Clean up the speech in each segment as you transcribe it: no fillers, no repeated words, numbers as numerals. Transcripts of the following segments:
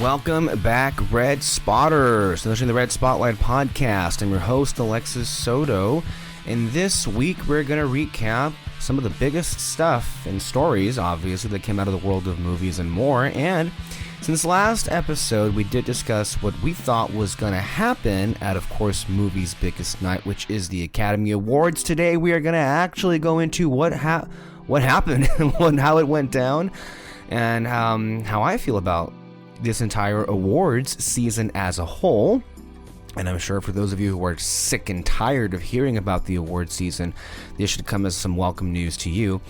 Welcome back, Red Spotters. So, listening to the Red Spotlight podcast. I'm your host, Alexis Soto. And this week, we're going to recap some of the biggest stuff and stories, obviously, that came out of the world of movies and more. And since last episode, we did discuss what we thought was going to happen at, of course, movies' biggest night, which is the Academy Awards. Today, we are going to actually go into what happened and how it went down and how I feel about this entire awards season as a whole. And I'm sure for those of you who are sick and tired of hearing about the award season, this should come as some welcome news to you.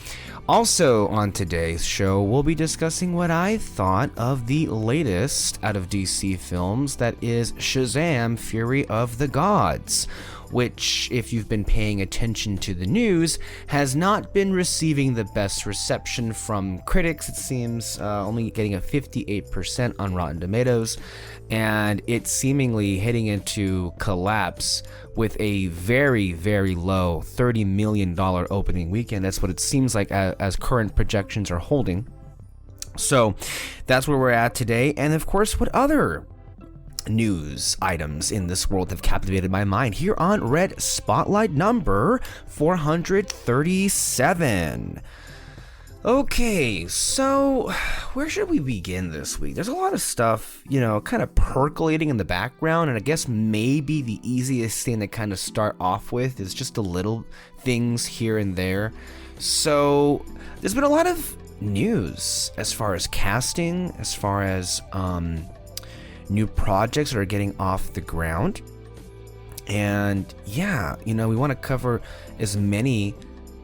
Also on today's show, we'll be discussing what I thought of the latest out of DC films, that is Shazam! Fury of the Gods, which, if you've been paying attention to the news, has not been receiving the best reception from critics. It seems only getting a 58% on Rotten Tomatoes, and it's seemingly heading into collapse with a very, very low $30 million opening weekend. That's what it seems like as current projections are holding. So that's where we're at today. And of course, what other news items in this world have captivated my mind here on Red Spotlight number 437. Okay, so where should we begin this week? There's a lot of stuff, kind of percolating in the background, and I guess maybe the easiest thing to kind of start off with is just the little things here and there. So there's been a lot of news as far as casting, as far as new projects that are getting off the ground. And yeah, we want to cover as many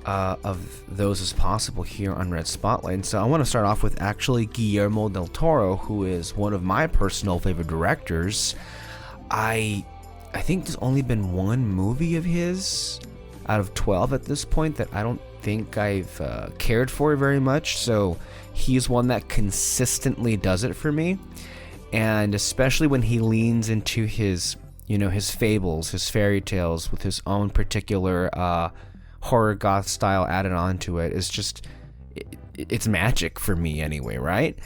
of those as possible here on Red Spotlight. And so I want to start off with actually Guillermo del Toro, who is one of my personal favorite directors. I think there's only been one movie of his out of 12 at this point that I don't think I've cared for very much. So he's one that consistently does it for me. And especially when he leans into his, his fables, his fairy tales with his own particular horror goth style added on to it, is just, it's magic for me anyway, right?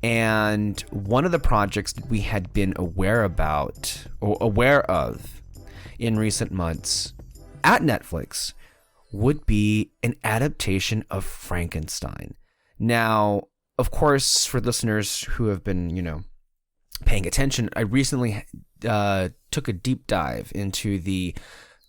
And one of the projects that we had been aware of in recent months at Netflix would be an adaptation of Frankenstein. Now, of course, for listeners who have been, paying attention, I recently took a deep dive into the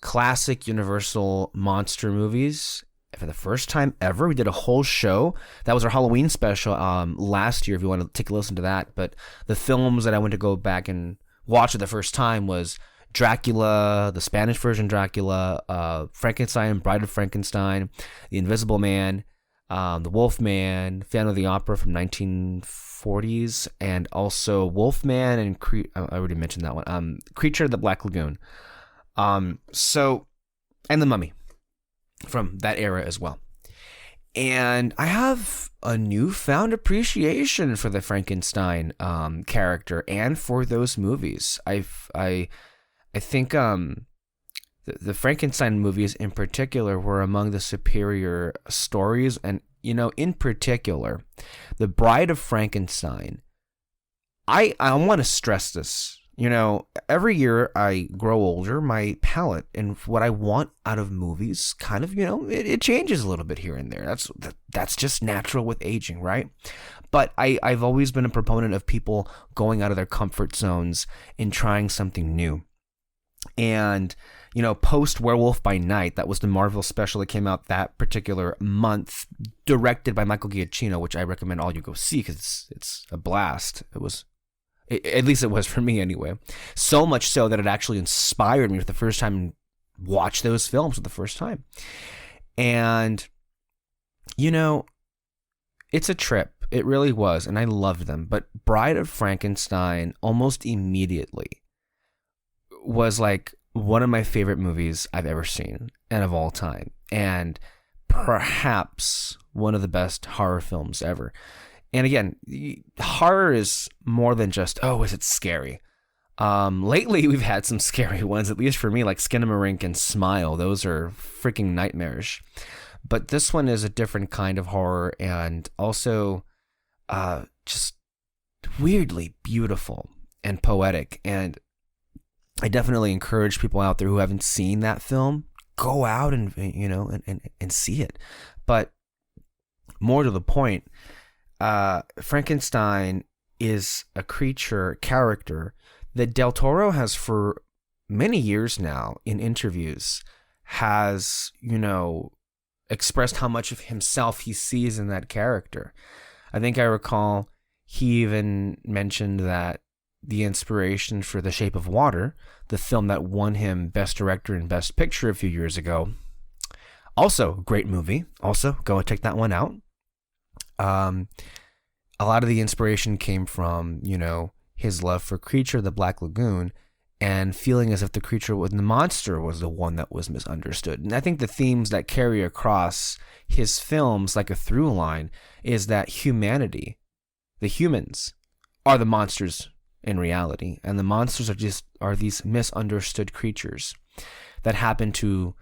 classic Universal monster movies for the first time ever. We did a whole show. That was our Halloween special last year, if you want to take a listen to that. But the films that I went to go back and watch for the first time was Dracula, the Spanish version Dracula, Frankenstein, Bride of Frankenstein, The Invisible Man, The Wolf Man, Phantom of the Opera from 1940s, and also Wolfman and I already mentioned that one. Creature of the Black Lagoon. And The Mummy from that era as well. And I have a newfound appreciation for the Frankenstein character and for those movies. I think the Frankenstein movies in particular were among the superior stories. And, in particular, The Bride of Frankenstein. I want to stress this. Every year I grow older, my palate and what I want out of movies kind of, it changes a little bit here and there. That's just natural with aging, right? But I've always been a proponent of people going out of their comfort zones and trying something new. And, post Werewolf by Night, that was the Marvel special that came out that particular month, directed by Michael Giacchino, which I recommend all you go see because it's a blast. At least it was for me anyway. So much so that it actually inspired me for the first time and watch those films for the first time. And, it's a trip. It really was. And I loved them. But Bride of Frankenstein almost immediately was like one of my favorite movies I've ever seen and of all time. And perhaps one of the best horror films ever. And again, horror is more than just, is it scary? Lately, we've had some scary ones, at least for me, like Skinamarink and Smile. Those are freaking nightmarish. But this one is a different kind of horror, and also just weirdly beautiful and poetic. And I definitely encourage people out there who haven't seen that film, go out and and see it. But more to the point, Frankenstein is a character that Del Toro has for many years now in interviews has, expressed how much of himself he sees in that character. I think I recall he even mentioned that the inspiration for The Shape of Water, the film that won him Best Director and Best Picture a few years ago, also great movie. Also, go and check that one out. A lot of the inspiration came from, his love for Creature, the Black Lagoon, and feeling as if the monster was the one that was misunderstood. And I think the themes that carry across his films like a through line is that humanity, the humans, are the monsters in reality, and the monsters are these misunderstood creatures that happen to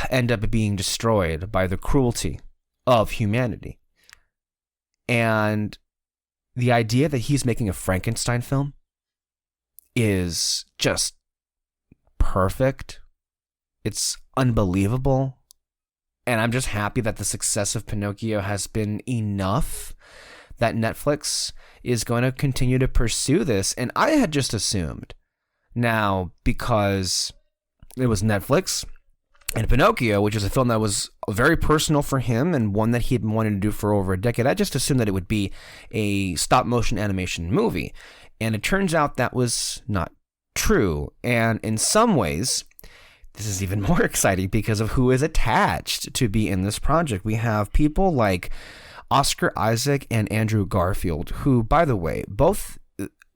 end up being destroyed by the cruelty of humanity. And the idea that he's making a Frankenstein film is just perfect. It's unbelievable. And I'm just happy that the success of Pinocchio has been enough that Netflix is going to continue to pursue this. And I had just assumed now, because it was Netflix and Pinocchio, which is a film that was very personal for him and one that he'd been wanting to do for over a decade, I just assumed that it would be a stop motion animation movie. And it turns out that was not true. And in some ways, this is even more exciting because of who is attached to be in this project. We have people like Oscar Isaac and Andrew Garfield, who, by the way, both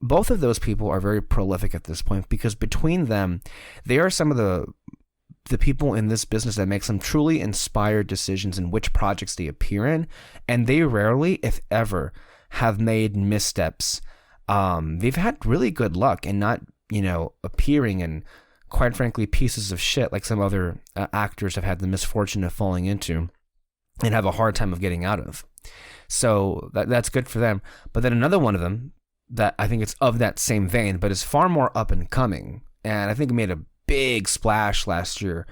of those people are very prolific at this point, because between them, they are some of the people in this business that make some truly inspired decisions in which projects they appear in, and they rarely, if ever, have made missteps. They've had really good luck in not, appearing in, quite frankly, pieces of shit like some other actors have had the misfortune of falling into and have a hard time of getting out of. So that's good for them. But then another one of them that I think it's of that same vein, but is far more up and coming, and I think made a big splash last year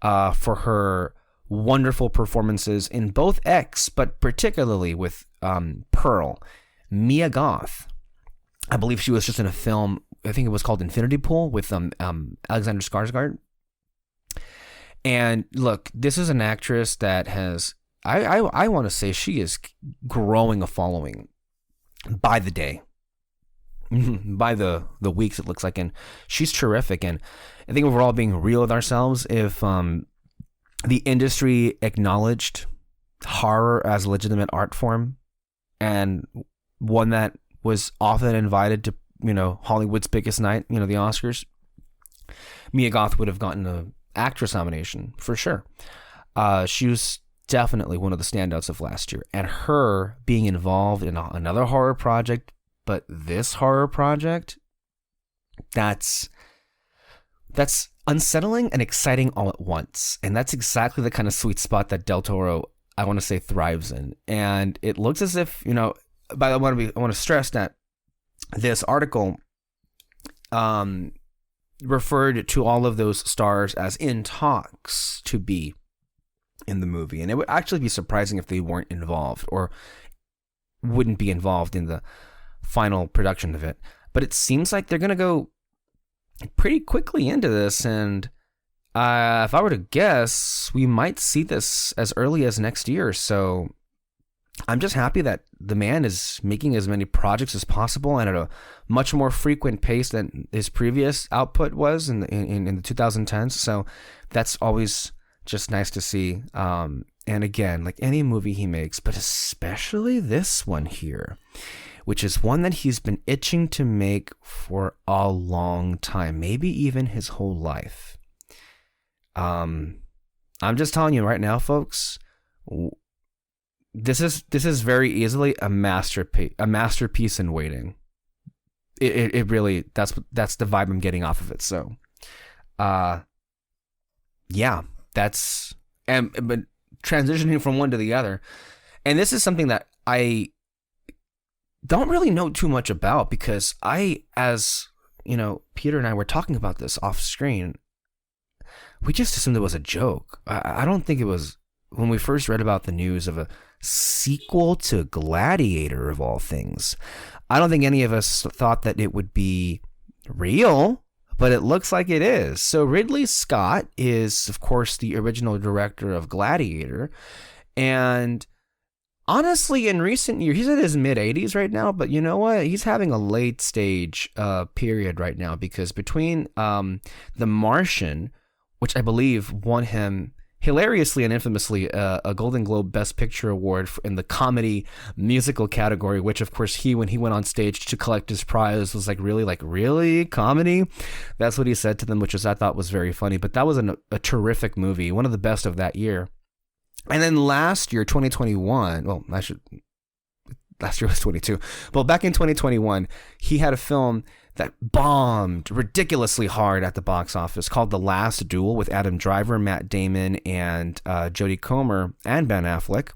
for her wonderful performances in both X, but particularly with Pearl, Mia Goth. I believe she was just in a film, I think it was called Infinity Pool with Alexander Skarsgård. And look, this is an actress that has, I want to say she is growing a following by the day, by the weeks it looks like, and she's terrific. And I think if we're all being real with ourselves, if the industry acknowledged horror as a legitimate art form and one that was often invited to, Hollywood's biggest night, the Oscars, Mia Goth would have gotten an actress nomination for sure. She was definitely one of the standouts of last year, and her being involved in another horror project, but this horror project, that's unsettling and exciting all at once. And that's exactly the kind of sweet spot that Del Toro, I want to say, thrives in. And it looks as if, but I want to stress that this article referred to all of those stars as in talks to be in the movie. And it would actually be surprising if they weren't involved or wouldn't be involved in the final production of it. But it seems like they're going to go pretty quickly into this. And if I were to guess, we might see this as early as next year. So I'm just happy that the man is making as many projects as possible and at a much more frequent pace than his previous output was in the 2010s. So that's always just nice to see. And again, like any movie he makes, but especially this one here, which is one that he's been itching to make for a long time, maybe even his whole life. I'm just telling you right now, folks, this is very easily a masterpiece in waiting. It really, that's the vibe I'm getting off of it. So, yeah, but transitioning from one to the other, and this is something that I don't really know too much about, because as Peter and I were talking about this off screen, we just assumed it was a joke. I don't think it was, when we first read about the news of a sequel to Gladiator of all things. I don't think any of us thought that it would be real, but it looks like it is. So Ridley Scott is, of course, the original director of Gladiator. And honestly, in recent years, he's in his mid-80s right now, but you know what? He's having a late stage period right now, because between The Martian, which I believe won him hilariously and infamously a Golden Globe Best Picture award in the comedy musical category, which of course when he went on stage to collect his prize was really comedy? That's what he said to them, which I thought was very funny. But that was a terrific movie, one of the best of that year. And then last year, 2021, last year was 22. Well, back in 2021, he had a film that bombed ridiculously hard at the box office called The Last Duel, with Adam Driver, Matt Damon, and Jodie Comer and Ben Affleck.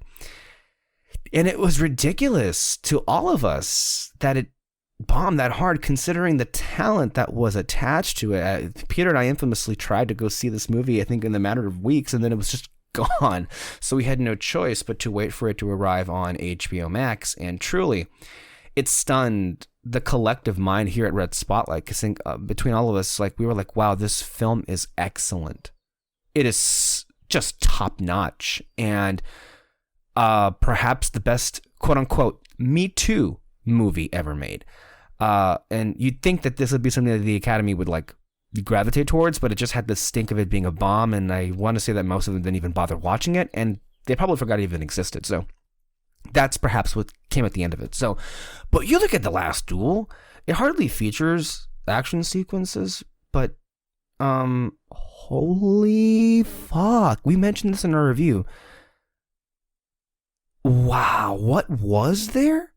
And it was ridiculous to all of us that it bombed that hard, considering the talent that was attached to it. Peter and I infamously tried to go see this movie, I think, in the matter of weeks, and then it was just gone. So we had no choice but to wait for it to arrive on HBO Max. And truly, it stunned the collective mind here at Red Spotlight, because I think between all of us, we were like, wow, this film is excellent. It is just top notch, and perhaps the best quote unquote Me Too movie ever made. And you'd think that this would be something that the Academy would gravitate towards, but it just had the stink of it being a bomb, and I want to say that most of them didn't even bother watching it, and they probably forgot it even existed. So that's perhaps what came at the end of it. So, but you look at The Last Duel, it hardly features action sequences, but holy fuck, we mentioned this in our review. Wow, what was there?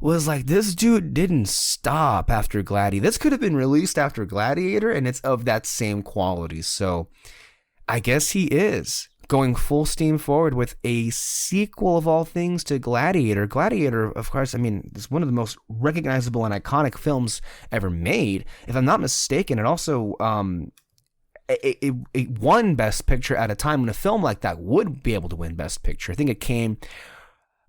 Was this dude didn't stop after Gladiator. This could have been released after Gladiator, and it's of that same quality. So I guess he is going full steam forward with a sequel of all things to Gladiator. Gladiator, of course, is one of the most recognizable and iconic films ever made. If I'm not mistaken, it also it won Best Picture at a time when a film like that would be able to win Best Picture. I think it came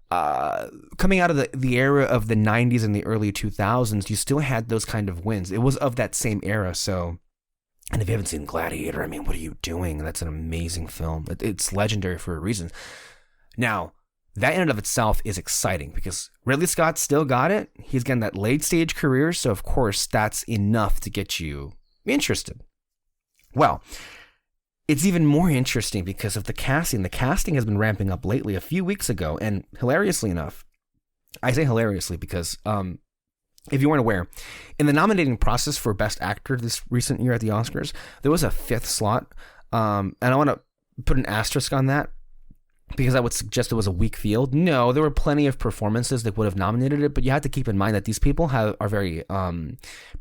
coming out of the era of the 90s and the early 2000s. You still had those kind of wins. It was of that same era, so... And if you haven't seen Gladiator, what are you doing? That's an amazing film. It's legendary for a reason. Now, that in and of itself is exciting, because Ridley Scott still got it. He's getting that late stage career, so of course that's enough to get you interested. Well, it's even more interesting because of the casting. The casting has been ramping up lately. A few weeks ago, and hilariously enough, I say hilariously because... if you weren't aware, in the nominating process for Best Actor this recent year at the Oscars, there was a fifth slot. And I want to put an asterisk on that, because I would suggest it was a weak field. No, there were plenty of performances that would have nominated it, but you have to keep in mind that these people are very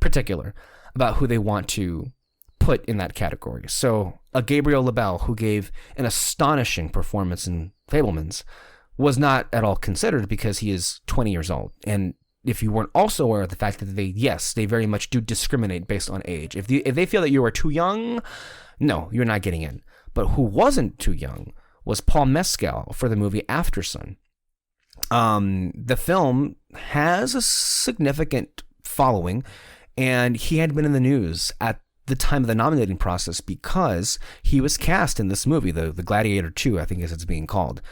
particular about who they want to put in that category. So a Gabriel LaBelle, who gave an astonishing performance in Fabelmans, was not at all considered because he is 20 years old. And if you weren't also aware of the fact that they very much do discriminate based on age. If they feel that you are too young, no, you're not getting in. But who wasn't too young was Paul Mescal for the movie Aftersun. The film has a significant following, and he had been in the news at the time of the nominating process because he was cast in this movie, the Gladiator 2, I think as it's being called.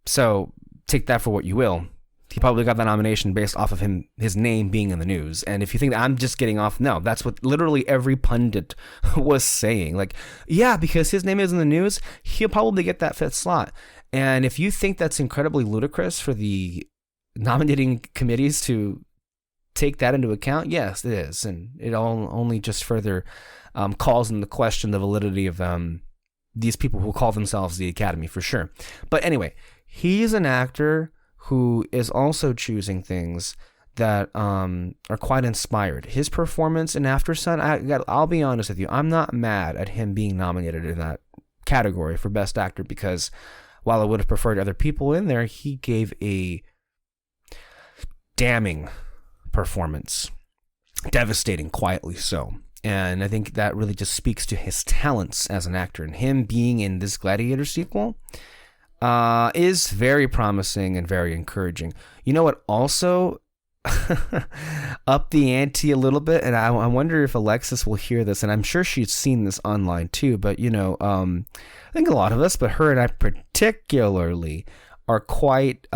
So... take that for what you will. He probably got the nomination based off of his name being in the news. And if you think that I'm just getting off, no, that's what literally every pundit was saying. Yeah, because his name is in the news, he'll probably get that fifth slot. And if you think that's incredibly ludicrous for the nominating committees to take that into account, yes, it is. And it only just further calls into question the validity of these people who call themselves the Academy, for sure. But anyway, he's an actor who is also choosing things that are quite inspired. His performance in Aftersun, I'll be honest with you, I'm not mad at him being nominated in that category for Best Actor, because while I would have preferred other people in there, he gave a damning performance. Devastating, quietly so. And I think that really just speaks to his talents as an actor. And him being in this Gladiator sequel is very promising and very encouraging. You know what also up the ante a little bit, and I wonder if Alexis will hear this, and I'm sure she's seen this online too, but I think a lot of us, but her and I particularly, are quite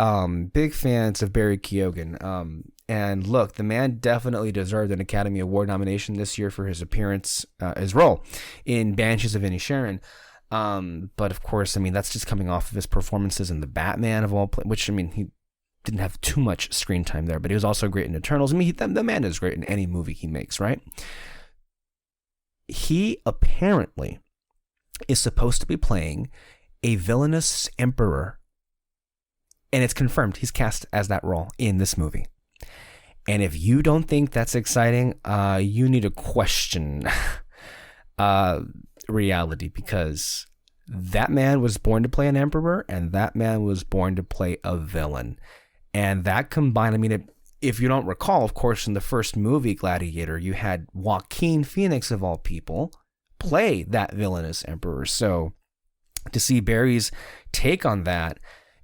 big fans of Barry Keoghan. And look, the man definitely deserved an Academy Award nomination this year for his appearance, his role in Banshees of Inisherin. But of course, I mean, that's just coming off of his performances in The Batman of all, which, I mean, he didn't have too much screen time there, but he was also great in Eternals. I mean, the man is great in any movie he makes, right? He apparently is supposed to be playing a villainous emperor, and it's confirmed he's cast as that role in this movie. And if you don't think that's exciting, you need to question reality, because that man was born to play an emperor, and that man was born to play a villain. And that combined, I mean, if you don't recall, of course, in the first movie, Gladiator, you had Joaquin Phoenix, of all people, play that villainous emperor. So to see Barry's take on that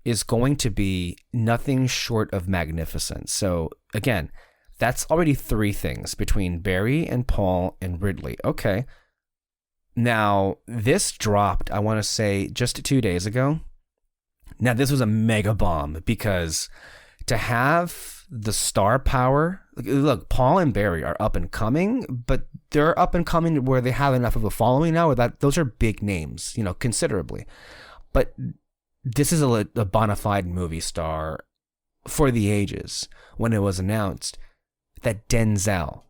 is going to be nothing short of magnificent. So again, that's already 3 things between Barry and Paul and Ridley. Okay. Now, this dropped, I want to say, just 2 days ago. Now, this was a mega bomb, because to have the star power, look, Paul and Barry are up and coming, but they're up and coming where they have enough of a following now, that those are big names, considerably. But this is a bona fide movie star for the ages. When it was announced that Denzel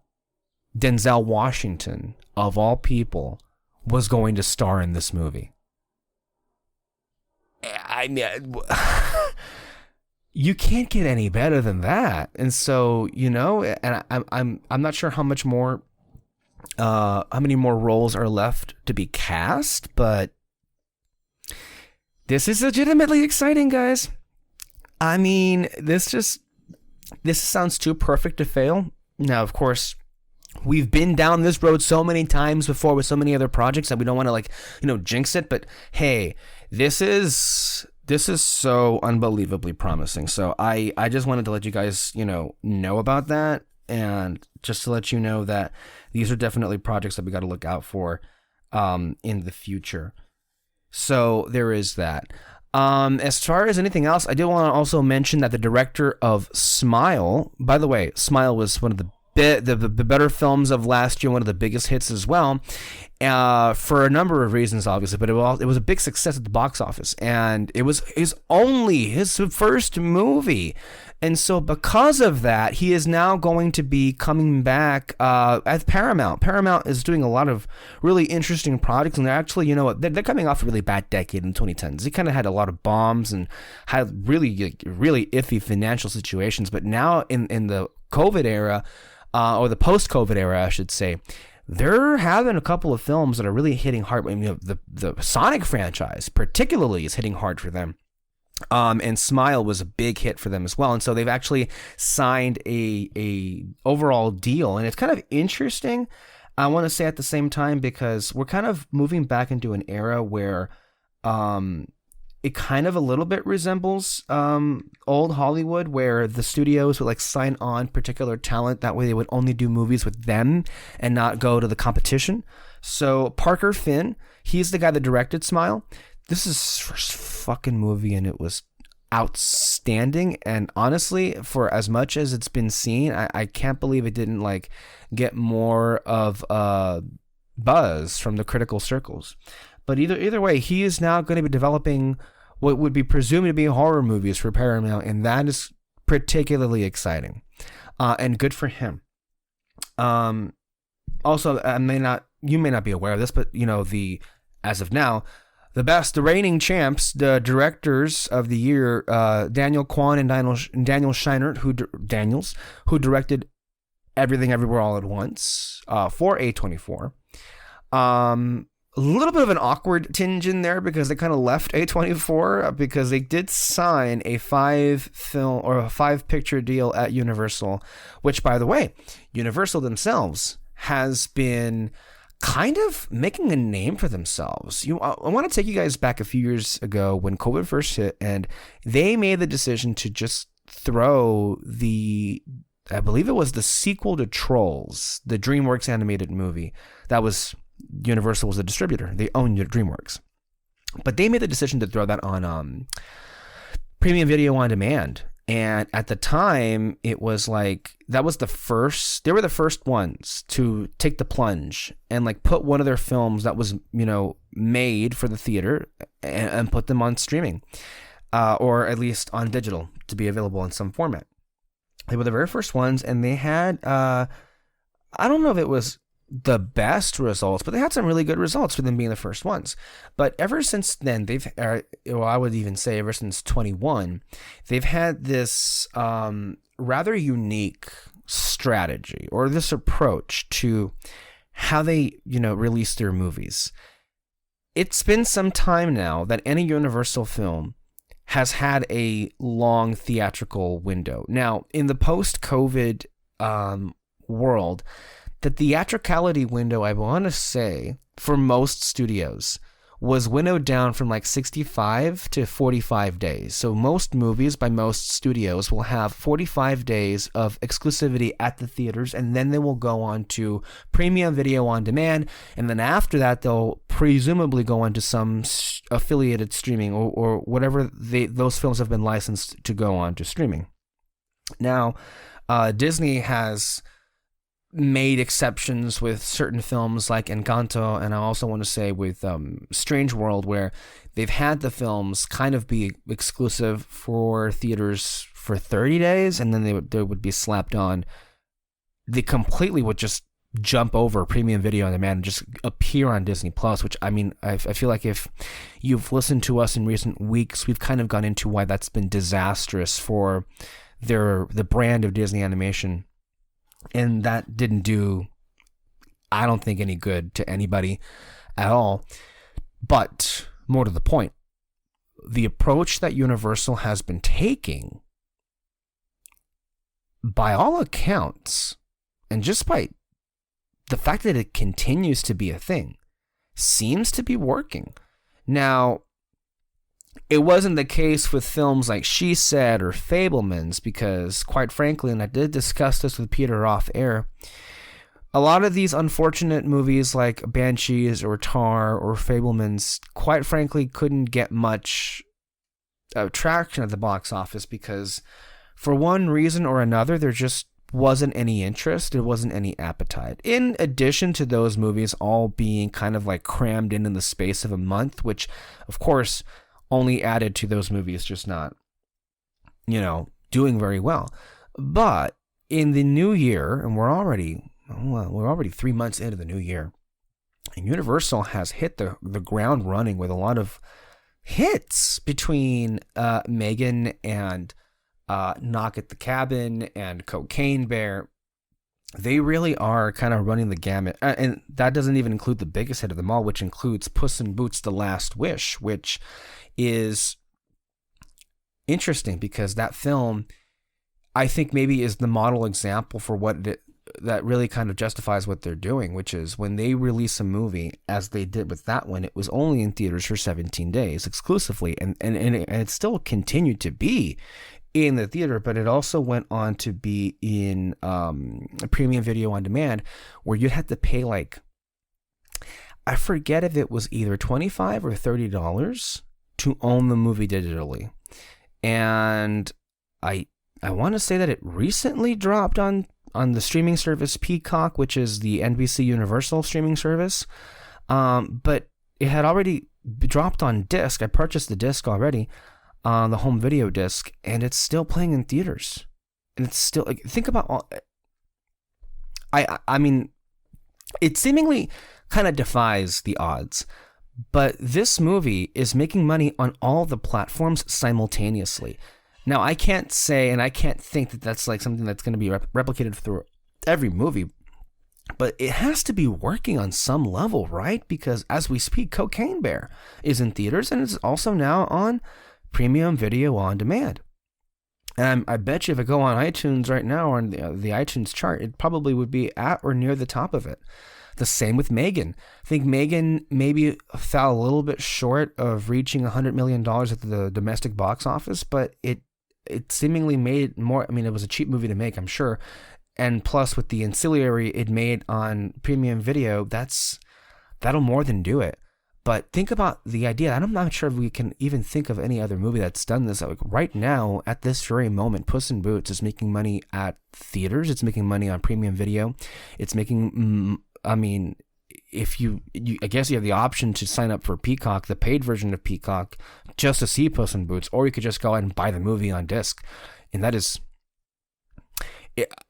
Washington, of all people, was going to star in this movie. I mean, you can't get any better than that. And so, and I'm not sure how many more roles are left to be cast, but this is legitimately exciting, guys. I mean, this sounds too perfect to fail. Now, of course, we've been down this road so many times before with so many other projects that we don't want to jinx it. But hey, this is so unbelievably promising. So I just wanted to let you guys, know about that, and just to let you know that these are definitely projects that we got to look out for in the future. So there is that. As far as anything else, I did want to also mention that the director of Smile, by the way, Smile was one of the better films of last year, one of the biggest hits as well, for a number of reasons, obviously, but it was a big success at the box office, and it was his first movie. And so because of that, he is now going to be coming back at Paramount. Paramount is doing a lot of really interesting projects, and they're actually, they're coming off a really bad decade in the 2010s. They kind of had a lot of bombs and had really, really iffy financial situations. But now in the COVID era, or the post-COVID era, I should say, they're having a couple of films that are really hitting hard. I mean, the Sonic franchise particularly is hitting hard for them. And Smile was a big hit for them as well. And so they've actually signed a overall deal. And it's kind of interesting, I want to say at the same time, because we're kind of moving back into an era where it kind of a little bit resembles old Hollywood, where the studios would sign on particular talent. That way they would only do movies with them and not go to the competition. So Parker Finn, he's the guy that directed Smile. This is his first fucking movie, and it was outstanding. And honestly, for as much as it's been seen, I can't believe it didn't get more of buzz from the critical circles. But either way, he is now going to be developing what would be presumed to be horror movies for Paramount, and that is particularly exciting, and good for him. Also, you may not be aware of this, but as of now, the reigning champs, the directors of the year, Daniel Kwan and Daniel Scheinert, who directed Everything Everywhere All at Once for A24. a little bit of an awkward tinge in there because they kind of left A24 because they did sign a 5-picture deal at Universal, which, by the way, Universal themselves has been kind of making a name for themselves. I want to take you guys back a few years ago when COVID first hit, and they made the decision to just throw I believe it was the sequel to Trolls, the DreamWorks animated movie. That was, Universal was the distributor. They owned DreamWorks. But they made the decision to throw that on premium video on demand. And at the time, it was like, they were the first ones to take the plunge and like put one of their films that was, made for the theater and put them on streaming, or at least on digital to be available in some format. They were the very first ones, and they had, I don't know if it was the best results, but they had some really good results for them being the first ones. But ever since then, I would even say ever since 21, they've had this rather unique strategy or this approach to how they, release their movies. It's been some time now that any Universal film has had a long theatrical window. Now, in the post-COVID world, the theatricality window, I want to say, for most studios, was winnowed down from like 65 to 45 days. So most movies by most studios will have 45 days of exclusivity at the theaters, and then they will go on to premium video on demand, and then after that, they'll presumably go on to some affiliated streaming or whatever those films have been licensed to go on to streaming. Now, Disney has made exceptions with certain films like Encanto, and I also want to say with Strange World, where they've had the films kind of be exclusive for theaters for 30 days, and then they would be slapped on. They completely would just jump over premium video on demand and just appear on Disney Plus, which, I mean, I feel like if you've listened to us in recent weeks, we've kind of gone into why that's been disastrous for the brand of Disney animation. And that didn't do, I don't think, any good to anybody at all. But more to the point, the approach that Universal has been taking, by all accounts, and just by the fact that it continues to be a thing, seems to be working. Now, it wasn't the case with films like She Said or Fabelmans, because quite frankly, and I did discuss this with Peter off air, a lot of these unfortunate movies like Banshees or Tar or Fabelmans, quite frankly, couldn't get much traction at the box office because for one reason or another, there just wasn't any interest, there wasn't any appetite. In addition to those movies all being kind of like crammed in the space of a month, which of course only added to those movies just not, doing very well. But in the new year, and we're already 3 months into the new year, and Universal has hit the ground running with a lot of hits between Megan and Knock at the Cabin and Cocaine Bear. They really are kind of running the gamut. And that doesn't even include the biggest hit of them all, which includes Puss in Boots: The Last Wish, which is interesting because that film, I think, maybe is the model example for that really kind of justifies what they're doing, which is when they release a movie, as they did with that one, it was only in theaters for 17 days exclusively, and it still continued to be in the theater, but it also went on to be in premium video on demand, where you had to pay like, I forget if it was either $25 or $30 to own the movie digitally. And I want to say that it recently dropped on the streaming service Peacock, which is the NBC Universal streaming service. But it had already dropped on disc. I purchased the disc already, the home video disc, and it's still playing in theaters. And it's still, like, think about all, I mean, it seemingly kind of defies the odds, but this movie is making money on all the platforms simultaneously. Now, I can't say, and I can't think that that's like something that's going to be replicated through every movie, But it has to be working on some level, right? Because as we speak, Cocaine Bear is in theaters and it's also now on premium video on demand. And I bet you if I go on iTunes right now, or on the iTunes chart, it probably would be at or near the top of it. The same with Megan. I think Megan maybe fell a little bit short of reaching $100 million at the domestic box office, but it seemingly made more. I mean, it was a cheap movie to make, I'm sure. And plus, with the ancillary it made on premium video, that'll more than do it. But think about the idea. I'm not sure if we can even think of any other movie that's done this. Like right now, at this very moment, Puss in Boots is making money at theaters. It's making money on premium video. It's making, I mean, if you I guess you have the option to sign up for Peacock, the paid version of Peacock, just to see Puss in Boots, or you could just go ahead and buy the movie on disc. And that is,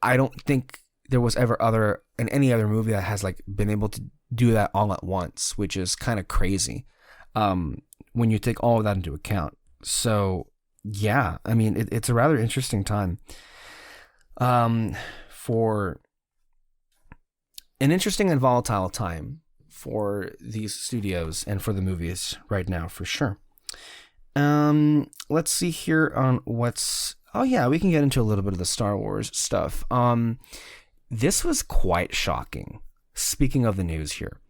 I don't think there was ever any other movie that has like been able to do that all at once, which is kind of crazy when you take all of that into account. So yeah, I mean, it's a rather interesting time for an interesting and volatile time for these studios and for the movies right now, for sure. Let's see here on what's... Oh yeah, we can get into a little bit of the Star Wars stuff. This was quite shocking. Speaking of the news here,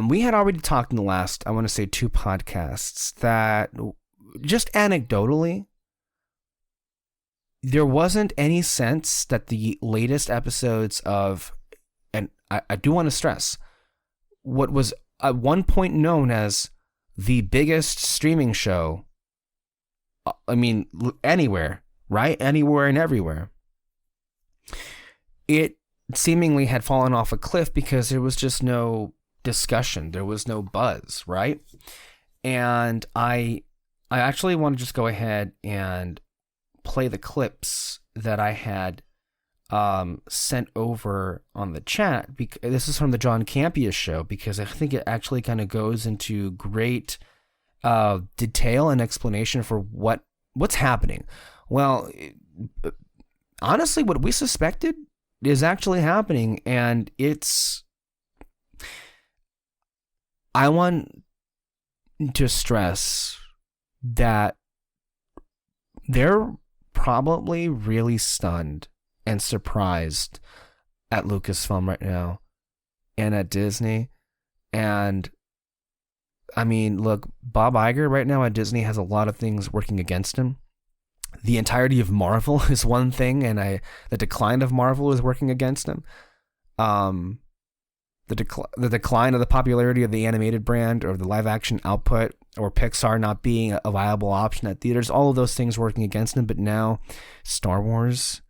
we had already talked in the last, I want to say 2 podcasts, that just anecdotally, there wasn't any sense that the latest episodes of, and I do want to stress, what was at one point known as the biggest streaming show, I mean, anywhere, right? Anywhere and everywhere. It seemingly had fallen off a cliff because there was just no discussion. There was no buzz, right? And I actually want to just go ahead and play the clips that I had sent over on the chat. This is from the John Campea show, because I think it actually kind of goes into great detail and explanation for what's happening. Well, honestly, what we suspected is actually happening, and I want to stress that they're probably really stunned and surprised at Lucasfilm right now and at Disney. And I mean, look, Bob Iger right now at Disney has a lot of things working against him. The entirety of Marvel is one thing, and the decline of Marvel is working against him. The decline of the popularity of the animated brand or the live action output, or Pixar not being a viable option at theaters, all of those things working against him. But now Star Wars,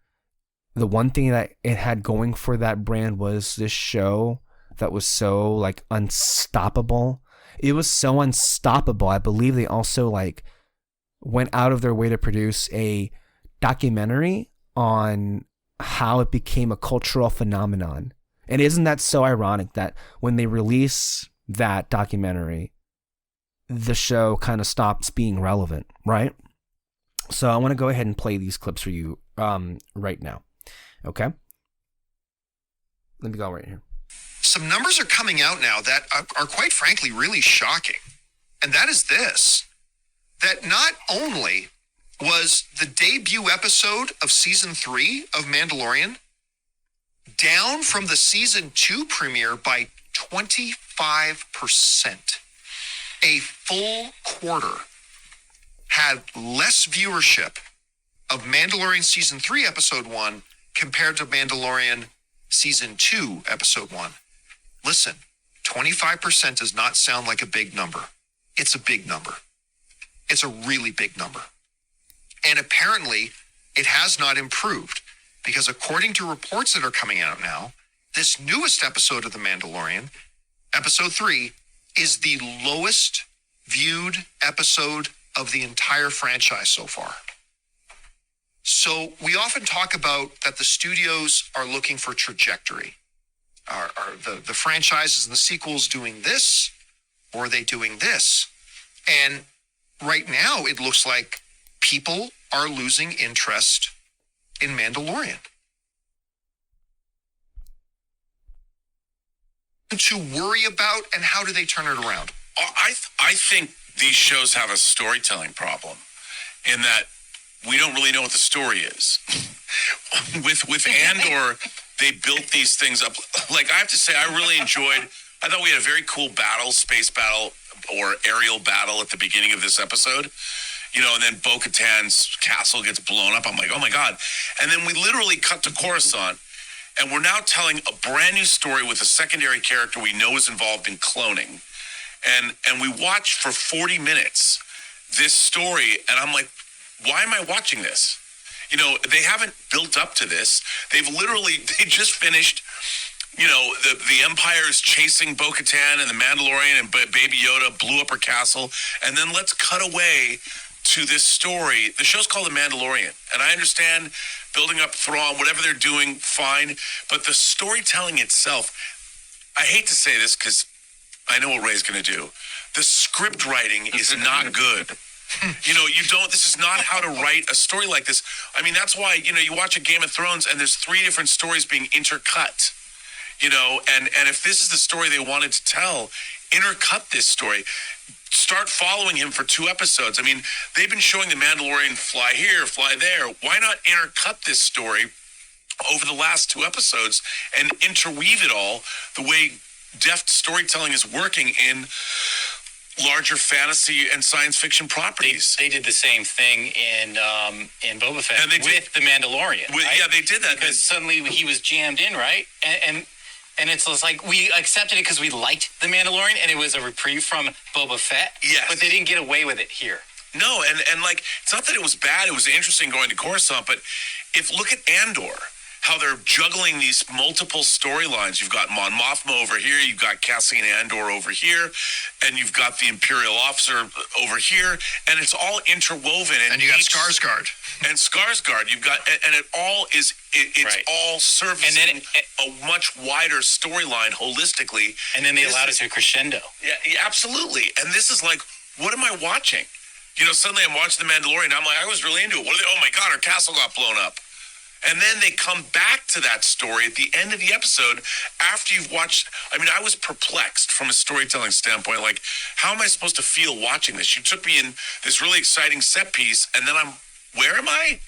the one thing that it had going for that brand was this show that was so like unstoppable. It was so unstoppable. I believe they also like went out of their way to produce a documentary on how it became a cultural phenomenon. And isn't that so ironic that when they release that documentary, the show kind of stops being relevant, right? So I want to go ahead and play these clips for you right now. Okay? Let me go right here. Some numbers are coming out now that are quite frankly really shocking. And that is this, that not only was the debut episode of season 3 of Mandalorian down from the season 2 premiere by 25%. A full quarter had less viewership of Mandalorian season 3 episode 1 compared to Mandalorian season 2 episode 1. Listen, 25% does not sound like a big number. It's a big number. It's a really big number. And apparently it has not improved, because according to reports that are coming out now, this newest episode of The Mandalorian, episode 3, is the lowest viewed episode of the entire franchise so far. So we often talk about that the studios are looking for trajectory. Are the franchises and the sequels doing this, or are they doing this? And right now it looks like people are losing interest in Mandalorian. to worry about, and how do they turn it around? I think these shows have a storytelling problem in that we don't really know what the story is. with Andor, they built these things up. Like, I have to say, I thought we had a very cool space battle or aerial battle at the beginning of this episode. And then Bo-Katan's castle gets blown up. I'm like, oh my God. And then we literally cut to Coruscant, and we're now telling a brand new story with a secondary character we know is involved in cloning. And we watch for 40 minutes this story, and I'm like, why am I watching this? They haven't built up to this. They just finished, the Empire is chasing Bo-Katan and the Mandalorian, and Baby Yoda blew up her castle. And then let's cut away to this story. The show's called The Mandalorian, and I understand building up Thrawn, whatever they're doing, fine. But the storytelling itself, I hate to say this because I know what Ray's going to do. The script writing is not good. This is not how to write a story like this. I mean, that's why, you watch a Game of Thrones and there's 3 different stories being intercut, and if this is the story they wanted to tell, intercut this story. Start following him for 2 episodes. I mean, they've been showing the Mandalorian fly here, fly there. Why not intercut this story over the last 2 episodes and interweave it all the way deft storytelling is working in larger fantasy and science fiction properties? They did the same thing in Boba Fett with the Mandalorian. Right? Yeah, they did that because suddenly he was jammed in, right? And it's like we accepted it because we liked the Mandalorian, and it was a reprieve from Boba Fett. Yes, but they didn't get away with it here. No, and like, it's not that it was bad. It was interesting going to Coruscant, but look at Andor, how they're juggling these multiple storylines. You've got Mon Mothma over here, you've got Cassian Andor over here, and you've got the Imperial officer over here, and it's all interwoven. And you got Skarsgård. And Skarsgård, you've got, and it all is, it's right. all servicing a much wider storyline holistically. And then they allowed it to crescendo. Yeah, absolutely. And this is like, what am I watching? Suddenly I'm watching The Mandalorian, I'm like, I was really into it. Oh my God, our castle got blown up. And then they come back to that story at the end of the episode after you've watched. I mean, I was perplexed from a storytelling standpoint. Like, how am I supposed to feel watching this? You took me in this really exciting set piece, and then where am I?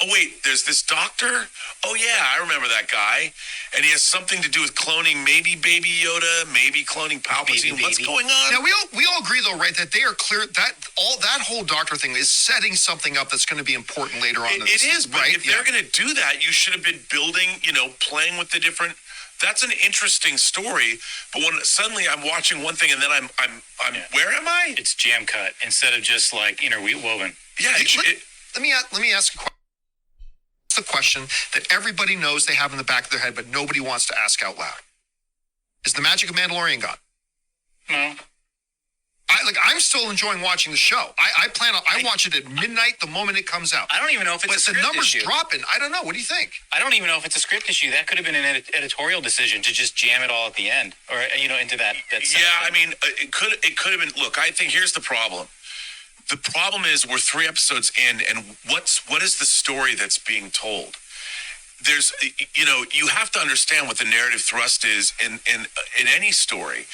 Oh, wait, there's this doctor? Oh, yeah, I remember that guy. And he has something to do with cloning maybe Baby Yoda, maybe cloning Palpatine. What's going on? Now, we all agree, though, right, that they are clear that that whole doctor thing is setting something up that's going to be important later on. It is, but if they're going to do that, you should have been building, playing with the different. That's an interesting story, but when suddenly I'm watching one thing and then I'm where am I? It's jam cut instead of just like interwoven. Yeah. Let me ask a question. The question that everybody knows they have in the back of their head, but nobody wants to ask out loud. Is the magic of Mandalorian gone? No. I'm still enjoying watching the show. I watch it at midnight the moment it comes out. I don't even know if it's a script issue. But the numbers dropping. I don't know. What do you think? I don't even know if it's a script issue. That could have been an editorial decision to just jam it all at the end, or into that. Yeah, I mean, it could have been. Look, I think here's the problem. The problem is we're 3 episodes in, and what is the story that's being told? There's, you have to understand what the narrative thrust is in any story,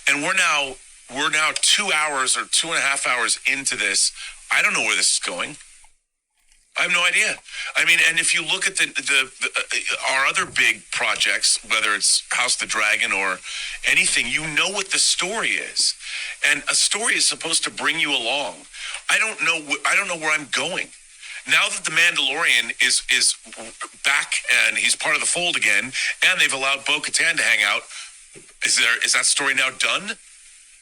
and we're now 2 hours or 2.5 hours into this. I don't know where this is going. I have no idea. I mean, and if you look at our other big projects, whether it's House of the Dragon or anything, you know what the story is, and a story is supposed to bring you along. I don't know where I'm going. Now that the Mandalorian is back and he's part of the fold again, and they've allowed Bo-Katan to hang out, is that story now done?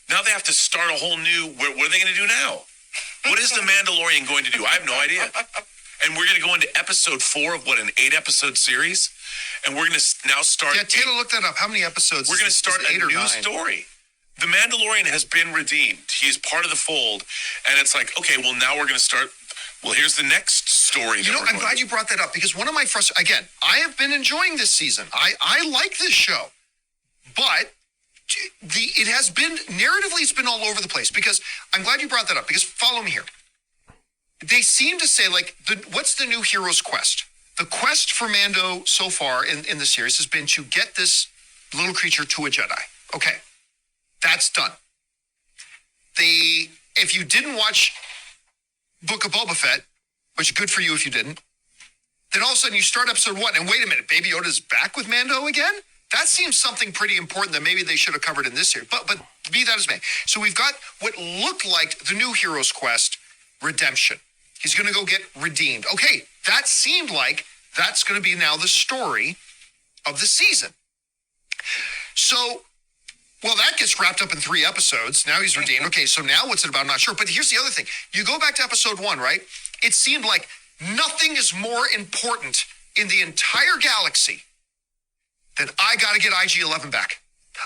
Now they have to start a whole new. What are they going to do now? What is the Mandalorian going to do? I have no idea. And we're going to go into episode 4 of an 8-episode series, and we're going to now start. Yeah, Taylor, look that up. How many episodes? We're going to start a new story. The Mandalorian has been redeemed. He is part of the fold, and it's like, okay, well, now we're going to start. Well, here's the next story. I'm glad you brought that up, because one of my again, I have been enjoying this season. I like this show, but it has been narratively, it's been all over the place. Because I'm glad you brought that up, because follow me here. They seem to say, like, what's the new hero's quest? The quest for Mando so far in the series has been to get this little creature to a Jedi. Okay, that's done. If you didn't watch Book of Boba Fett, which good for you if you didn't, then all of a sudden you start episode 1 and wait a minute, Baby Yoda's back with Mando again? That seems something pretty important that maybe they should have covered in this series. But be that as may. So we've got what looked like the new hero's quest, redemption. He's going to go get redeemed. Okay, that seemed like that's going to be now the story of the season. So, well, that gets wrapped up in 3 episodes. Now he's redeemed. Okay, so now what's it about? I'm not sure. But here's the other thing. You go back to episode 1, right? It seemed like nothing is more important in the entire galaxy than I got to get IG-11 back.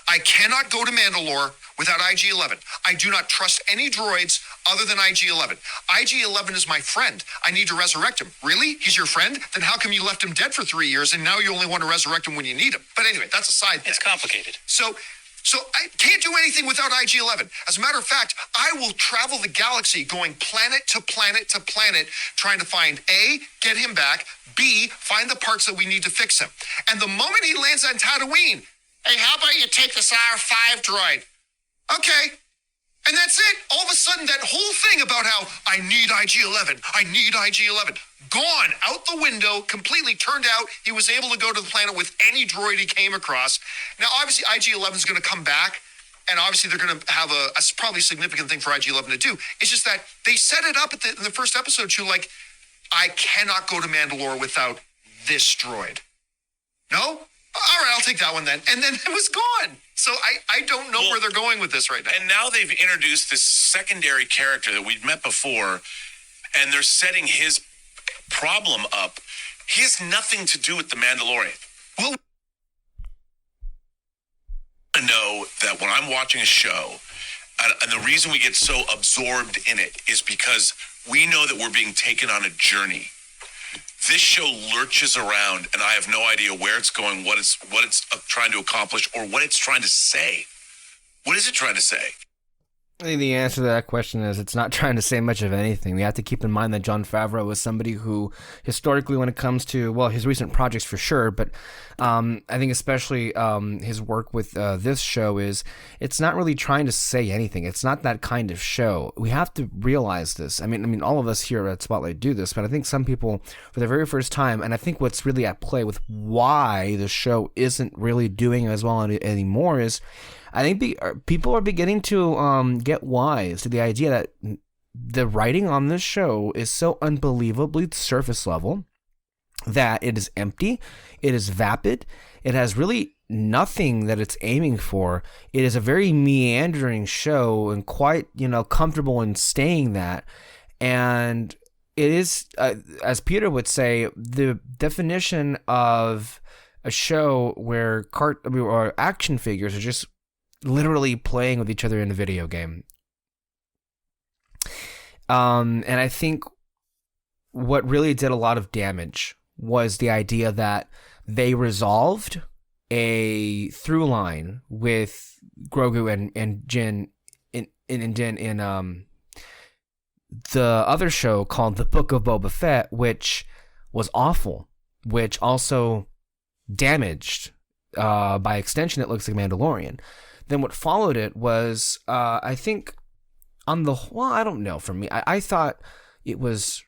I cannot go to Mandalore without IG-11. I do not trust any droids other than IG-11. IG-11 is my friend. I need to resurrect him. Really? He's your friend? Then how come you left him dead for 3 years and now you only want to resurrect him when you need him? But anyway, that's a side thing. It's complicated. So I can't do anything without IG-11. As a matter of fact, I will travel the galaxy going planet to planet to planet, trying to find A, get him back, B, find the parts that we need to fix him. And the moment he lands on Tatooine, hey, how about you take this R5 droid? Okay. And that's it. All of a sudden, that whole thing about how I need IG-11, gone out the window, completely turned out he was able to go to the planet with any droid he came across. Now, obviously, IG-11 is going to come back, and obviously they're going to have a probably significant thing for IG-11 to do. It's just that they set it up in the first episode, too, like, I cannot go to Mandalore without this droid. No? All right, I'll take that one then. And then it was gone. So I don't know where they're going with this right now. And now they've introduced this secondary character that we've met before, and they're setting his problem up. He has nothing to do with the Mandalorian. Well, I know that when I'm watching a show, and the reason we get so absorbed in it is because we know that we're being taken on a journey. This show lurches around, and I have no idea where it's going, what it's trying to accomplish, or what it's trying to say. What is it trying to say? I think the answer to that question is it's not trying to say much of anything. We have to keep in mind that Jon Favreau was somebody who, historically, when it comes to, well, his recent projects for sure, but I think especially his work with this show is, it's not really trying to say anything. It's not that kind of show. We have to realize this. I mean, all of us here at Spotlight do this, but I think some people, for the very first time, and I think what's really at play with why the show isn't really doing as well anymore is, I think people are beginning to get wise to the idea that the writing on this show is so unbelievably surface level that it is empty, it is vapid, it has really nothing that it's aiming for. It is a very meandering show and quite, comfortable in staying that. And it is, as Peter would say, the definition of a show where or action figures are just literally playing with each other in a video game. And I think what really did a lot of damage was the idea that they resolved a through line with Grogu and Jin in the other show called The Book of Boba Fett, which was awful, which also damaged, by extension, it looks like Mandalorian. Then what followed it was, I think, on the whole, I don't know, for me, I thought it was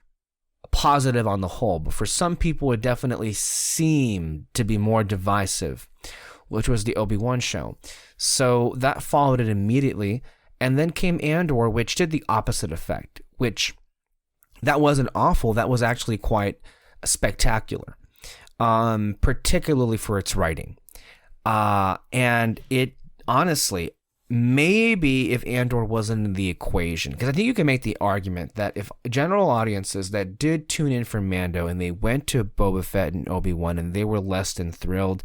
positive on the whole, but for some people it definitely seemed to be more divisive, which was the Obi-Wan show. So that followed it immediately, and then came Andor, which did the opposite effect, which that wasn't awful, that was actually quite spectacular, particularly for its writing. And it, honestly, maybe if Andor wasn't in the equation, because I think you can make the argument that if general audiences that did tune in for Mando and they went to Boba Fett and Obi-Wan and they were less than thrilled,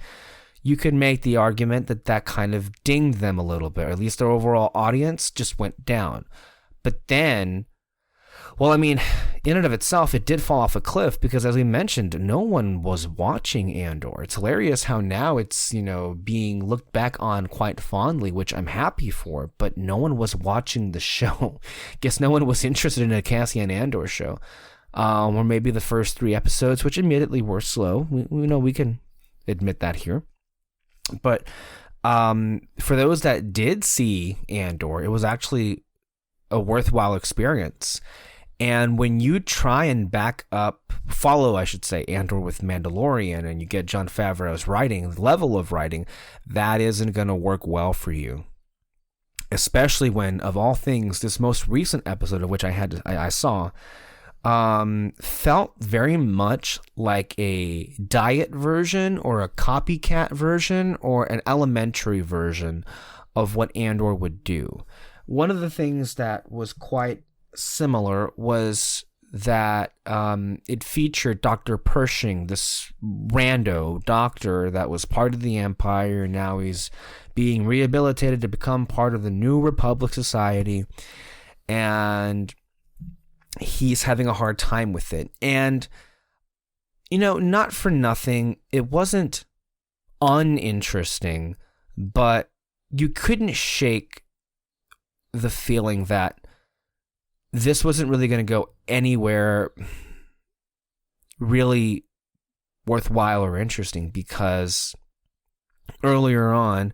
you could make the argument that that kind of dinged them a little bit, or at least their overall audience just went down. But then, well, I mean, in and of itself, it did fall off a cliff because, as we mentioned, no one was watching Andor. It's hilarious how now it's, being looked back on quite fondly, which I'm happy for, but no one was watching the show. Guess no one was interested in a Cassian Andor show. Or maybe the first 3 episodes, which admittedly were slow. We know we can admit that here. But For those that did see Andor, it was actually a worthwhile experience. And when you try and follow, I should say, Andor with Mandalorian, and you get Jon Favreau's level of writing, that isn't going to work well for you. Especially when, of all things, this most recent episode of which I saw, felt very much like a diet version or a copycat version or an elementary version of what Andor would do. One of the things that was quite similar was that it featured Dr. Pershing, this rando doctor that was part of the Empire, and now he's being rehabilitated to become part of the New Republic Society, and he's having a hard time with it. And, not for nothing, it wasn't uninteresting, but you couldn't shake the feeling that this wasn't really going to go anywhere really worthwhile or interesting, because earlier on,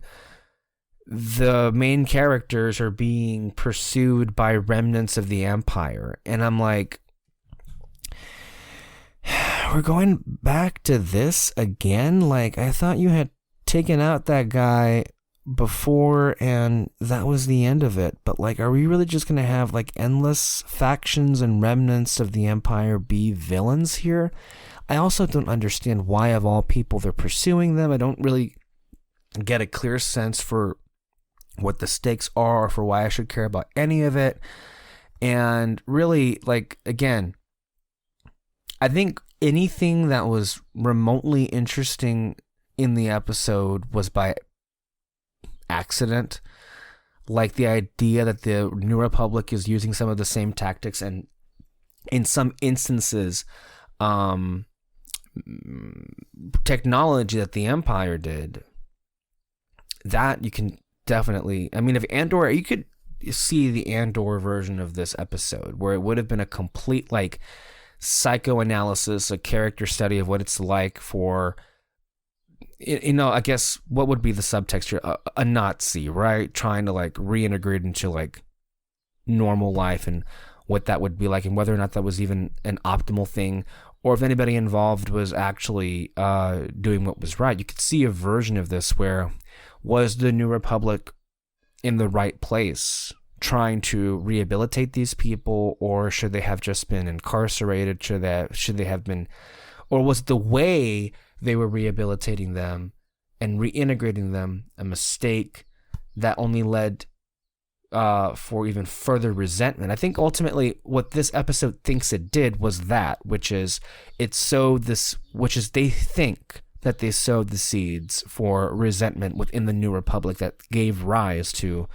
the main characters are being pursued by remnants of the Empire. And I'm like, we're going back to this again? Like, I thought you had taken out that guy before and that was the end of it. But like, are we really just going to have like endless factions and remnants of the Empire be villains here? I also don't understand why, of all people, they're pursuing them. I don't really get a clear sense for what the stakes are or for why I should care about any of it. And really, like, again, I think anything that was remotely interesting in the episode was by accident. Like the idea that the New Republic is using some of the same tactics, and in some instances, technology that the Empire did, that you can definitely, I mean, if Andor, you could see the Andor version of this episode where it would have been a complete like psychoanalysis, a character study of what it's like for, I guess what would be the subtext here, a Nazi, right? Trying to like reintegrate into like normal life and what that would be like, and whether or not that was even an optimal thing, or if anybody involved was actually doing what was right. You could see a version of this where, was the New Republic in the right place trying to rehabilitate these people, or should they have just been incarcerated? Should they have been, or was the way they were rehabilitating them and reintegrating them a mistake that only led for even further resentment? I think ultimately what this episode thinks it did was that, which is they think that they sowed the seeds for resentment within the New Republic that gave rise to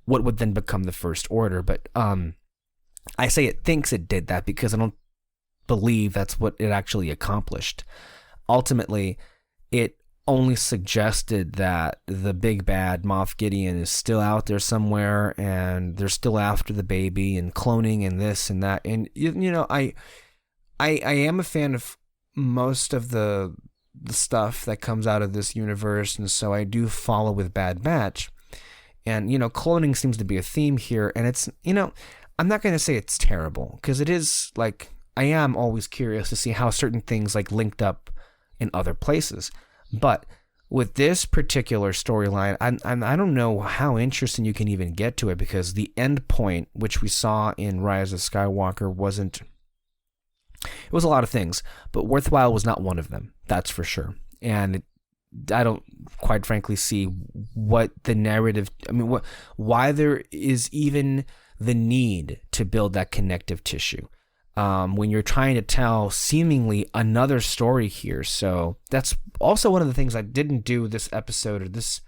what would then become the First Order. But I say it thinks it did that because I don't believe that's what it actually accomplished. Ultimately, it only suggested that the big bad Moff Gideon is still out there somewhere, and they're still after the baby and cloning and this and that. And I am a fan of most of the stuff that comes out of this universe, and so I do follow with Bad Batch. And cloning seems to be a theme here, and it's I'm not going to say it's terrible, because it is like, I am always curious to see how certain things like linked up in other places. But with this particular storyline, I don't know how interesting you can even get to it, because the end point, which we saw in Rise of Skywalker, it was a lot of things, but worthwhile was not one of them. That's for sure. And I don't quite frankly see what the narrative, why there is even the need to build that connective tissue when you're trying to tell seemingly another story here. So that's also one of the things I didn't do this episode, or this,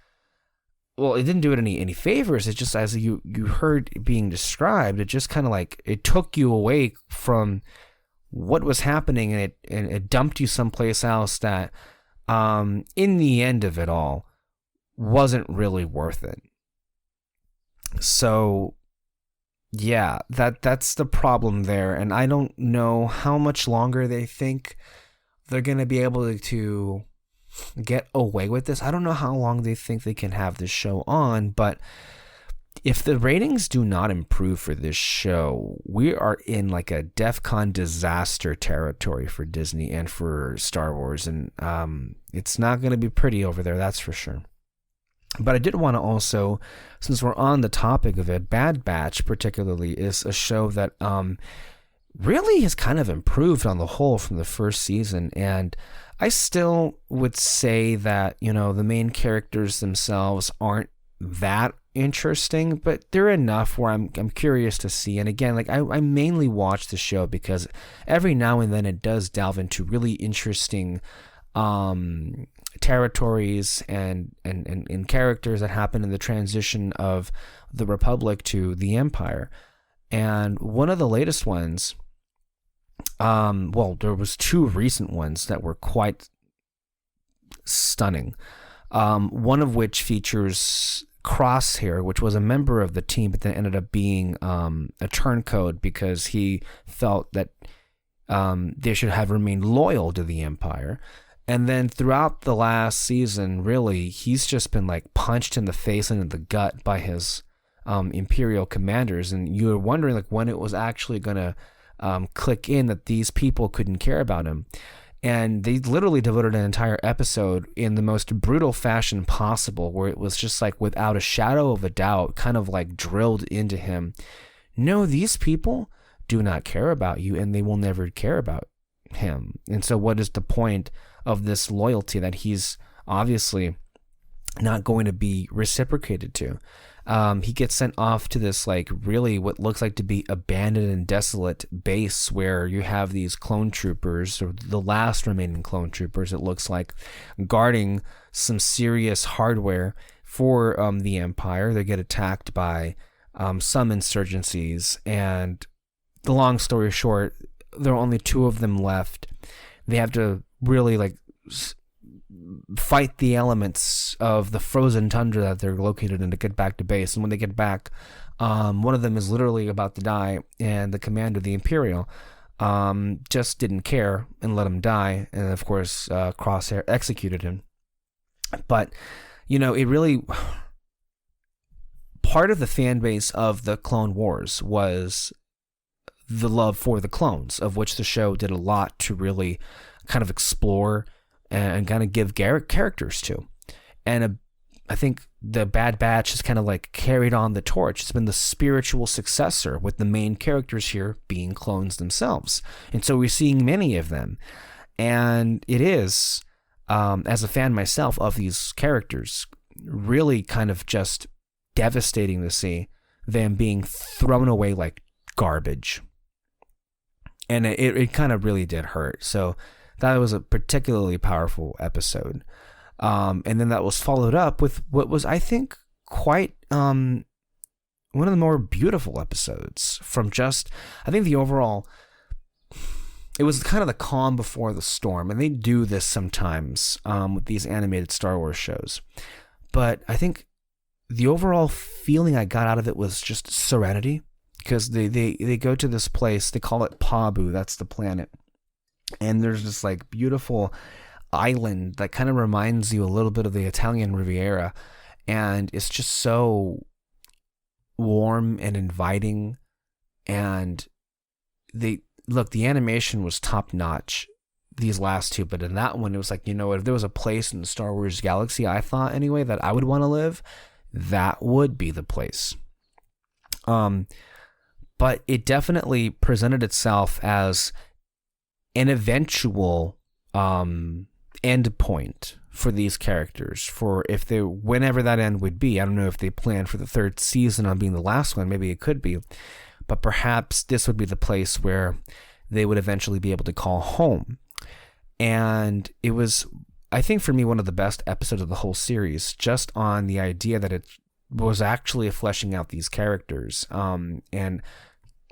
well, it didn't do it any favors. It's just, as you heard it being described, it just kind of like, it took you away from what was happening, and it dumped you someplace else that in the end of it all wasn't really worth it. So yeah, that's the problem there. And I don't know how much longer they think they're going to be able to get away with this. I don't know how long they think they can have this show on, but if the ratings do not improve for this show, we are in like a DEFCON disaster territory for Disney and for Star Wars, and it's not going to be pretty over there, that's for sure. But I did want to also, since we're on the topic of it, Bad Batch particularly is a show that really has kind of improved on the whole from the first season, and I still would say that, you know, the main characters themselves aren't that interesting, but they're enough where I'm curious to see. And again, like I mainly watch the show because every now and then it does delve into really interesting territories and characters that happen in the transition of the Republic to the Empire. And one of the latest ones, well, there was two recent ones that were quite stunning. One of which features Crosshair, which was a member of the team, but then ended up being a turncoat because he felt that they should have remained loyal to the Empire. And then throughout the last season, really, he's just been like punched in the face and in the gut by his Imperial commanders, and you were wondering like when it was actually going to click in that these people couldn't care about him. And they literally devoted an entire episode in the most brutal fashion possible, where it was just like without a shadow of a doubt, kind of like drilled into him. No, these people do not care about you, and they will never care about him. And so what is the point of this loyalty that he's obviously not going to be reciprocated to? He gets sent off to this like really what looks like to be abandoned and desolate base where you have these clone troopers, or the last remaining clone troopers, it looks like, guarding some serious hardware for the Empire. They get attacked by some insurgencies, and the long story short, there are only two of them left. They have to really like fight the elements of the frozen tundra that they're located in to get back to base. And when they get back, one of them is literally about to die, and the commander of the Imperial just didn't care and let him die. And of course, Crosshair executed him. But, you know, it really... part of the fan base of the Clone Wars was the love for the clones, of which the show did a lot to really kind of explore and kind of give characters to. And I think the Bad Batch has kind of like carried on the torch. It's been the spiritual successor, with the main characters here being clones themselves. And so we're seeing many of them. And it is, as a fan myself of these characters, really kind of just devastating to see them being thrown away like garbage. And it kind of really did hurt. So that was a particularly powerful episode. And then that was followed up with what was, I think, quite one of the more beautiful episodes from just, I think the overall, it was kind of the calm before the storm. And they do this sometimes with these animated Star Wars shows. But I think the overall feeling I got out of it was just serenity. Because they go to this place, they call it Pabu, that's the planet. And there's this like beautiful island that kind of reminds you a little bit of the Italian Riviera. And it's just so warm and inviting. And the animation was top notch, these last two. But in that one, it was like, you know, if there was a place in the Star Wars galaxy, I thought anyway, that I would want to live, that would be the place. But it definitely presented itself as an eventual end point for these characters. For if they, whenever that end would be, I don't know if they planned for the third season on being the last one. Maybe it could be, but perhaps this would be the place where they would eventually be able to call home. And it was, I think, for me, one of the best episodes of the whole series, just on the idea that it was actually fleshing out these characters and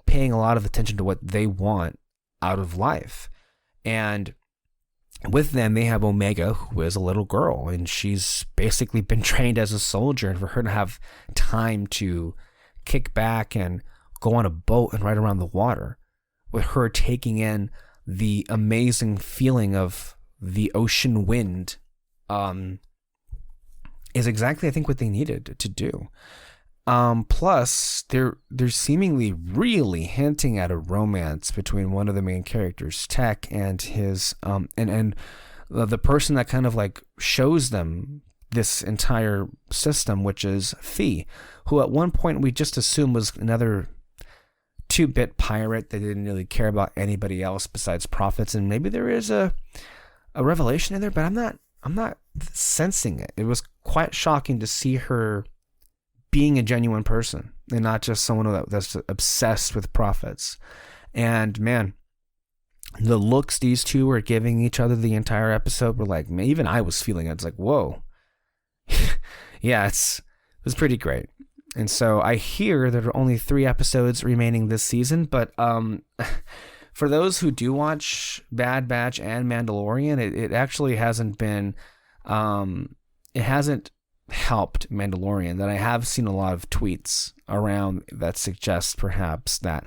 paying a lot of attention to what they want out of life. And with them, they have Omega, who is a little girl, and she's basically been trained as a soldier. And for her to have time to kick back and go on a boat and ride around the water, with her taking in the amazing feeling of the ocean wind is exactly, I think, what they needed to do. Plus, they're seemingly really hinting at a romance between one of the main characters, Tech, and his and the person that kind of like shows them this entire system, which is Fee, who at one point we just assumed was another 2-bit pirate that didn't really care about anybody else besides profits. And maybe there is a revelation in there, but I'm not sensing it. It was quite shocking to see her being a genuine person and not just someone that's obsessed with profits. And man, the looks these two were giving each other the entire episode were like, man, even I was feeling it. It's like, whoa. Yeah, it was pretty great. And so I hear there are only 3 episodes remaining this season, but for those who do watch Bad Batch and Mandalorian, it actually hasn't been, it hasn't helped Mandalorian. That I have seen a lot of tweets around that suggest perhaps that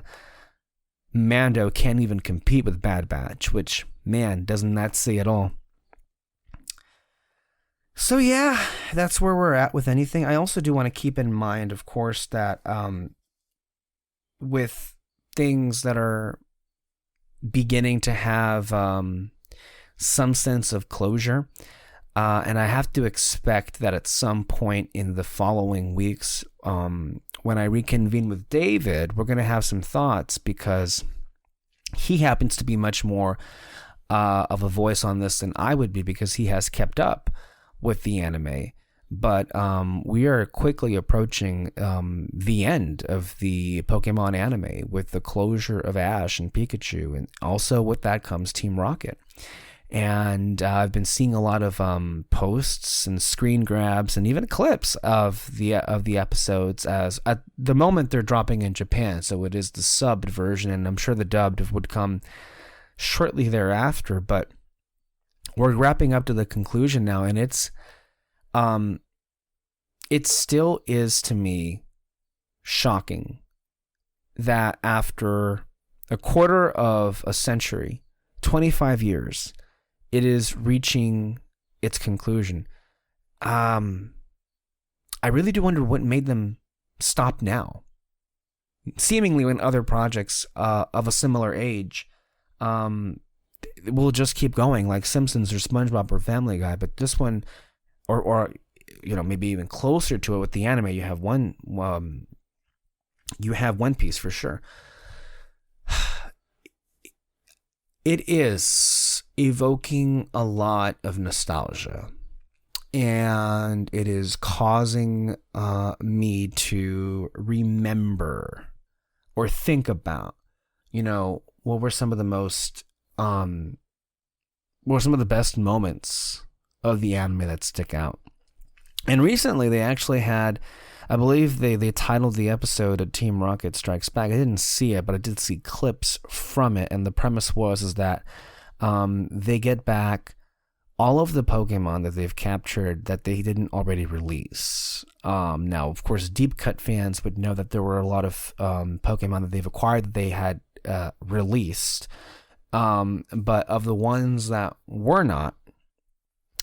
Mando can't even compete with Bad Batch, which, man, doesn't that say it all? So yeah, that's where we're at with anything. I also do want to keep in mind, of course, that with things that are beginning to have some sense of closure, and I have to expect that at some point in the following weeks, when I reconvene with David, we're going to have some thoughts, because he happens to be much more of a voice on this than I would be, because he has kept up with the anime. But we are quickly approaching the end of the Pokemon anime with the closure of Ash and Pikachu, and also with that comes Team Rocket. And I've been seeing a lot of posts and screen grabs and even clips of the episodes as at the moment they're dropping in Japan. So it is the subbed version, and I'm sure the dubbed would come shortly thereafter. But we're wrapping up to the conclusion now, and it still is to me shocking that after a quarter of a century, 25 years, it is reaching its conclusion. I really do wonder what made them stop now. Seemingly when other projects of a similar age will just keep going, like Simpsons or SpongeBob or Family Guy. But this one, or maybe even closer to it with the anime, you have One Piece for sure. It is evoking a lot of nostalgia, and it is causing me to remember or think about, what were some of the most, what were some of the best moments of the anime that stick out. And recently they actually had, I believe they titled the episode Team Rocket Strikes Back. I didn't see it, but I did see clips from it. And the premise is that they get back all of the Pokemon that they've captured that they didn't already release. Now, of course, deep cut fans would know that there were a lot of Pokemon that they've acquired that they had released. But of the ones that were not,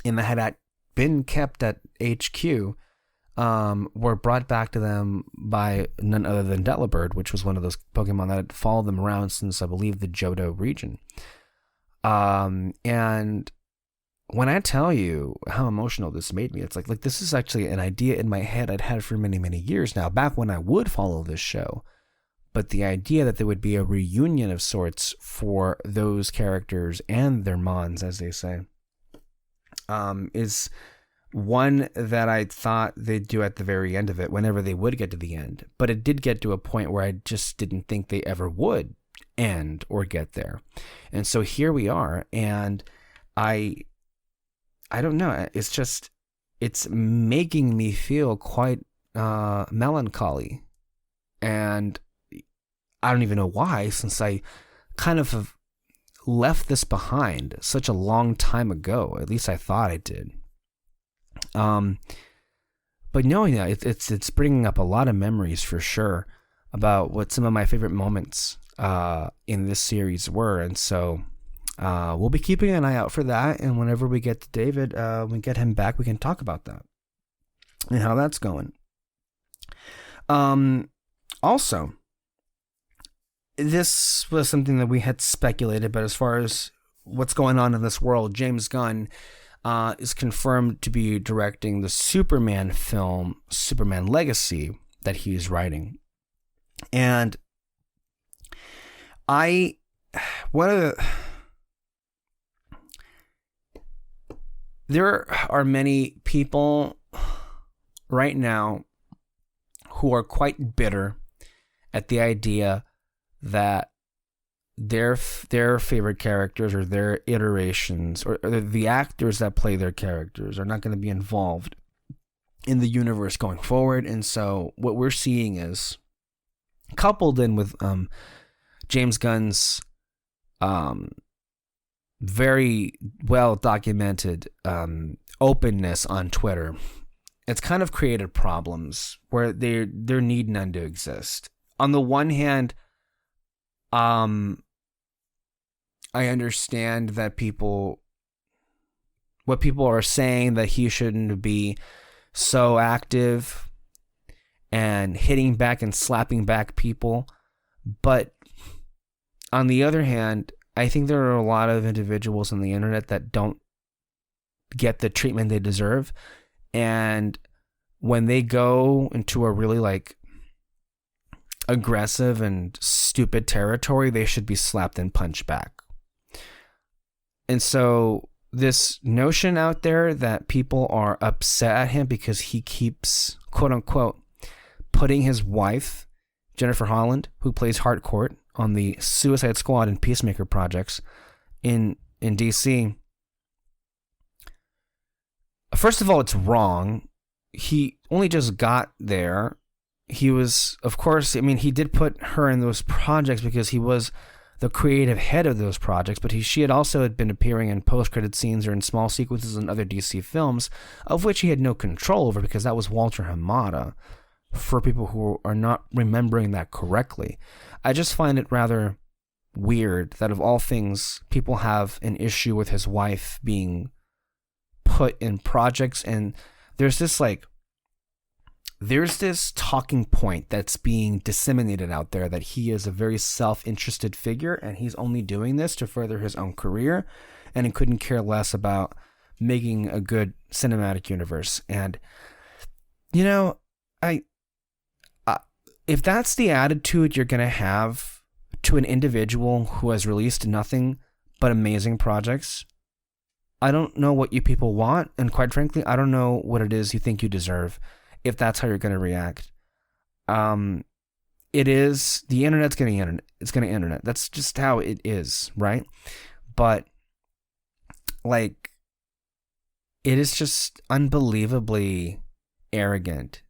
and that had been kept at HQ, were brought back to them by none other than Delibird, which was one of those Pokemon that had followed them around since, I believe, the Johto region. And when I tell you how emotional this made me, it's like this is actually an idea in my head I'd had for many, many years now, back when I would follow this show. But the idea that there would be a reunion of sorts for those characters and their mons, as they say, is one that I thought they'd do at the very end of it, whenever they would get to the end. But it did get to a point where I just didn't think they ever would end or get there. And so here we are, and I don't know, it's making me feel quite melancholy. And I don't even know why, since I kind of have left this behind such a long time ago. At least I thought I did. But knowing that, it's bringing up a lot of memories for sure about what some of my favorite moments in this series were. And so we'll be keeping an eye out for that. And whenever we get to David, we get him back, we can talk about that and how that's going. Also, this was something that we had speculated, but as far as what's going on in this world, James Gunn is confirmed to be directing the Superman film, Superman Legacy, that he's writing. And there are many people right now who are quite bitter at the idea that their favorite characters or their iterations or the actors that play their characters are not going to be involved in the universe going forward. And so what we're seeing is, coupled in with James Gunn's very well documented openness on Twitter, it's kind of created problems where there need none to exist. On the one hand, I understand that what people are saying, that he shouldn't be so active and hitting back and slapping back people. But on the other hand, I think there are a lot of individuals on the internet that don't get the treatment they deserve. And when they go into a really aggressive and stupid territory, they should be slapped and punched back. And so this notion out there that people are upset at him because he keeps, quote unquote, putting his wife, Jennifer Holland, who plays Harcourt on the Suicide Squad and Peacemaker projects in DC. First of all, it's wrong. He only just got there. He was, of course, he did put her in those projects because he was the creative head of those projects, but she had also been appearing in post-credit scenes or in small sequences in other DC films, of which he had no control over because that was Walter Hamada, for people who are not remembering that correctly. I just find it rather weird that of all things, people have an issue with his wife being put in projects, and there's this talking point that's being disseminated out there that he is a very self-interested figure and he's only doing this to further his own career, and he couldn't care less about making a good cinematic universe. And if that's the attitude you're going to have to an individual who has released nothing but amazing projects, I don't know what you people want, and quite frankly, I don't know what it is you think you deserve if that's how you're going to react. It is, the internet's going to internet. It's going to internet. That's just how it is, right? But, it is just unbelievably arrogant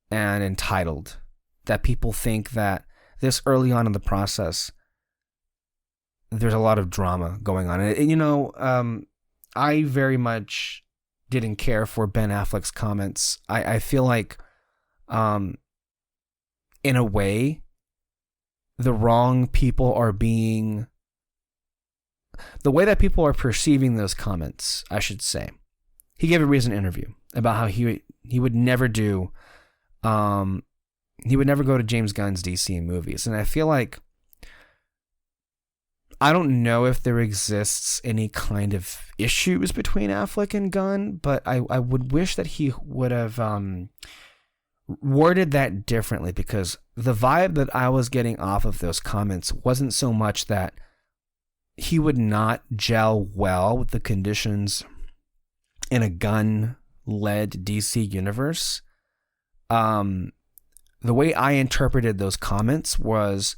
and entitled that people think that this early on in the process, there's a lot of drama going on. And I very much didn't care for Ben Affleck's comments. I feel like, in a way, the wrong people are being... The way that people are perceiving those comments, I should say. He gave a recent interview about how he would never do... he would never go to James Gunn's DC movies. And I feel like, I don't know if there exists any kind of issues between Affleck and Gunn, but I would wish that he would have worded that differently, because the vibe that I was getting off of those comments wasn't so much that he would not gel well with the conditions in a Gunn-led DC universe. The way I interpreted those comments was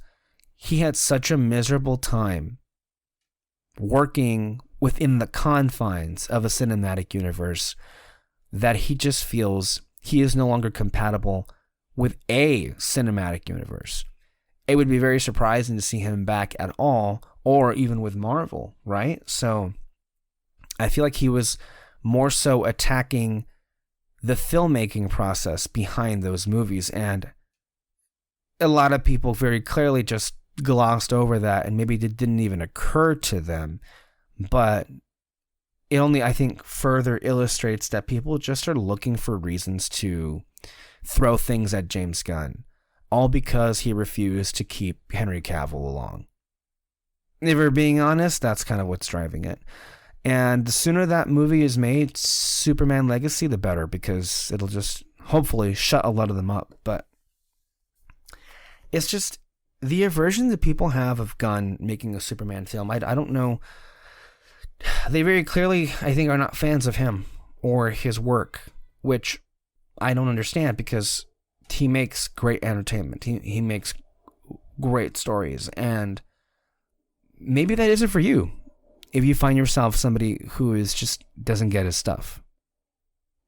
he had such a miserable time working within the confines of a cinematic universe that he just feels he is no longer compatible with a cinematic universe. It would be very surprising to see him back at all, or even with Marvel, right? So I feel like he was more so attacking the filmmaking process behind those movies, and a lot of people very clearly just glossed over that, and maybe it didn't even occur to them, but it only, I think, further illustrates that people just are looking for reasons to throw things at James Gunn, all because he refused to keep Henry Cavill along. If we're being honest, that's kind of what's driving it. And the sooner that movie is made, Superman Legacy, the better, because it'll just hopefully shut a lot of them up. But it's just the aversion that people have of Gunn making a Superman film. I don't know. They very clearly, I think, are not fans of him or his work, which I don't understand, because he makes great entertainment. He makes great stories, and maybe that isn't for you. If you find yourself somebody who is just doesn't get his stuff,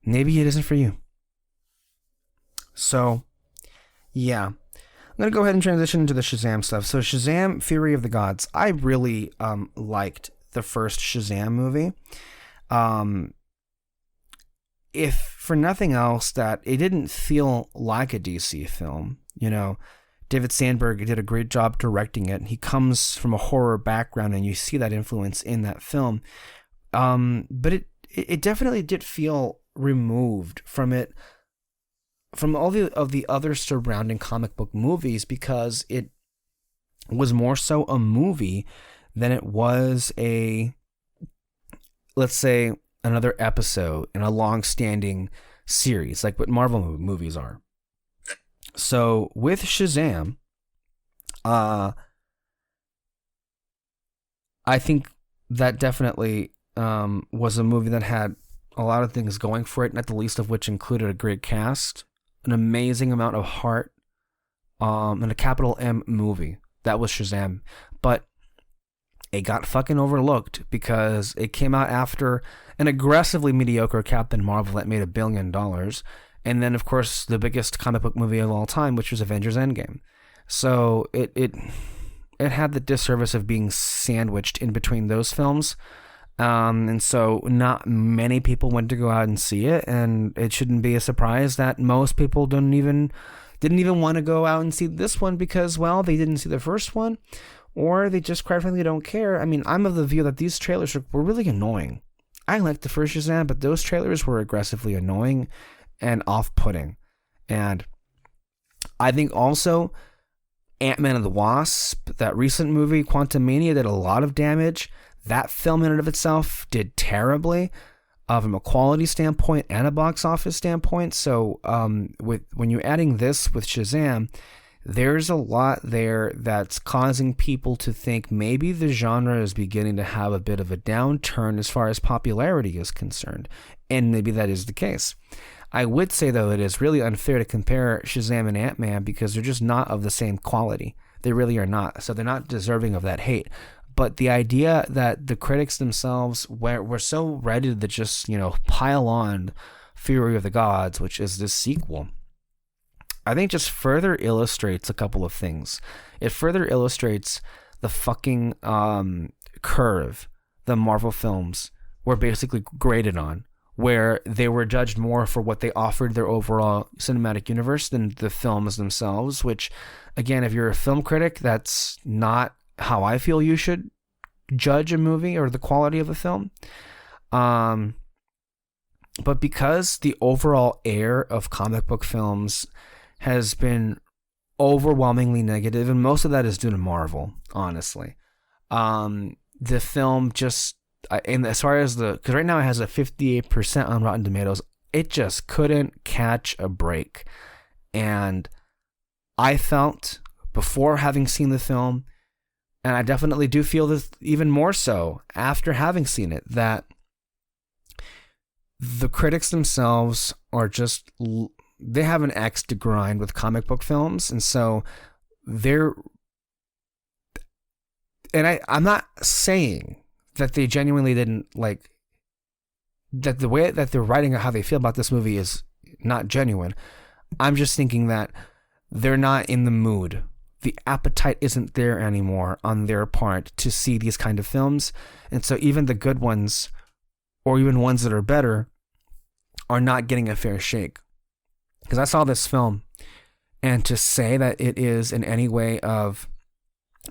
maybe it isn't for you. So, yeah. I'm going to go ahead and transition into the Shazam stuff. So Shazam, Fury of the Gods. I really liked the first Shazam movie. If for nothing else, that it didn't feel like a DC film. You know, David Sandberg did a great job directing it. He comes from a horror background, and you see that influence in that film. But it definitely did feel removed from it, from all the other surrounding comic book movies, because it was more so a movie than it was a, let's say, another episode in a long-standing series, like what Marvel movies are. So with Shazam, I think that definitely was a movie that had a lot of things going for it, not the least of which included a great cast, an amazing amount of heart, and a capital M movie. That was Shazam. But it got fucking overlooked because it came out after an aggressively mediocre Captain Marvel that made $1 billion. And then, of course, the biggest comic book movie of all time, which was Avengers Endgame. So it had the disservice of being sandwiched in between those films. And so not many people went to go out and see it. And it shouldn't be a surprise that most people didn't even want to go out and see this one because, well, they didn't see the first one, or they just quite frankly don't care. I mean, I'm of the view that these trailers were really annoying. I liked the first Shazam, but those trailers were aggressively annoying and off-putting. And I think also Ant-Man and the Wasp, that recent movie, Quantumania, did a lot of damage. That film in and of itself did terribly from a quality standpoint and a box office standpoint. So when you're adding this with Shazam, there's a lot there that's causing people to think maybe the genre is beginning to have a bit of a downturn as far as popularity is concerned. And maybe that is the case. I would say, though, it is really unfair to compare Shazam and Ant-Man because they're just not of the same quality. They really are not. So they're not deserving of that hate. But the idea that the critics themselves were so ready to just, pile on Fury of the Gods, which is this sequel, I think just further illustrates a couple of things. It further illustrates the fucking curve the Marvel films were basically graded on, where they were judged more for what they offered their overall cinematic universe than the films themselves, which, again, if you're a film critic, that's not how I feel you should judge a movie or the quality of a film. But because the overall air of comic book films has been overwhelmingly negative, and most of that is due to Marvel, honestly. The film just, and as far as because right now it has a 58% on Rotten Tomatoes, it just couldn't catch a break. And I felt, before having seen the film, and I definitely do feel this even more so after having seen it, that the critics themselves are just, they have an axe to grind with comic book films. And so I'm not saying that they genuinely didn't that the way that they're writing how they feel about this movie is not genuine. I'm just thinking that they're not in the mood. The appetite isn't there anymore on their part to see these kind of films. And so even the good ones, or even ones that are better, are not getting a fair shake. Because I saw this film, and to say that it is in any way of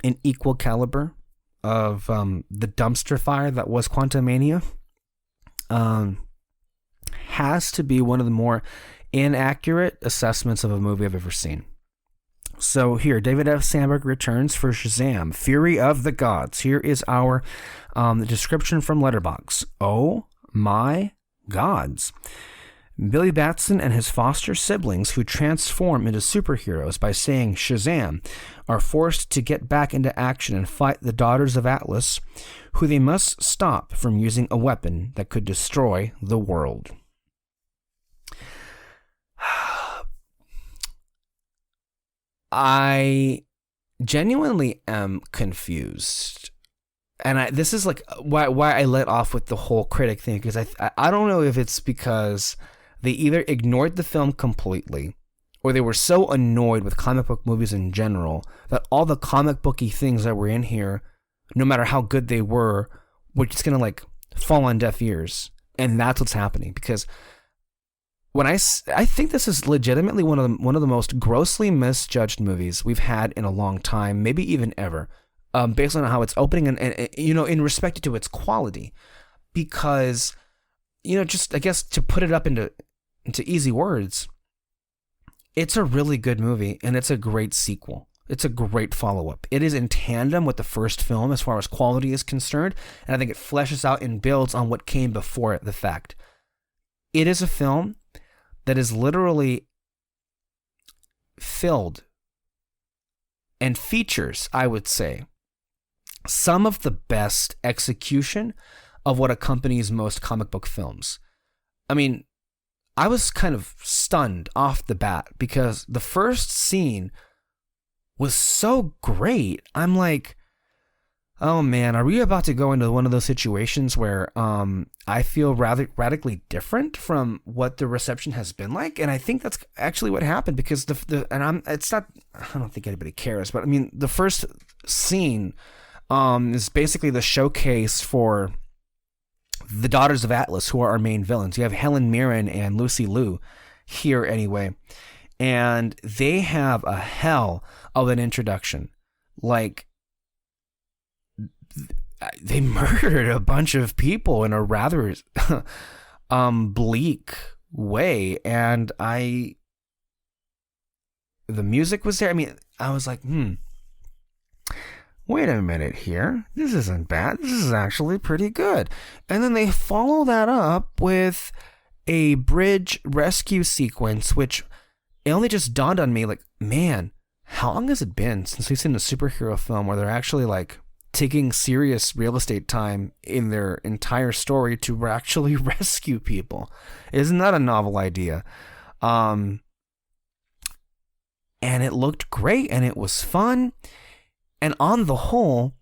an equal caliber of the dumpster fire that was Quantumania, has to be one of the more inaccurate assessments of a movie I've ever seen. So here, David F. Sandberg returns for Shazam! Fury of the Gods. Here is our description from Letterboxd. Oh my gods. Billy Batson and his foster siblings, who transform into superheroes by saying Shazam, are forced to get back into action and fight the Daughters of Atlas, who they must stop from using a weapon that could destroy the world. I genuinely am confused. And this is like why I let off with the whole critic thing, because I don't know if it's because they either ignored the film completely, or they were so annoyed with comic book movies in general that all the comic booky things that were in here, no matter how good they were just gonna like fall on deaf ears. And that's what's happening, because when I think this is legitimately one of the most grossly misjudged movies we've had in a long time, maybe even ever, based on how it's opening and you know, in respect to its quality, because, you know, just I guess to put it up into easy words, it's a really good movie and it's a great sequel. It's a great follow-up. It is in tandem with the first film as far as quality is concerned, and I think it fleshes out and builds on what came before it, the fact. It is a film that is literally filled and features, I would say, some of the best execution of what accompanies most comic book films. I mean, I was kind of stunned off the bat because the first scene was so great. I'm like, oh man, are we about to go into one of those situations where I feel rather radically different from what the reception has been like? And I think that's actually what happened, because I don't think anybody cares, but I mean, the first scene is basically the showcase for the Daughters of Atlas, who are our main villains. You have Helen Mirren and Lucy Liu here anyway, and they have a hell of an introduction. Like, they murdered a bunch of people in a rather bleak way, and the music was there. I mean, I was like, wait a minute here. This isn't bad. This is actually pretty good. And then they follow that up with a bridge rescue sequence, which it only just dawned on me, like, man, how long has it been since we've seen a superhero film where they're actually like taking serious real estate time in their entire story to actually rescue people? Isn't that a novel idea? And it looked great and it was fun. And on the whole,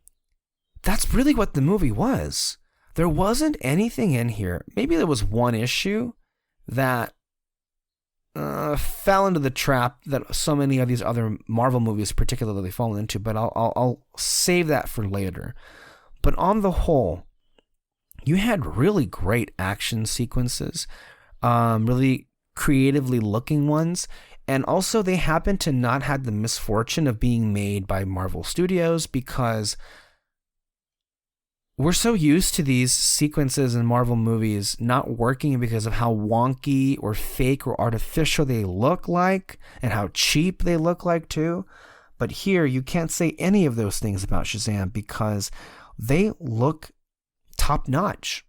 that's really what the movie was. There wasn't anything in here. Maybe there was one issue that fell into the trap that so many of these other Marvel movies particularly fall into, but I'll save that for later. But on the whole, you had really great action sequences, really creatively looking ones. And also, they happen to not have the misfortune of being made by Marvel Studios, because we're so used to these sequences in Marvel movies not working because of how wonky or fake or artificial they look like, and how cheap they look like too. But here, you can't say any of those things about Shazam because they look top-notch.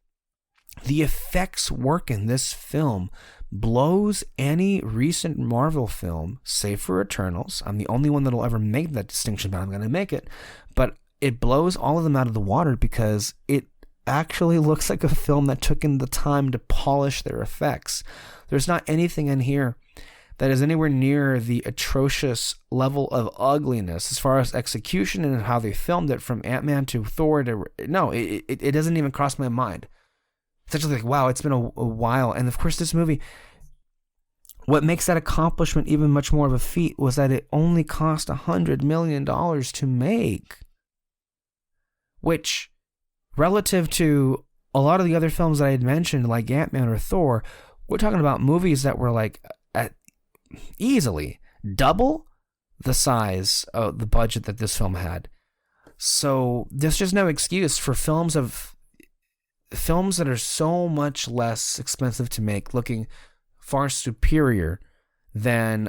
The effects work in this film blows any recent Marvel film, save for Eternals. I'm the only one that'll ever make that distinction, but I'm going to make it. But it blows all of them out of the water because it actually looks like a film that took in the time to polish their effects. There's not anything in here that is anywhere near the atrocious level of ugliness as far as execution and how they filmed it, from Ant-Man to Thor to... No, it doesn't even cross my mind. It's actually like, wow, it's been a while. And of course, this movie, what makes that accomplishment even much more of a feat was that it only cost $100 million to make. Which, relative to a lot of the other films that I had mentioned, like Ant-Man or Thor, we're talking about movies that were like at easily double the size of the budget that this film had. So there's just no excuse for films that are so much less expensive to make looking far superior than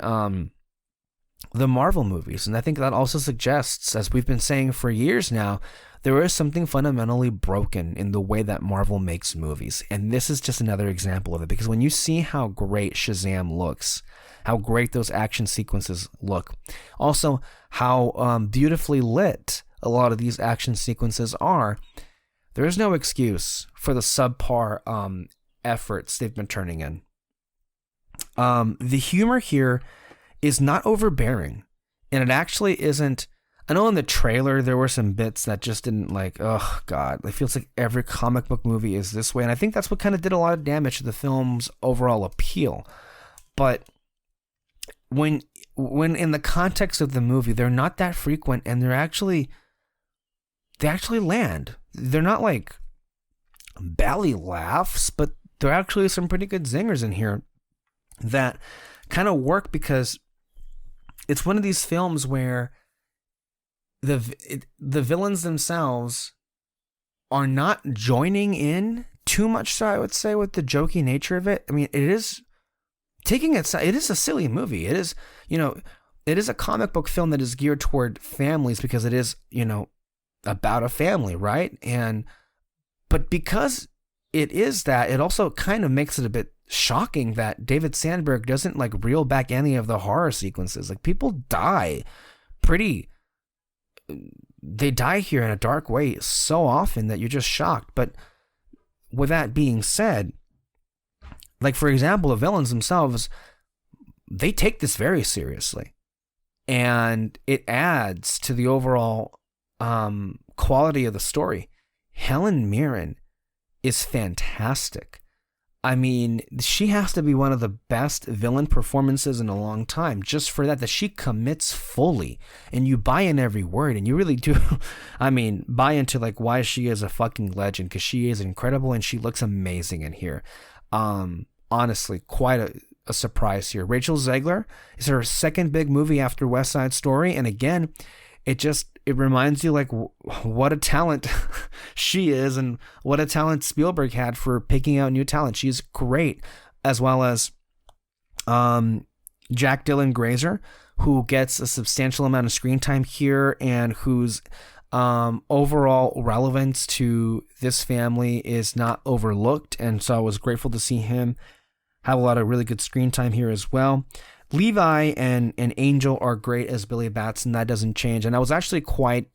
the Marvel movies. And I think that also suggests, as we've been saying for years now, there is something fundamentally broken in the way that Marvel makes movies. And this is just another example of it, because when you see how great Shazam looks, how great those action sequences look, also how beautifully lit a lot of these action sequences are, there is no excuse for the subpar efforts they've been turning in. The humor here is not overbearing, and it actually isn't. I know in the trailer there were some bits that just didn't, like, oh god, it feels like every comic book movie is this way, and I think that's what kind of did a lot of damage to the film's overall appeal. But when in the context of the movie, they're not that frequent, and they actually land. They're not like belly laughs, but there are actually some pretty good zingers in here that kind of work, because it's one of these films where the villains themselves are not joining in too much, so I would say, with the jokey nature of it. I mean, it is a silly movie. It is, it is a comic book film that is geared toward families, because it is, about a family, right? But because it is that, it also kind of makes it a bit shocking that David Sandberg doesn't like reel back any of the horror sequences. Like, people die they die here in a dark way so often that you're just shocked. But with that being said, like, for example, the villains themselves, they take this very seriously, and it adds to the overall quality of the story. Helen Mirren is fantastic. I mean, she has to be one of the best villain performances in a long time, just for that she commits fully, and you buy in every word, and you really do, buy into like why she is a fucking legend, because she is incredible, and she looks amazing in here. Honestly, quite a surprise here. Rachel Zegler is her second big movie after West Side Story, and again, it reminds you like what a talent she is, and what a talent Spielberg had for picking out new talent. She's great, as well as Jack Dylan Grazer, who gets a substantial amount of screen time here, and whose overall relevance to this family is not overlooked. And so I was grateful to see him have a lot of really good screen time here as well. Levi and Angel are great as Billy Batson. That doesn't change. And I was actually quite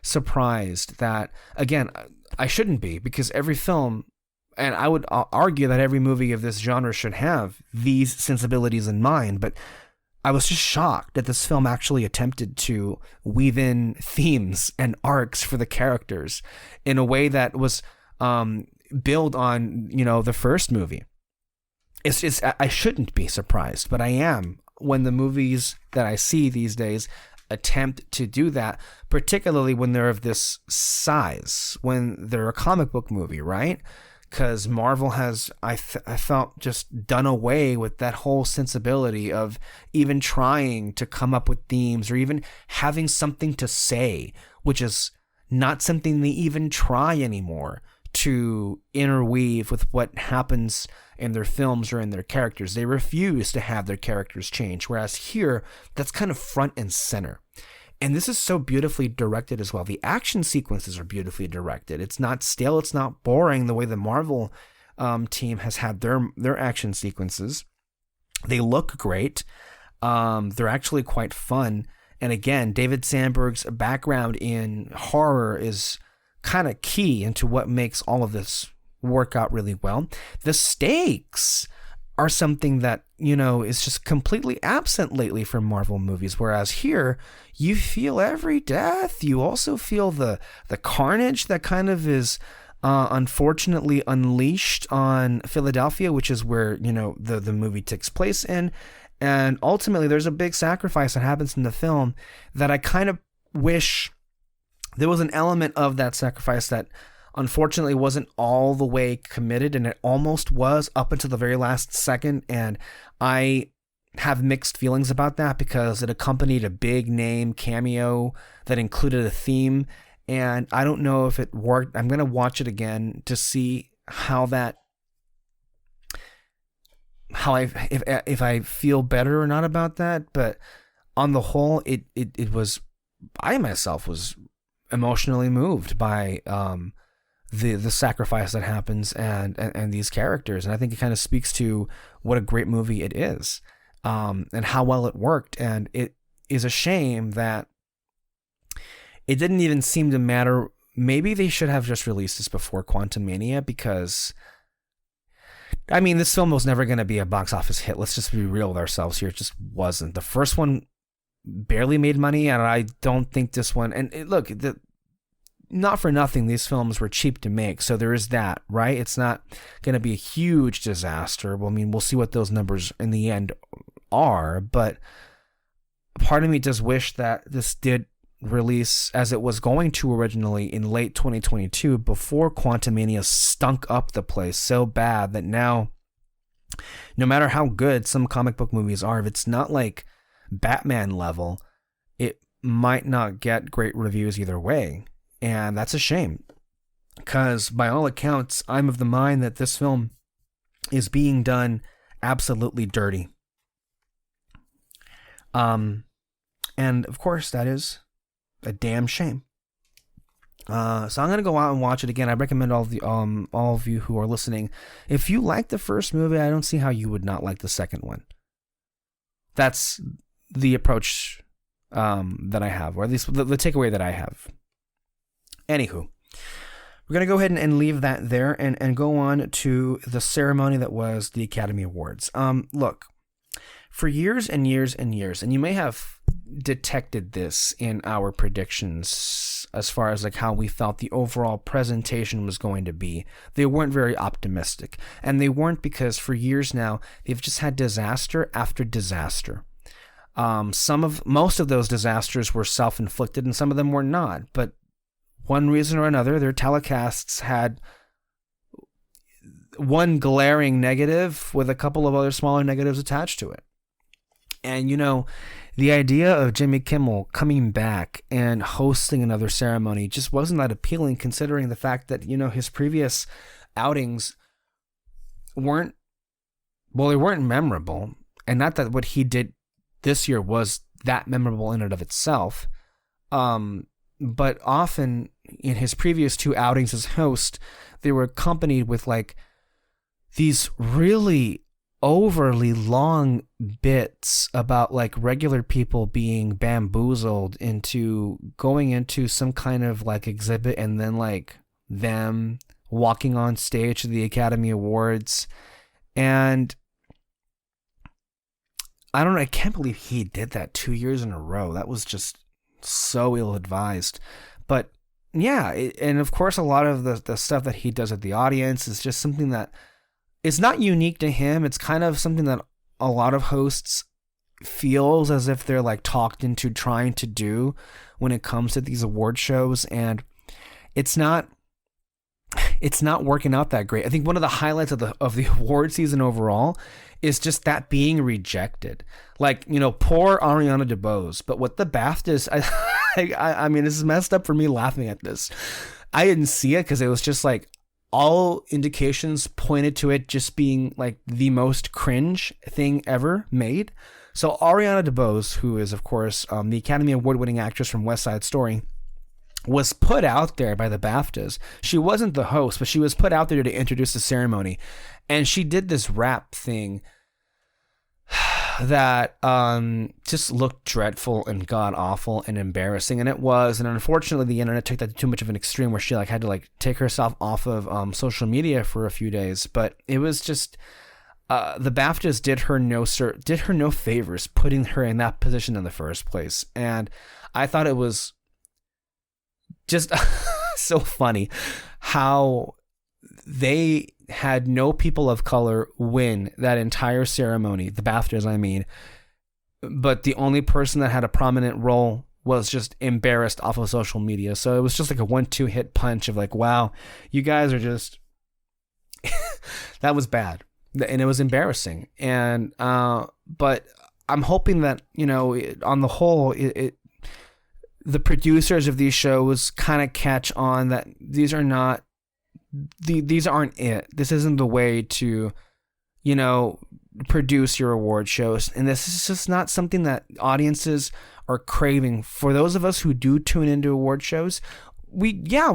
surprised that, again, I shouldn't be, because every film, and I would argue that every movie of this genre should have these sensibilities in mind, but I was just shocked that this film actually attempted to weave in themes and arcs for the characters in a way that was built on, the first movie. I shouldn't be surprised, but I am, when the movies that I see these days attempt to do that, particularly when they're of this size, when they're a comic book movie, right? Because Marvel has, I felt, just done away with that whole sensibility of even trying to come up with themes or even having something to say, which is not something they even try anymore to interweave with what happens in their films or in their characters. They refuse to have their characters change, whereas here, that's kind of front and center. And this is so beautifully directed as well. The action sequences are beautifully directed. It's not stale, it's not boring the way the Marvel team has had their action sequences. They look great. They're actually quite fun. And again, David Sandberg's background in horror is kind of key into what makes all of this work out really well. The stakes are something that, is just completely absent lately from Marvel movies, whereas here you feel every death. You also feel the carnage that kind of is unfortunately unleashed on Philadelphia, which is where, the movie takes place in. And ultimately there's a big sacrifice that happens in the film that I kind of wish there was an element of that sacrifice that unfortunately wasn't all the way committed, and it almost was up until the very last second. And I have mixed feelings about that because it accompanied a big name cameo that included a theme, and I don't know if it worked. I'm going to watch it again to see if I feel better or not about that. But on the whole, it was, I myself was emotionally moved by the sacrifice that happens and these characters, and I think it kind of speaks to what a great movie it is, and how well it worked. And it is a shame that it didn't even seem to matter. Maybe they should have just released this before Quantumania, because I mean, this film was never going to be a box office hit. Let's just be real with ourselves here. It just wasn't. The first one barely made money, and I don't think this one. And look, not for nothing, these films were cheap to make, so there is that, right? It's not going to be a huge disaster. Well, I mean, we'll see what those numbers in the end are, but part of me does wish that this did release as it was going to originally in late 2022 before Quantumania stunk up the place so bad that now, no matter how good some comic book movies are, if it's not like Batman level, it might not get great reviews either way. And that's a shame, because by all accounts, I'm of the mind that this film is being done absolutely dirty. And of course, that is a damn shame. So I'm gonna go out and watch it again. I recommend all of you who are listening, if you like the first movie, I don't see how you would not like the second one. That's the approach that I have, or at least the takeaway that I have. Anywho, we're going to go ahead and leave that there and go on to the ceremony that was the Academy Awards. Look, for years and years and years, and you may have detected this in our predictions as far as like how we felt the overall presentation was going to be, they weren't very optimistic. And they weren't because for years now, they've just had disaster after disaster. Most of those disasters were self-inflicted and some of them were not, but one reason or another, their telecasts had one glaring negative with a couple of other smaller negatives attached to it. And, you know, the idea of Jimmy Kimmel coming back and hosting another ceremony just wasn't that appealing, considering the fact that, you know, his previous outings weren't memorable. And not that what he did this year was that memorable in and of itself. But often in his previous two outings as host, they were accompanied with like these really overly long bits about like regular people being bamboozled into going into some kind of like exhibit and then like them walking on stage at the Academy Awards. And I don't know, I can't believe he did that 2 years in a row. That was just so ill-advised. But yeah, and of course a lot of the stuff that he does at the audience is just something that is not unique to him. It's kind of something that a lot of hosts feels as if they're like talked into trying to do when it comes to these award shows, and it's not working out that great. I think one of the highlights of the award season overall is just that being rejected. Like, you know, poor Ariana DeBose. But what the BAFTAs, I mean, this is messed up for me laughing at this. I didn't see it because it was just like all indications pointed to it just being like the most cringe thing ever made. So Ariana DeBose, who is of course the Academy Award-winning actress from West Side Story, was put out there by the BAFTAs. She wasn't the host, but she was put out there to introduce the ceremony. And she did this rap thing that just looked dreadful and god awful and embarrassing, and it was. And unfortunately, the internet took that to too much of an extreme, where she like had to like take herself off of social media for a few days. But it was just the BAFTAs did her no favors putting her in that position in the first place, and I thought it was just so funny how they had no people of color win that entire ceremony, the BAFTAs, I mean, but the only person that had a prominent role was just embarrassed off of social media. So it was just like a 1-2 hit punch of like, wow, you guys are just that was bad. and it was embarrassing. And but I'm hoping that, you know, on the whole, the producers of these shows kind of catch on that these aren't it. This isn't the way to, you know, produce your award shows, and this is just not something that audiences are craving. For those of us who do tune into award shows, we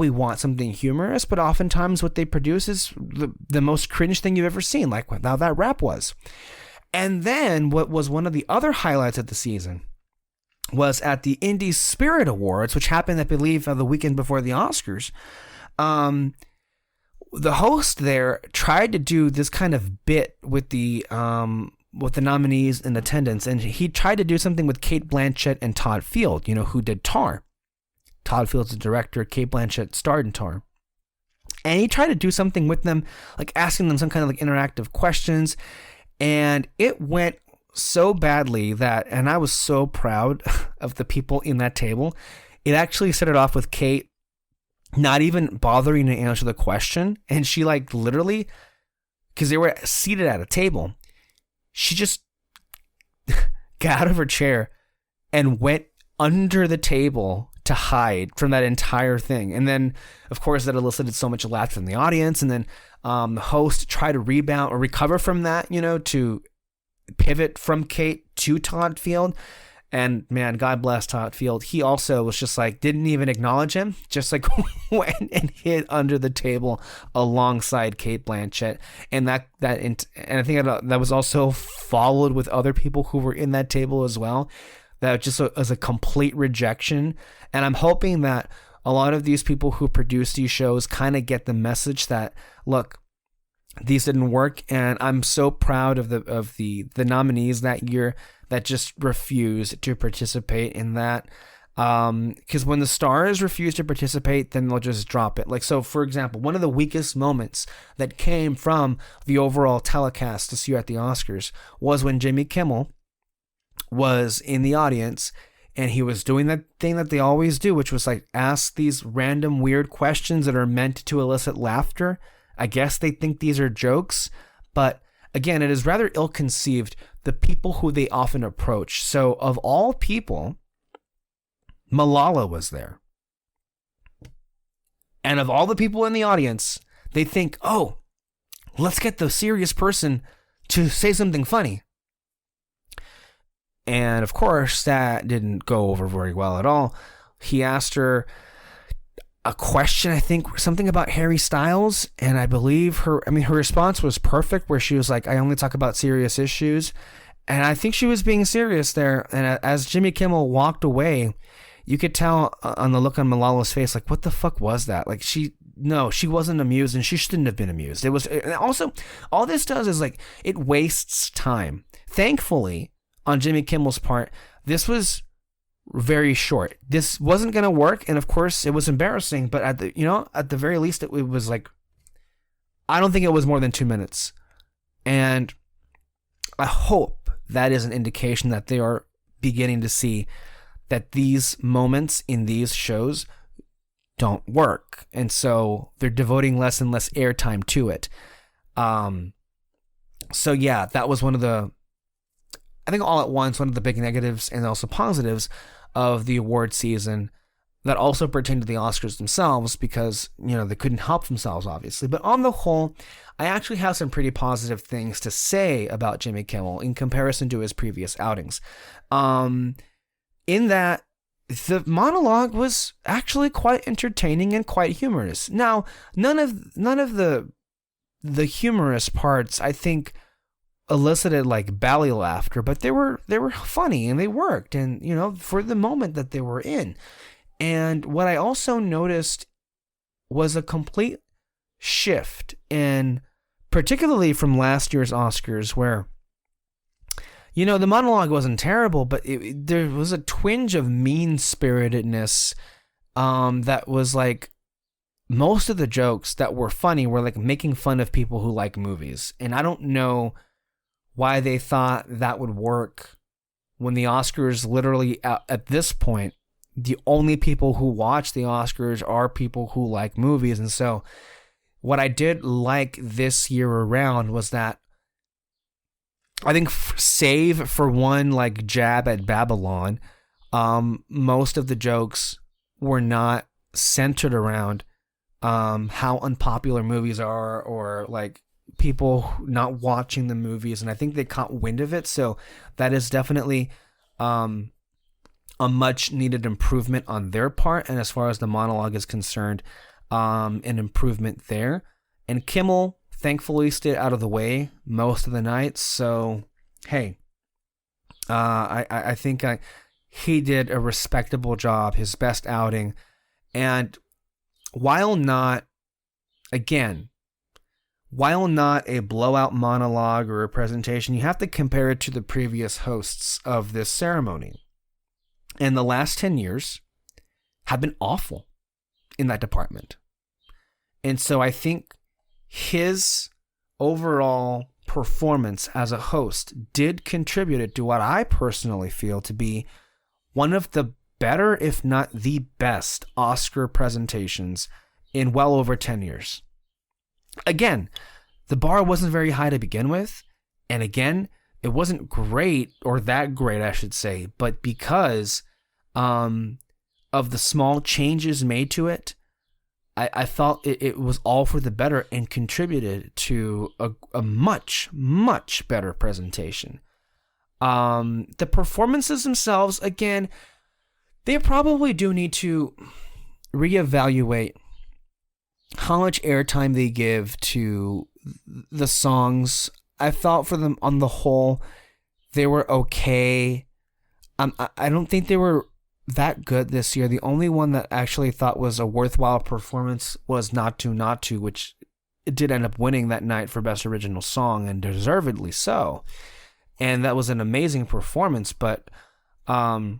want something humorous, but oftentimes what they produce is the most cringe thing you've ever seen, like how that rap was. And then what was one of the other highlights of the season was at the Indie Spirit Awards, which happened, I believe, the weekend before the Oscars. The host there tried to do this kind of bit with the nominees in attendance, and he tried to do something with Cate Blanchett and Todd Field, you know, who did Tar. Todd Field's the director, Cate Blanchett starred in Tar. And he tried to do something with them, like asking them some kind of like interactive questions, and it went so badly that, and I was so proud of the people in that table. It actually started off with Cate not even bothering to answer the question, and she like literally, because they were seated at a table, she just got out of her chair and went under the table to hide from that entire thing. And then, of course, that elicited so much laughter from the audience, and then the host tried to rebound or recover from that, you know, to pivot from Cate to Todd Field. And man, God bless Todd Field. He also was just like, didn't even acknowledge him, just like went and hid under the table alongside Cate Blanchett. And and I think that was also followed with other people who were in that table as well. That just was a complete rejection. And I'm hoping that a lot of these people who produce these shows kind of get the message that, look, these didn't work. And I'm so proud of the nominees that year that just refused to participate in that. Because when the stars refuse to participate, then they'll just drop it. Like, so for example, one of the weakest moments that came from the overall telecast this year at the Oscars was when Jimmy Kimmel was in the audience, and he was doing that thing that they always do, which was like ask these random weird questions that are meant to elicit laughter. I guess they think these are jokes, but again, it is rather ill-conceived, the people who they often approach. So of all people, Malala was there. And of all the people in the audience, they think, oh, let's get the serious person to say something funny. And of course, that didn't go over very well at all. He asked her a question, I think something about Harry Styles, and I believe her response was perfect, where she was like, I only talk about serious issues. And I think she was being serious there. And as Jimmy Kimmel walked away, you could tell on the look on Malala's face, like, what the fuck was that? Like, she wasn't amused, and she shouldn't have been amused. It was, and also, all this does is like, it wastes time. Thankfully, on Jimmy Kimmel's part, this was very short. This wasn't going to work, and of course it was embarrassing, but at the very least it was like, I don't think it was more than 2 minutes. And I hope that is an indication that they are beginning to see that these moments in these shows don't work, and so they're devoting less and less airtime to it. So yeah, that was one of the, I think all at once, one of the big negatives and also positives of the award season that also pertain to the Oscars themselves, because, you know, they couldn't help themselves, obviously. But on the whole, I actually have some pretty positive things to say about Jimmy Kimmel in comparison to his previous outings. In that, the monologue was actually quite entertaining and quite humorous. Now, none of the humorous parts, I think, elicited like belly laughter, but they were funny and they worked, and you know, for the moment that they were in. And what I also noticed was a complete shift in, particularly from last year's Oscars, where, you know, the monologue wasn't terrible, but there was a twinge of mean-spiritedness that was like, most of the jokes that were funny were like making fun of people who like movies. And I don't know why they thought that would work when the Oscars literally, at this point, the only people who watch the Oscars are people who like movies. And so what I did like this year around was that I think save for one like jab at Babylon, most of the jokes were not centered around how unpopular movies are, or like people not watching the movies, and I think they caught wind of it. So that is definitely a much needed improvement on their part. And as far as the monologue is concerned, an improvement there. And Kimmel thankfully stayed out of the way most of the night. So, hey, I think he did a respectable job, his best outing. And while not a blowout monologue or a presentation, you have to compare it to the previous hosts of this ceremony. And the last 10 years have been awful in that department. And so I think his overall performance as a host did contribute to what I personally feel to be one of the better, if not the best, Oscar presentations in well over 10 years. Again, the bar wasn't very high to begin with. And again, it wasn't great, or that great, I should say, but because of the small changes made to it, I thought it was all for the better and contributed to a much, much better presentation. The performances themselves, again, they probably do need to reevaluate how much airtime they give to the songs. I thought for them on the whole, they were okay. I don't think they were that good this year. The only one that actually thought was a worthwhile performance was Not To, which it did end up winning that night for Best Original Song, and deservedly so. And that was an amazing performance, but the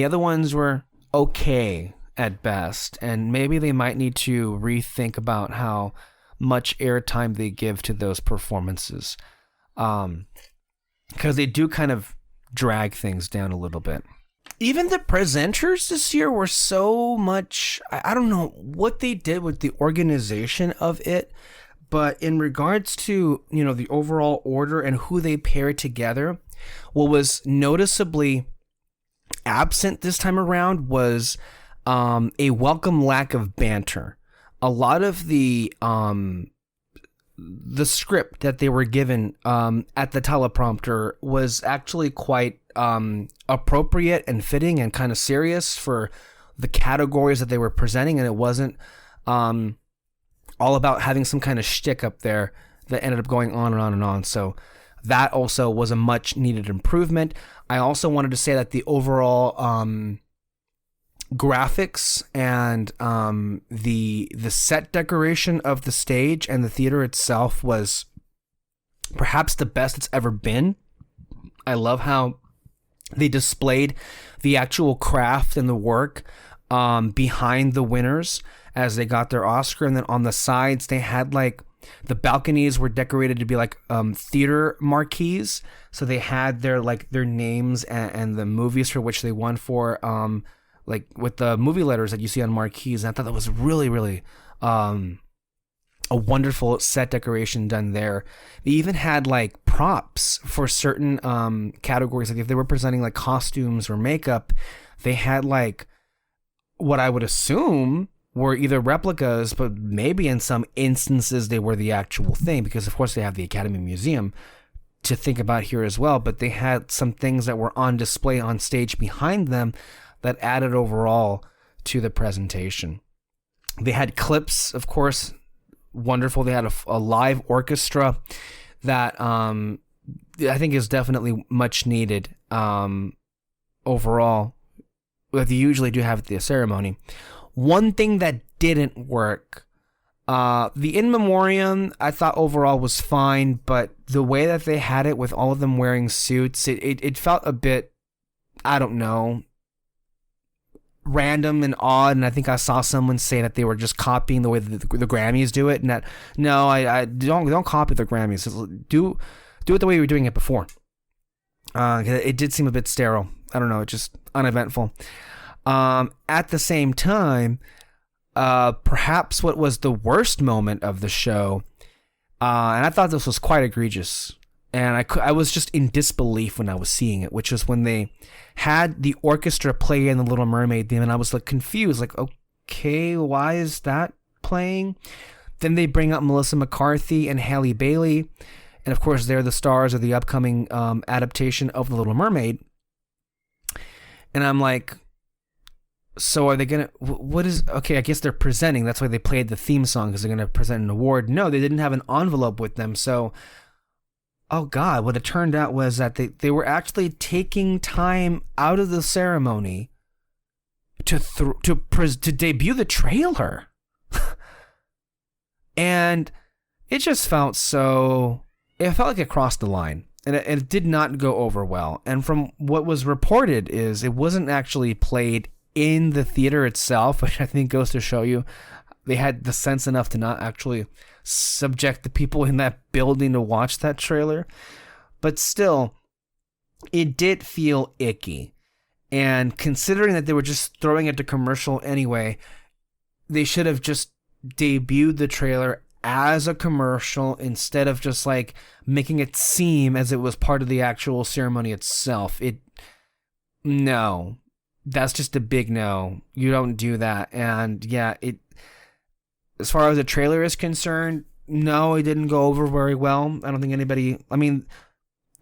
other ones were okay at best, and maybe they might need to rethink about how much airtime they give to those performances, because they do kind of drag things down a little bit. Even the presenters this year were so much, I don't know what they did with the organization of it, but in regards to, the overall order and who they paired together, what was noticeably absent this time around was a welcome lack of banter. A lot of the script that they were given at the teleprompter was actually quite appropriate and fitting and kind of serious for the categories that they were presenting, and it wasn't all about having some kind of shtick up there that ended up going on and on and on. So that also was a much needed improvement. I also wanted to say that the overall graphics and the set decoration of the stage and the theater itself was perhaps the best it's ever been. I love how they displayed the actual craft and the work behind the winners as they got their Oscar. And then on the sides, they had like the balconies were decorated to be like theater marquees. So they had their names and the movies for which they won for, like with the movie letters that you see on marquees. And I thought that was really, really a wonderful set decoration done there. They even had like props for certain categories. Like if they were presenting like costumes or makeup, they had like what I would assume were either replicas, but maybe in some instances they were the actual thing, because of course they have the Academy Museum to think about here as well. But they had some things that were on display on stage behind them that added overall to the presentation. They had clips, of course, wonderful. They had a live orchestra that I think is definitely much needed overall, that they usually do have at the ceremony. One thing that didn't work, the In Memoriam, I thought overall was fine, but the way that they had it with all of them wearing suits, it felt a bit, I don't know, random and odd. And I think I saw someone say that they were just copying the way the Grammys do it, and that no, I don't copy the Grammys. Do it the way we were doing it before. It did seem a bit sterile. I don't know, just uneventful. At the same time, perhaps what was the worst moment of the show, and I thought this was quite egregious, And I was just in disbelief when I was seeing it, which is when they had the orchestra play in The Little Mermaid theme, and I was like confused, like, okay, why is that playing? Then they bring up Melissa McCarthy and Halle Bailey, and of course they're the stars of the upcoming adaptation of The Little Mermaid. And I'm like, so are they gonna? What is? Okay, I guess they're presenting. That's why they played the theme song, because they're gonna present an award. No, they didn't have an envelope with them, so. Oh God, what it turned out was that they were actually taking time out of the ceremony to debut the trailer. And it just felt it felt like it crossed the line, and it did not go over well. And from what was reported is it wasn't actually played in the theater itself, which I think goes to show you they had the sense enough to not actually subject the people in that building to watch that trailer. But still, it did feel icky. And considering that they were just throwing it to commercial anyway, they should have just debuted the trailer as a commercial instead of just like making it seem as it was part of the actual ceremony itself. No, that's just a big no. You don't do that. And yeah, as far as the trailer is concerned, no, it didn't go over very well. I don't think anybody... I mean,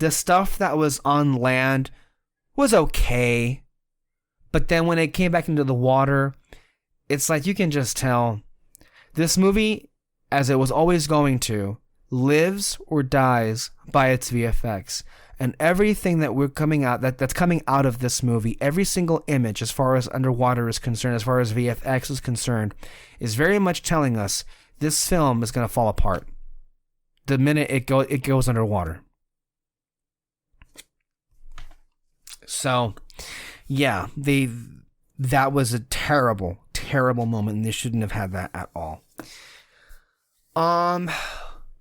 the stuff that was on land was okay. But then when it came back into the water, it's like you can just tell this movie, as it was always going to, lives or dies by its VFX. And everything that that's coming out of this movie, every single image as far as underwater is concerned, as far as VFX is concerned, is very much telling us this film is going to fall apart the minute it goes underwater. So, yeah, that was a terrible, terrible moment, and they shouldn't have had that at all.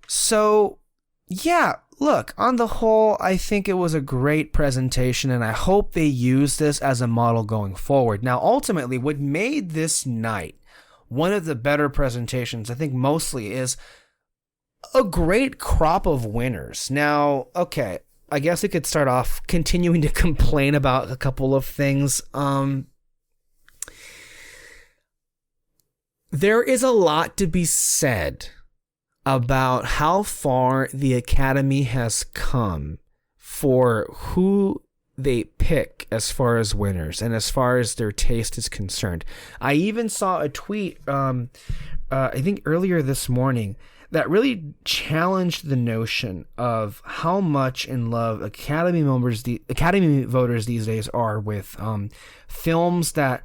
So, yeah, look, on the whole, I think it was a great presentation, and I hope they use this as a model going forward. Now, ultimately, what made this night one of the better presentations, I think mostly, is a great crop of winners. Now, okay, I guess we could start off continuing to complain about a couple of things. There is a lot to be said about how far the Academy has come for who they pick as far as winners and as far as their taste is concerned. I even saw a tweet, I think earlier this morning, that really challenged the notion of how much in love Academy voters these days are with films that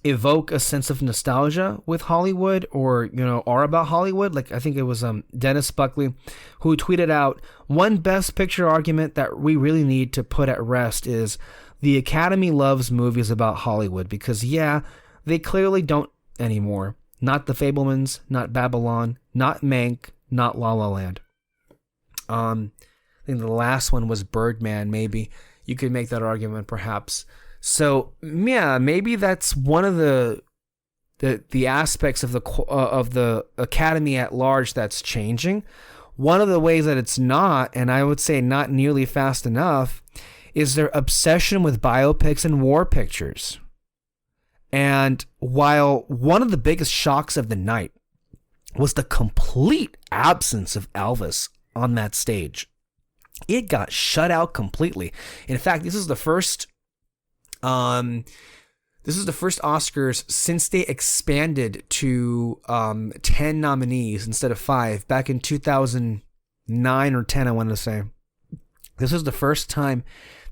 evoke a sense of nostalgia with Hollywood, or are about Hollywood. Like, I think it was Dennis Buckley who tweeted out, one best picture argument that we really need to put at rest is the Academy loves movies about Hollywood, because they clearly don't anymore. Not The Fabelmans, not Babylon, not Mank, not La La Land. I think the last one was Birdman. Maybe you could make that argument, perhaps. So yeah, maybe that's one of the aspects of the Academy at large that's changing. One of the ways that it's not, and I would say not nearly fast enough, is their obsession with biopics and war pictures. And while one of the biggest shocks of the night was the complete absence of Elvis on that stage, it got shut out completely. In fact, this is the first Oscars since they expanded to 10 nominees instead of 5 back in 2009 or 10, I want to say. This is the first time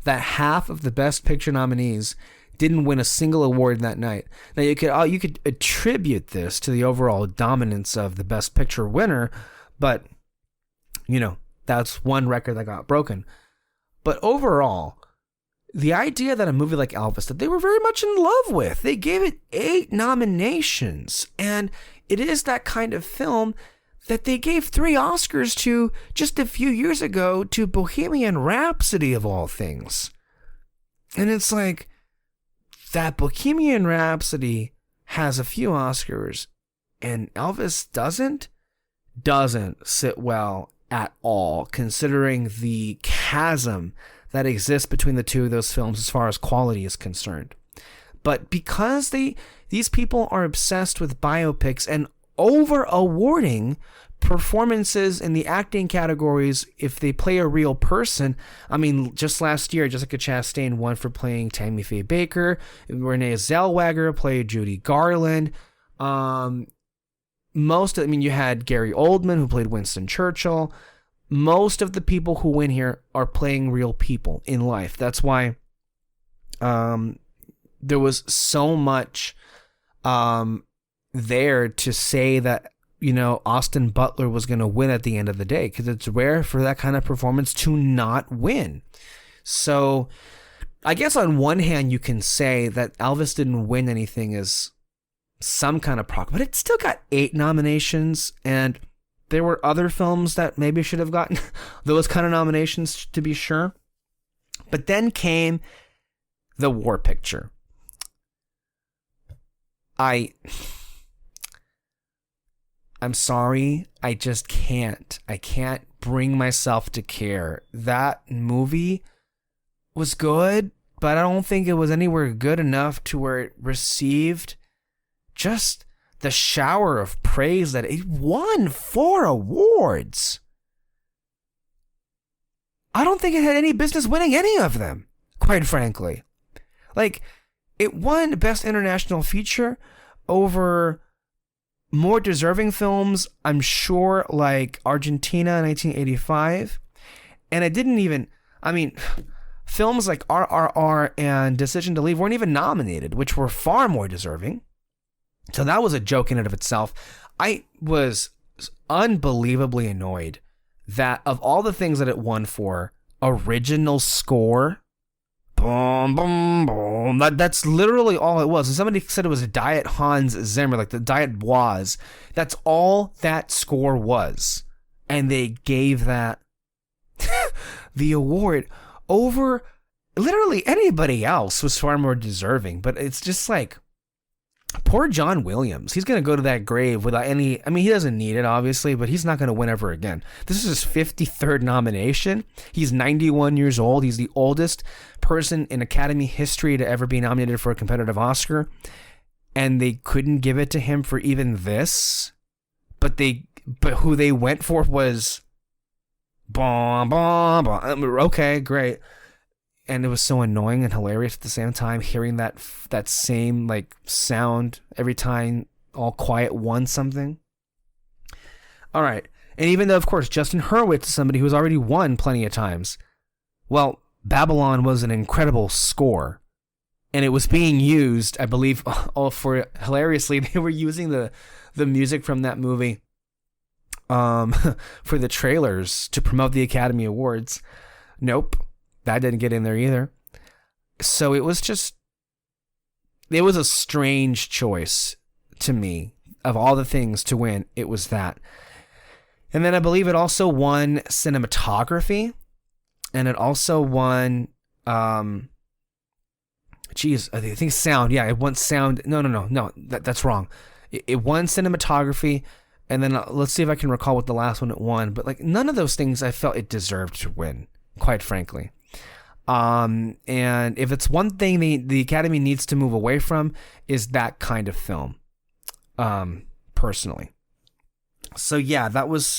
that half of the Best Picture nominees didn't win a single award that night. Now, you could attribute this to the overall dominance of the Best Picture winner, but that's one record that got broken. But overall, the idea that a movie like Elvis, that they were very much in love with, they gave it 8 nominations, and it is that kind of film that they gave 3 Oscars to just a few years ago to Bohemian Rhapsody, of all things. And it's like, that Bohemian Rhapsody has a few Oscars and Elvis doesn't sit well at all, considering the chasm that exists between the two of those films as far as quality is concerned. But because these people are obsessed with biopics and over awarding performances in the acting categories if they play a real person. I mean, just last year, Jessica Chastain won for playing Tammy Faye Baker. Renee Zellweger played Judy Garland. You had Gary Oldman who played Winston Churchill. Most of the people who win here are playing real people in life. That's why there was so much there to say that, Austin Butler was going to win at the end of the day, because it's rare for that kind of performance to not win. So I guess on one hand, you can say that Elvis didn't win anything as some kind of proc, but it still got 8 nominations, and there were other films that maybe should have gotten those kind of nominations, to be sure. But then came the war picture. I'm sorry, I just can't. I can't bring myself to care. That movie was good, but I don't think it was anywhere good enough to where it received just the shower of praise that it won 4 awards. I don't think it had any business winning any of them, quite frankly. Like, it won Best International Feature over more deserving films, I'm sure, like Argentina in 1985. And it didn't even, films like RRR and Decision to Leave weren't even nominated, which were far more deserving. So that was a joke in and of itself. I was unbelievably annoyed that of all the things that it won for, original score, boom, boom, boom. That's literally all it was. And somebody said it was a Diet Hans Zimmer, like the Diet Bois. That's all that score was. And they gave that the award over literally anybody else was far more deserving. But it's just like, poor John Williams. He's going to go to that grave without any... he doesn't need it, obviously, but he's not going to win ever again. This is his 53rd nomination. He's 91 years old. He's the oldest person in Academy history to ever be nominated for a competitive Oscar. And they couldn't give it to him for even this. But who they went for was... Okay, great. And it was so annoying and hilarious at the same time, hearing that same sound every time All Quiet won something. All right. And even though, of course, Justin Hurwitz is somebody who's already won plenty of times, well, Babylon was an incredible score. And it was being used, I believe, hilariously, they were using the music from that movie for the trailers to promote the Academy Awards. Nope. That didn't get in there either. So it was a strange choice to me. Of all the things to win, it was that. And then I believe it also won cinematography. And it also won, I think sound. Yeah, it won sound. No. That's wrong. It won cinematography. And then let's see if I can recall what the last one it won. But none of those things I felt it deserved to win, quite frankly. And if it's one thing the Academy needs to move away from, is that kind of film, personally. So yeah, that was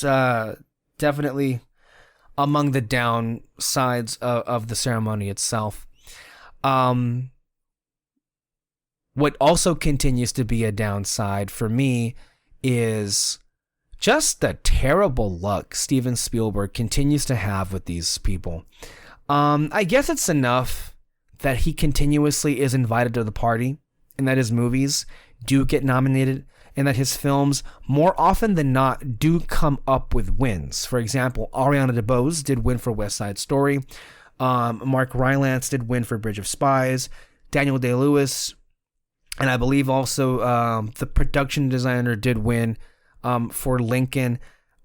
definitely among the downsides of the ceremony itself. What also continues to be a downside for me is just the terrible luck Steven Spielberg continues to have with these people. I guess it's enough that he continuously is invited to the party, and that his movies do get nominated, and that his films, more often than not, do come up with wins. For example, Ariana DeBose did win for West Side Story. Mark Rylance did win for Bridge of Spies. Daniel Day-Lewis, and I believe also the production designer did win for Lincoln.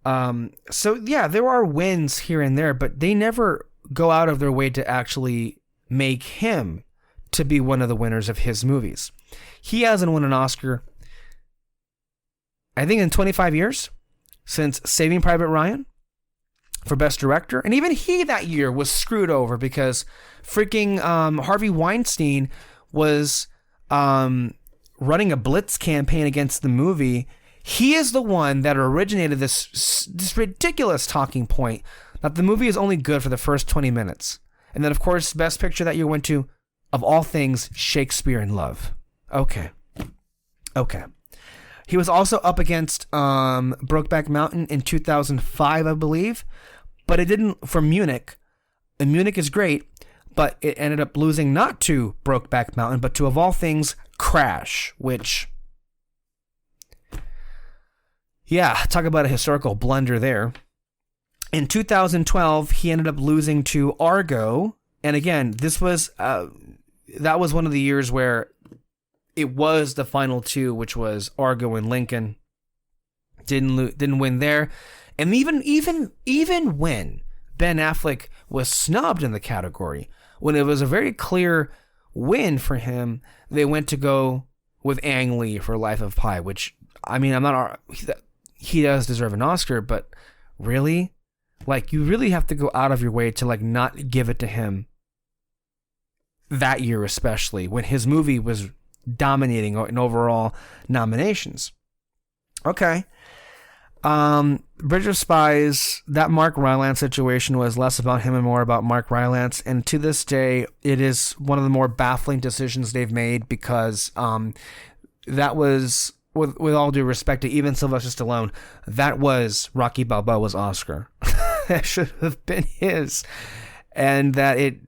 So yeah, there are wins here and there, but they never go out of their way to actually make him to be one of the winners of his movies. He hasn't won an Oscar, I think, in 25 years, since Saving Private Ryan. for Best Director. And even he that year was screwed over because freaking Harvey Weinstein was running a blitz campaign against the movie. He is the one that originated this ridiculous talking point that the movie is only good for the first 20 minutes. And then, of course, Best Picture that year went to, of all things, Shakespeare in Love. Okay. He was also up against Brokeback Mountain in 2005, I believe. But it didn't, for Munich. And Munich is great, but it ended up losing not to Brokeback Mountain, but to, of all things, Crash, which... yeah, talk about a historical blunder there. In 2012, he ended up losing to Argo. And again, this was that was one of the years where it was the final two, which was Argo and Lincoln. Didn't win there. And even when Ben Affleck was snubbed in the category, when it was a very clear win for him, they went to go with Ang Lee for Life of Pi, which, I mean, he does deserve an Oscar, but really? Like, you really have to go out of your way to, like, not give it to him that year, especially, when his movie was dominating in overall nominations. Okay. Bridge of Spies, that Mark Rylance situation was less about him and more about Mark Rylance, and to this day, it is one of the more baffling decisions they've made because that was... With all due respect to even Sylvester Stallone, that was Rocky Balboa's Oscar. That should have been his. And that it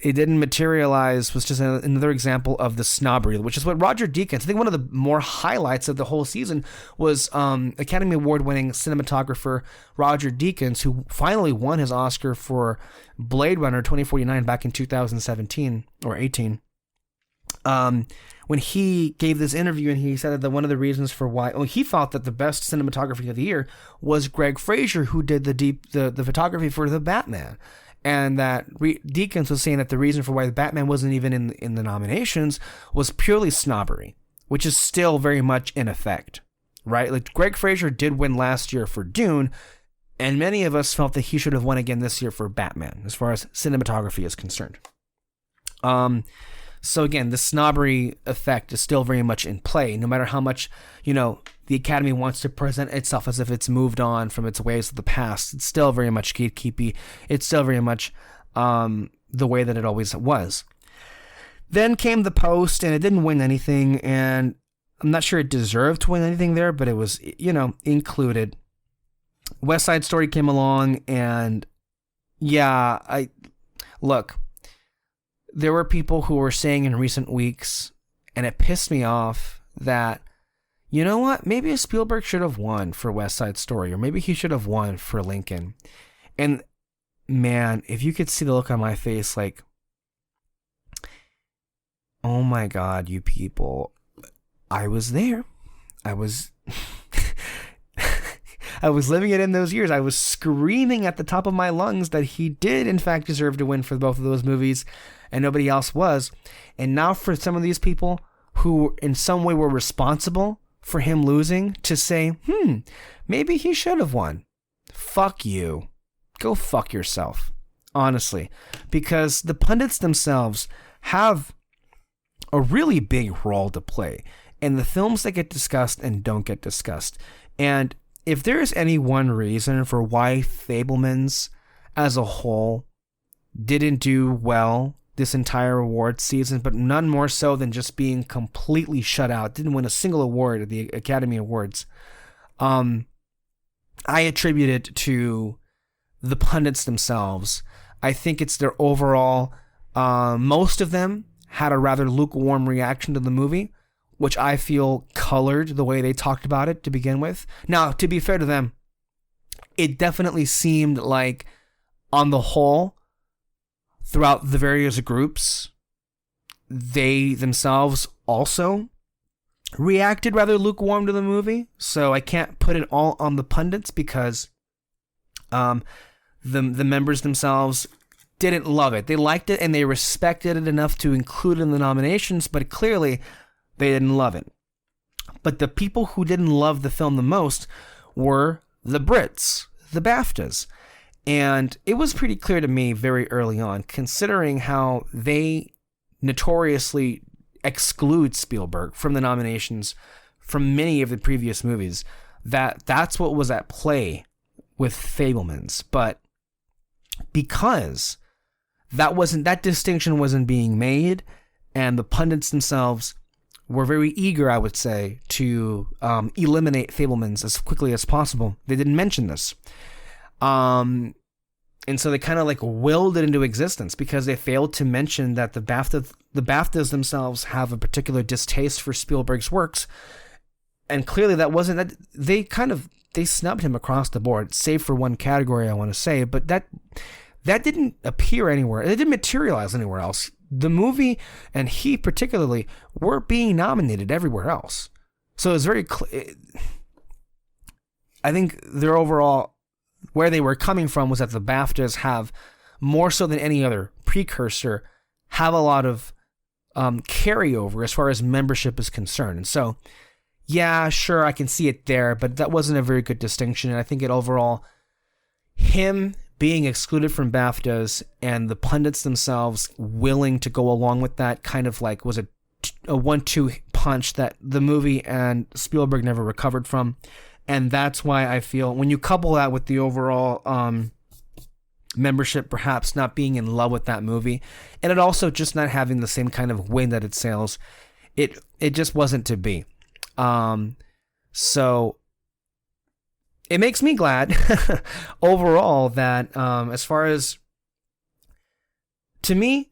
didn't materialize was just another example of the snobbery, which is what Roger Deakins, I think one of the more highlights of the whole season was Academy Award-winning cinematographer Roger Deakins, who finally won his Oscar for Blade Runner 2049 back in 2017 or 18. When he gave this interview and he said that one of the reasons for why he thought that the best cinematography of the year was Greg Fraser, who did the photography for the Batman, and that Deakins was saying that the reason for why the Batman wasn't even in the nominations was purely snobbery, which is still very much in effect, right? Like, Greg Fraser did win last year for Dune, and many of us felt that he should have won again this year for Batman, as far as cinematography is concerned. So again, the snobbery effect is still very much in play, no matter how much, the Academy wants to present itself as if it's moved on from its ways of the past. It's still very much gatekeepy. It's still very much the way that it always was. Then came The Post, and it didn't win anything, and I'm not sure it deserved to win anything there, but it was, included. West Side Story came along, and look, there were people who were saying in recent weeks, and it pissed me off, that, you know what, maybe Spielberg should have won for West Side Story, or maybe he should have won for Lincoln. And man, if you could see the look on my face, like, oh my God, you people, I was there. I was living it in those years. I was screaming at the top of my lungs that he did, in fact, deserve to win for both of those movies, and nobody else was. And now for some of these people who in some way were responsible for him losing to say, maybe he should have won. Fuck you. Go fuck yourself. Honestly. Because the pundits themselves have a really big role to play in the films that get discussed and don't get discussed. And if there is any one reason for why Fabelmans as a whole didn't do well this entire award season, but none more so than just being completely shut out, didn't win a single award at the Academy Awards, I attribute it to the pundits themselves. I think it's their overall, most of them had a rather lukewarm reaction to the movie, which I feel colored the way they talked about it to begin with. Now, to be fair to them, it definitely seemed like, on the whole, throughout the various groups, they themselves also reacted rather lukewarm to the movie. So I can't put it all on the pundits because the members themselves didn't love it. They liked it and they respected it enough to include it in the nominations, but clearly they didn't love it. But the people who didn't love the film the most were the Brits, the BAFTAs. And it was pretty clear to me very early on, considering how they notoriously exclude Spielberg from the nominations from many of the previous movies, that that's what was at play with Fabelmans. But because that distinction wasn't being made, and the pundits themselves were very eager, I would say, to eliminate Fabelmans as quickly as possible, they didn't mention this. And so they kind of like willed it into existence because they failed to mention that the BAFTAs themselves have a particular distaste for Spielberg's works. And clearly that wasn't that. They snubbed him across the board, save for one category, I want to say, but that didn't appear anywhere. It didn't materialize anywhere else. The movie, and he particularly, were being nominated everywhere else. So it's very I think their overall, where they were coming from was that the BAFTAs have, more so than any other precursor, have a lot of carryover as far as membership is concerned. And so, yeah, sure, I can see it there, but that wasn't a very good distinction. And I think it overall, him being excluded from BAFTAs and the pundits themselves willing to go along with that kind of like was a 1-2 punch that the movie and Spielberg never recovered from. And that's why I feel when you couple that with the overall membership perhaps not being in love with that movie, and it also just not having the same kind of wind that it sails, it just wasn't to be. So it makes me glad overall that as far as, to me,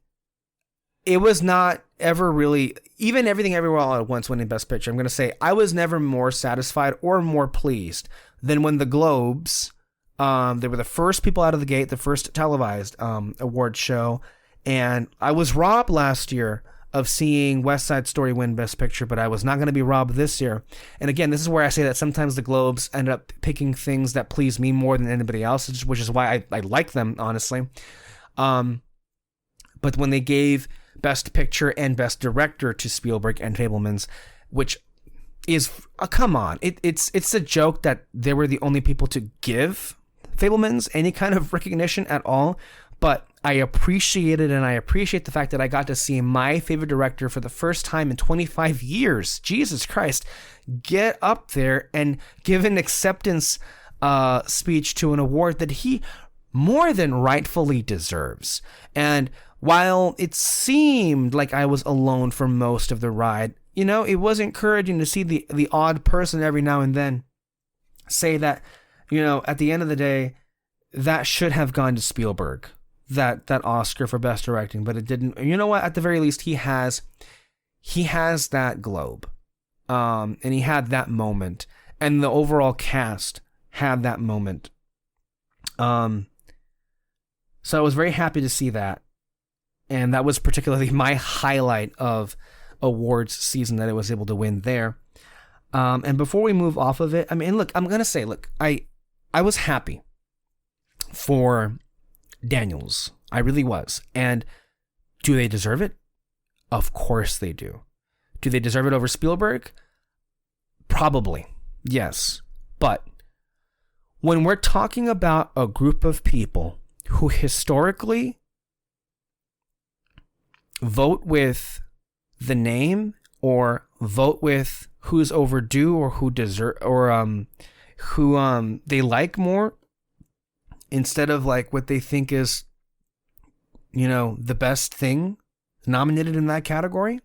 it was not ever really, even Everything Everywhere All at Once winning Best Picture, I'm going to say I was never more satisfied or more pleased than when the Globes, they were the first people out of the gate, the first televised award show, and I was robbed last year of seeing West Side Story win Best Picture, but I was not going to be robbed this year. And again, this is where I say that sometimes the Globes end up picking things that please me more than anybody else, which is why I like them, honestly. But when they gave Best Picture and Best Director to Spielberg and Fabelmans, which is, come on, it's a joke that they were the only people to give Fabelmans any kind of recognition at all. But I appreciate it, and I appreciate the fact that I got to see my favorite director for the first time in 25 years, Jesus Christ, get up there and give an acceptance speech to an award that he more than rightfully deserves. And while it seemed like I was alone for most of the ride, you know, it was encouraging to see the odd person every now and then say that, you know, at the end of the day, that should have gone to Spielberg. That Oscar for Best Directing, but it didn't. You know what? At the very least, he has that Globe, and he had that moment, and the overall cast had that moment. So I was very happy to see that, and that was particularly my highlight of awards season, that it was able to win there. And before we move off of it, I mean, look, I'm gonna say, look, I was happy for Daniels. I really was. And do they deserve it? Of course they do. Do they deserve it over Spielberg? Probably. Yes. But when we're talking about a group of people who historically vote with the name or vote with who's overdue or who deserve or who they like more, instead of like what they think is, you know, the best thing nominated in that category,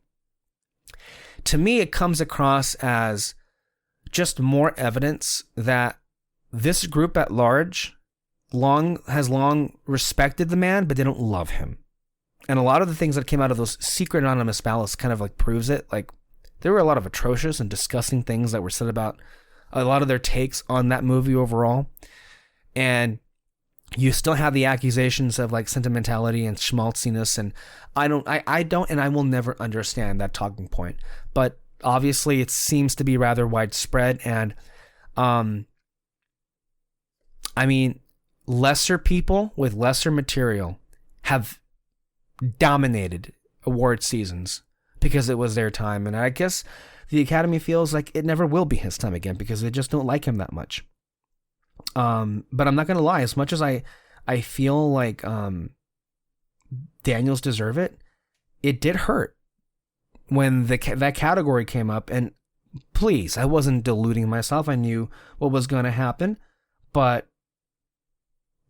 to me it comes across as just more evidence that this group at large has long respected the man, but they don't love him. And a lot of the things that came out of those secret anonymous ballots kind of like proves it. Like, there were a lot of atrocious and disgusting things that were said about a lot of their takes on that movie overall. And you still have the accusations of like sentimentality and schmaltziness, and I don't and I will never understand that talking point. But obviously it seems to be rather widespread, and I mean, lesser people with lesser material have dominated award seasons because it was their time, and I guess the Academy feels like it never will be his time again because they just don't like him that much. But I'm not gonna lie, as much as I I feel like Daniels deserve it. It did hurt when that category came up, and please, I wasn't deluding myself. I knew what was going to happen, but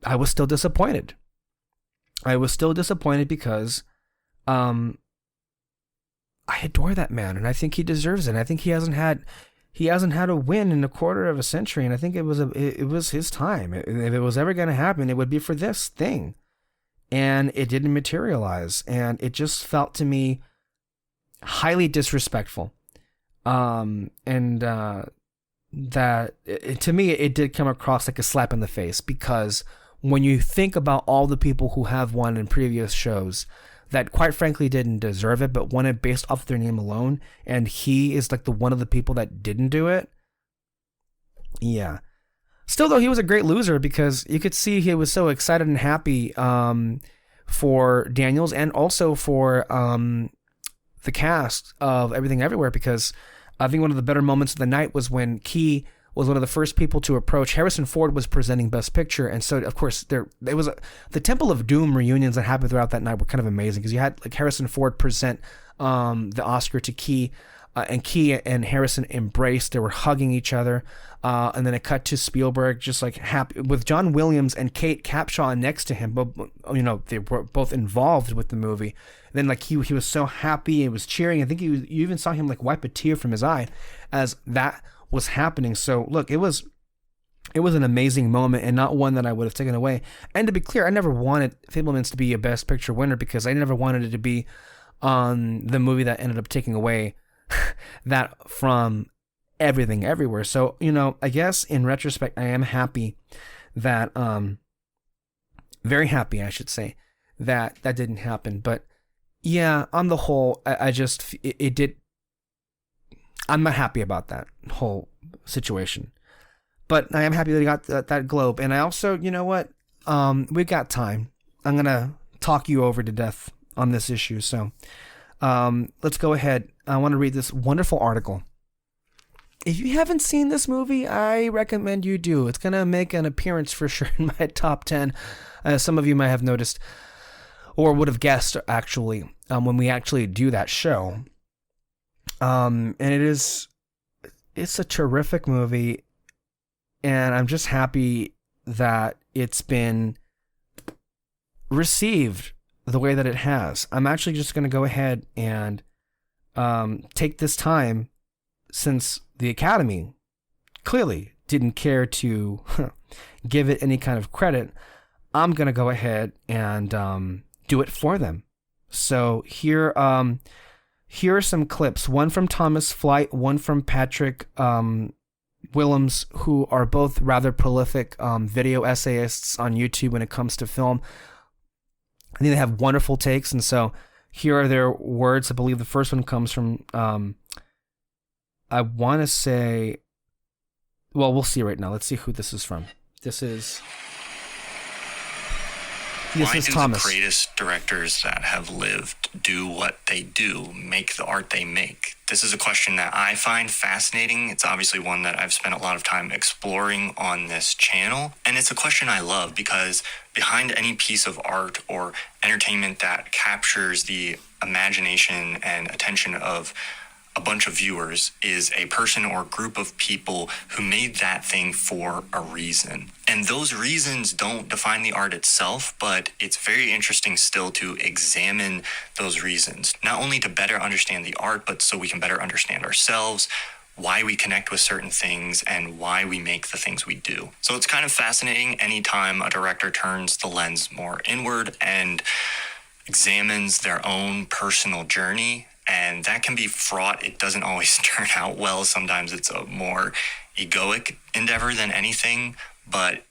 I was still disappointed. I was still disappointed because I adore that man, and I think he deserves it. And I think he hasn't had a win in a quarter of a century, and I think it was his time. If it was ever going to happen, it would be for this thing, and it didn't materialize, and it just felt to me highly disrespectful. That to me it did come across like a slap in the face, because when you think about all the people who have won in previous shows that quite frankly didn't deserve it, but won it based off their name alone, and he is like the one of the people that didn't do it. Yeah. Still though, he was a great loser, because you could see he was so excited and happy for Daniels, and also for the cast of Everything Everywhere, because I think one of the better moments of the night was when Key was one of the first people to approach. Harrison Ford was presenting Best Picture, and so of course the Temple of Doom reunions that happened throughout that night were kind of amazing, because you had like Harrison Ford present the Oscar to Key, and Key and Harrison embraced. They were hugging each other, and then it cut to Spielberg just like happy with John Williams and Kate Capshaw next to him, but they were both involved with the movie. And then like he was so happy, he was cheering. I think you even saw him like wipe a tear from his eye as that was happening. So look, it was an amazing moment, and not one that I would have taken away. And to be clear, I never wanted Fabelmans to be a Best Picture winner, because I never wanted it to be the movie that ended up taking away that from Everything Everywhere. So, I guess in retrospect, I am happy that, very happy, I should say, that didn't happen. But yeah, on the whole, it did. I'm not happy about that whole situation, but I am happy that he got that Globe. And I also, you know what? We got time. I'm going to talk you over to death on this issue. So, let's go ahead. I want to read this wonderful article. If you haven't seen this movie, I recommend you do. It's going to make an appearance for sure in my top 10. Some of you might have noticed, or would have guessed actually, when we actually do that show. And it's a terrific movie, and I'm just happy that it's been received the way that it has. I'm actually just going to go ahead and take this time, since the Academy clearly didn't care to give it any kind of credit. I'm going to go ahead and do it for them. So here are some clips, one from Thomas Flight, one from Patrick Willems, who are both rather prolific video essayists on YouTube when it comes to film. I think they have wonderful takes, and so here are their words. I believe the first one comes from, I want to say, well, we'll see right now. Let's see who this is from. This is Why do Thomas. The greatest directors that have lived do what they do, make the art they make? This is a question that I find fascinating. It's obviously one that I've spent a lot of time exploring on this channel. And it's a question I love, because behind any piece of art or entertainment that captures the imagination and attention of a bunch of viewers is a person or group of people who made that thing for a reason. And those reasons don't define the art itself, but it's very interesting still to examine those reasons, not only to better understand the art, but so we can better understand ourselves, why we connect with certain things, and why we make the things we do. So it's kind of fascinating anytime a director turns the lens more inward and examines their own personal journey. And that can be fraught. It doesn't always turn out well. Sometimes it's a more egoic endeavor than anything. But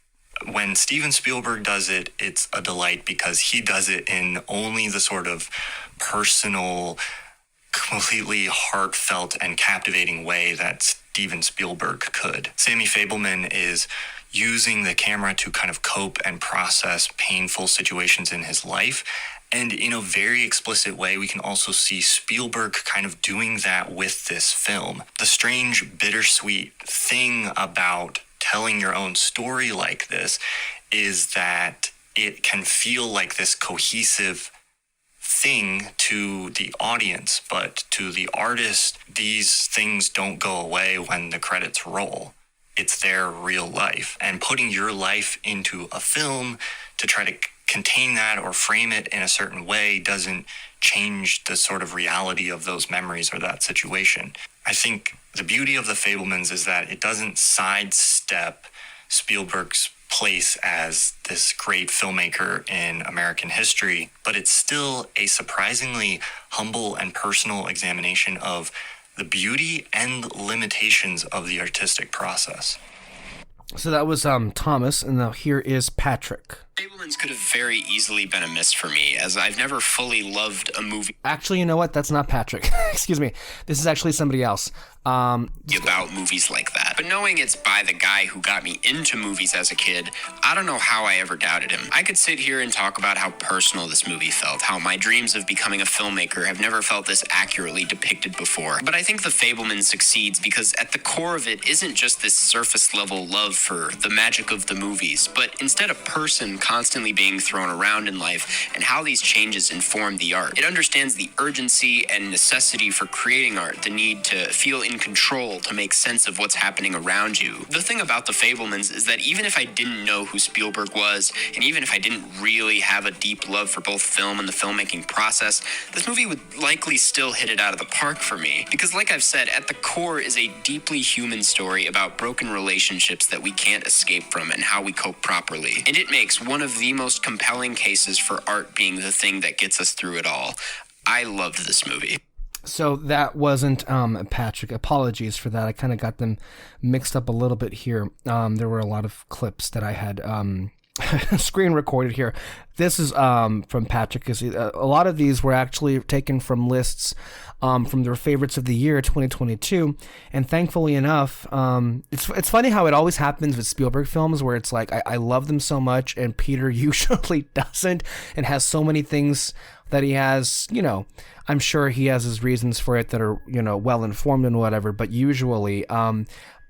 when Steven Spielberg does it, it's a delight, because he does it in only the sort of personal, completely heartfelt and captivating way that Steven Spielberg could. Sammy Fabelman is using the camera to kind of cope and process painful situations in his life. And in a very explicit way, we can also see Spielberg kind of doing that with this film. The strange, bittersweet thing about telling your own story like this is that it can feel like this cohesive thing to the audience, but to the artist, these things don't go away when the credits roll. It's their real life. And putting your life into a film to try to contain that or frame it in a certain way doesn't change the sort of reality of those memories or that situation. I think the beauty of The Fabelmans is that it doesn't sidestep Spielberg's place as this great filmmaker in American history, but it's still a surprisingly humble and personal examination of the beauty and limitations of the artistic process. So that was Thomas, and now here is Patrick. Fabelmans could have very easily been a miss for me, as I've never fully loved a movie. Actually, you know what? That's not Patrick. Excuse me. This is actually somebody else. About movies like that. But knowing it's by the guy who got me into movies as a kid, I don't know how I ever doubted him. I could sit here and talk about how personal this movie felt, how my dreams of becoming a filmmaker have never felt this accurately depicted before. But I think The Fabelmans succeeds because at the core of it isn't just this surface level love for the magic of the movies, but instead a person constantly being thrown around in life and how these changes inform the art. It understands the urgency and necessity for creating art, the need to feel in control to make sense of what's happening around you. The thing about The Fabelmans is that even if I didn't know who Spielberg was, and even if I didn't really have a deep love for both film and the filmmaking process, this movie would likely still hit it out of the park for me. Because like I've said, at the core is a deeply human story about broken relationships that we can't escape from and how we cope properly. And it makes one of the most compelling cases for art being the thing that gets us through it all. I loved this movie. So that wasn't Patrick. Apologies for that. I kind of got them mixed up a little bit here. There were a lot of clips that I had screen recorded here. This is from Patrick. A lot of these were actually taken from lists from their favorites of the year 2022, and thankfully enough, it's funny how it always happens with Spielberg films where it's like I love them so much and Peter usually doesn't, and has so many things that he has, I'm sure he has his reasons for it that are, well informed and whatever, but usually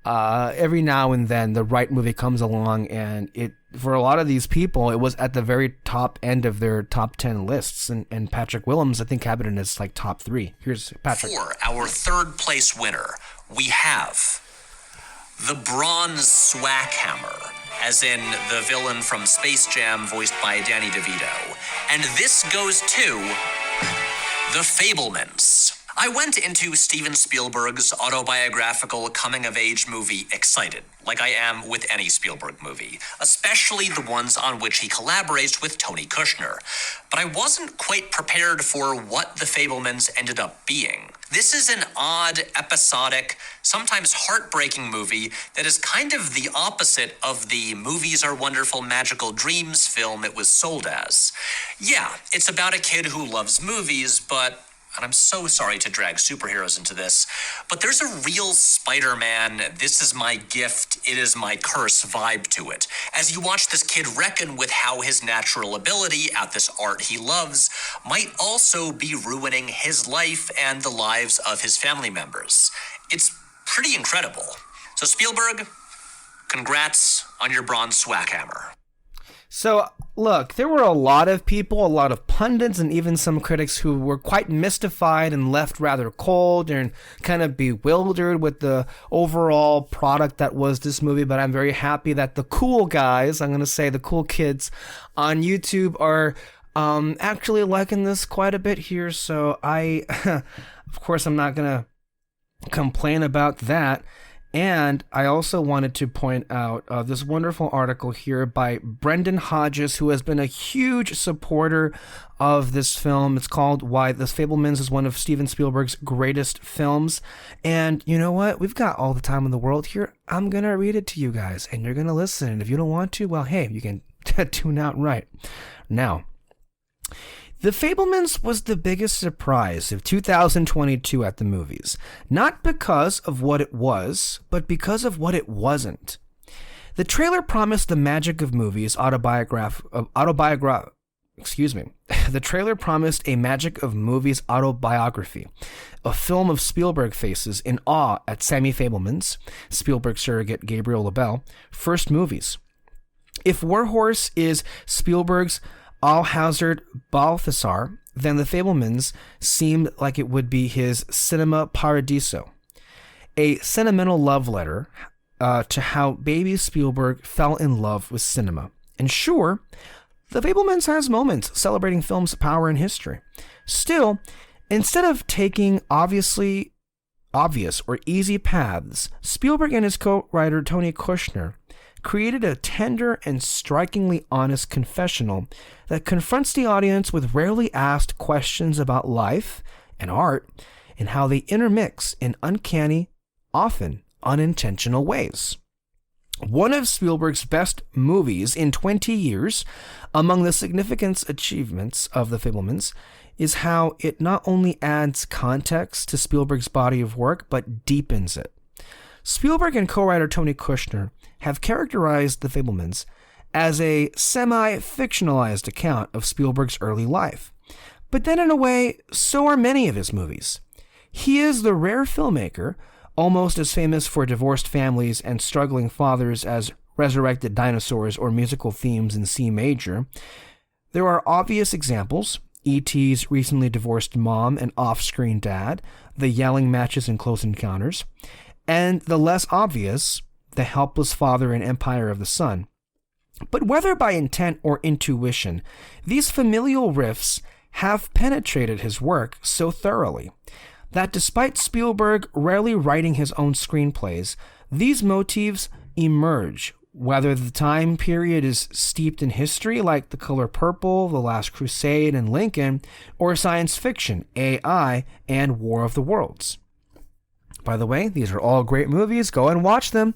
every now and then the right movie comes along, and it, for a lot of these people, it was at the very top end of their top 10 lists, and Patrick Willems, I think, had it in his top 3. Here's Patrick. For our third place winner, we have the Bronze Swackhammer, as in the villain from Space Jam, voiced by Danny DeVito. And this goes to The Fabelmans. I went into Steven Spielberg's autobiographical coming-of-age movie excited, like I am with any Spielberg movie, especially the ones on which he collaborates with Tony Kushner. But I wasn't quite prepared for what The Fabelmans ended up being. This is an odd, episodic, sometimes heartbreaking movie that is kind of the opposite of the Movies Are Wonderful Magical Dreams film it was sold as. Yeah, it's about a kid who loves movies, but... and I'm so sorry to drag superheroes into this, but there's a real Spider-Man, this is my gift, it is my curse vibe to it. As you watch this kid reckon with how his natural ability at this art he loves might also be ruining his life and the lives of his family members. It's pretty incredible. So Spielberg, congrats on your Bronze Swackhammer. So, look, there were a lot of people, a lot of pundits, and even some critics who were quite mystified and left rather cold and kind of bewildered with the overall product that was this movie. But I'm very happy that the cool guys, I'm going to say the cool kids on YouTube, are actually liking this quite a bit here. So I, of course, I'm not going to complain about that. And I also wanted to point out this wonderful article here by Brendan Hodges, who has been a huge supporter of this film. It's called Why The Fabelmans is One of Steven Spielberg's Greatest Films. And you know what? We've got all the time in the world here. I'm going to read it to you guys, and you're going to listen. And if you don't want to, well, hey, you can tune out right now. The Fabelmans was the biggest surprise of 2022 at the movies, not because of what it was, but because of what it wasn't. The trailer promised the magic of movies The trailer promised a magic of movies autobiography, a film of Spielberg faces in awe at Sammy Fabelman's, Spielberg surrogate Gabriel LaBelle, first movies. If Warhorse is Spielberg's Alhazard Balthasar, then The Fabelmans seemed like it would be his Cinema Paradiso, a sentimental love letter to how baby Spielberg fell in love with cinema. And sure, The Fabelmans has moments celebrating film's power in history. Still, instead of taking obvious or easy paths, Spielberg and his co-writer Tony Kushner created a tender and strikingly honest confessional that confronts the audience with rarely asked questions about life and art and how they intermix in uncanny, often unintentional ways. One of Spielberg's best movies in 20 years, among the significant achievements of The Fabelmans, is how it not only adds context to Spielberg's body of work, but deepens it. Spielberg and co-writer Tony Kushner have characterized The Fabelmans as a semi-fictionalized account of Spielberg's early life. But then in a way, so are many of his movies. He is the rare filmmaker, almost as famous for divorced families and struggling fathers as Resurrected Dinosaurs or musical themes in C major. There are obvious examples: E.T.'s recently divorced mom and off-screen dad, the yelling matches in Close Encounters, and the less obvious, the helpless father in Empire of the Sun. But whether by intent or intuition, these familial riffs have penetrated his work so thoroughly that despite Spielberg rarely writing his own screenplays, these motifs emerge, whether the time period is steeped in history like The Color Purple, The Last Crusade, and Lincoln, or science fiction, AI, and War of the Worlds. By the way, these are all great movies. Go and watch them.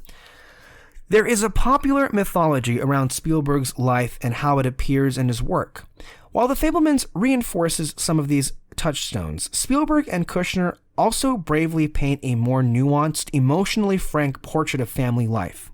There is a popular mythology around Spielberg's life and how it appears in his work. While The Fabelmans reinforces some of these touchstones, Spielberg and Kushner also bravely paint a more nuanced, emotionally frank portrait of family life.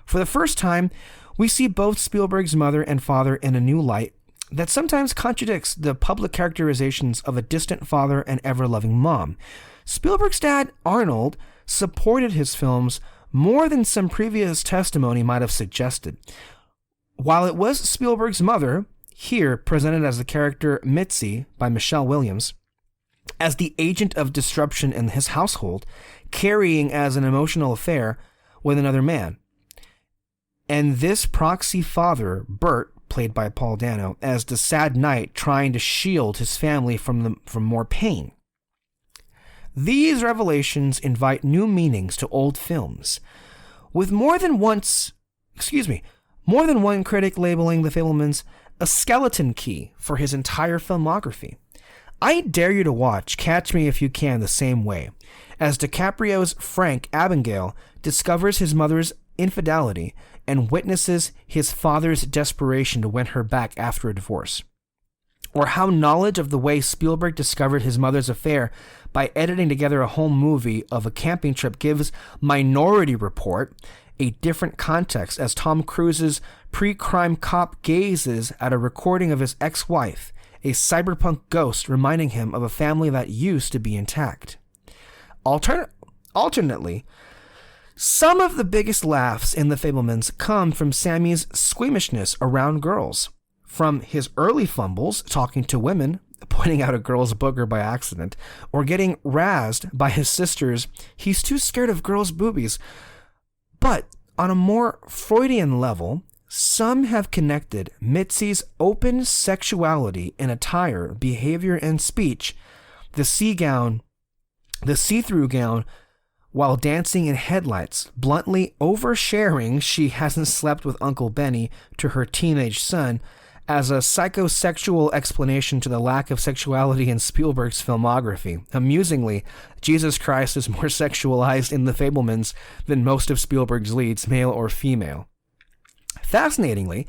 For the first time, we see both Spielberg's mother and father in a new light that sometimes contradicts the public characterizations of a distant father and ever-loving mom. Spielberg's dad, Arnold, supported his films more than some previous testimony might have suggested, while it was Spielberg's mother, here presented as the character Mitzi by Michelle Williams, as the agent of disruption in his household, carrying as an emotional affair with another man. And this proxy father, Bert, played by Paul Dano, as the sad knight trying to shield his family from more pain. These revelations invite new meanings to old films, with more than one critic labeling The Fabelmans a skeleton key for his entire filmography. I dare you to watch Catch Me If You Can the same way, as DiCaprio's Frank Abagnale discovers his mother's infidelity and witnesses his father's desperation to win her back after a divorce. Or how knowledge of the way Spielberg discovered his mother's affair by editing together a home movie of a camping trip gives Minority Report a different context as Tom Cruise's pre-crime cop gazes at a recording of his ex-wife, a cyberpunk ghost reminding him of a family that used to be intact. Alternately, some of the biggest laughs in The Fabelmans come from Sammy's squeamishness around girls. From his early fumbles talking to women, pointing out a girl's booger by accident, or getting razzed by his sisters, he's too scared of girls' boobies. But on a more Freudian level, some have connected Mitzi's open sexuality in attire, behavior, and speech, the see-through gown, while dancing in headlights, bluntly oversharing she hasn't slept with Uncle Benny to her teenage son, as a psychosexual explanation to the lack of sexuality in Spielberg's filmography. Amusingly, Jesus Christ is more sexualized in The Fabelmans than most of Spielberg's leads, male or female. Fascinatingly,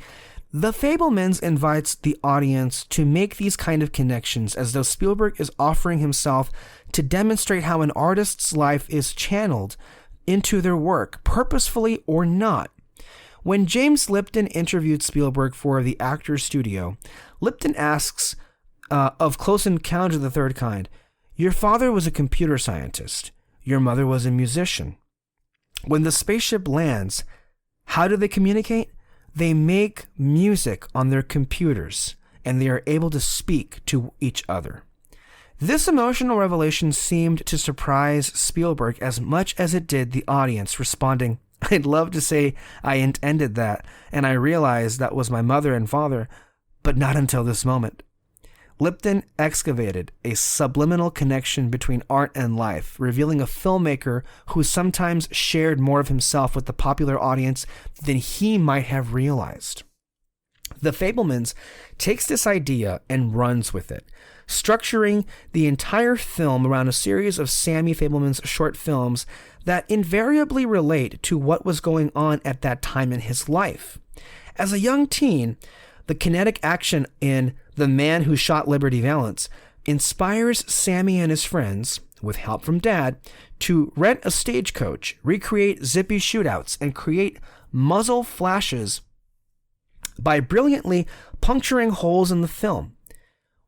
The Fabelmans invites the audience to make these kind of connections as though Spielberg is offering himself to demonstrate how an artist's life is channeled into their work, purposefully or not. When James Lipton interviewed Spielberg for the Actors Studio, Lipton asks of Close Encounters of the Third Kind, "Your father was a computer scientist. Your mother was a musician. When the spaceship lands, how do they communicate? they make music on their computers and they are able to speak to each other. This emotional revelation seemed to surprise Spielberg as much as it did the audience, responding, "I'd love to say I intended that, and I realized that was my mother and father, but not until this moment." Lipton excavated a subliminal connection between art and life, revealing a filmmaker who sometimes shared more of himself with the popular audience than he might have realized. The Fabelmans takes this idea and runs with it, structuring the entire film around a series of Sammy Fabelman's short films that invariably relate to what was going on at that time in his life. As a young teen, the kinetic action in The Man Who Shot Liberty Valance inspires Sammy and his friends, with help from Dad, to rent a stagecoach, recreate zippy shootouts, and create muzzle flashes by brilliantly puncturing holes in the film.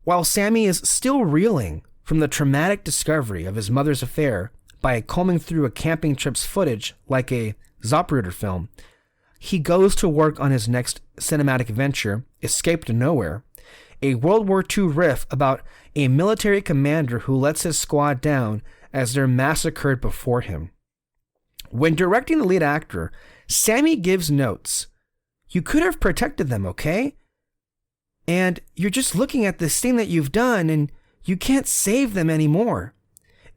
While Sammy is still reeling from the traumatic discovery of his mother's affair by combing through a camping trip's footage like a Zapruder film, he goes to work on his next cinematic venture, Escape to Nowhere, a World War II riff about a military commander who lets his squad down as they're massacred before him. When directing the lead actor, Sammy gives notes. "You could have protected them, okay? And you're just looking at this thing that you've done and you can't save them anymore."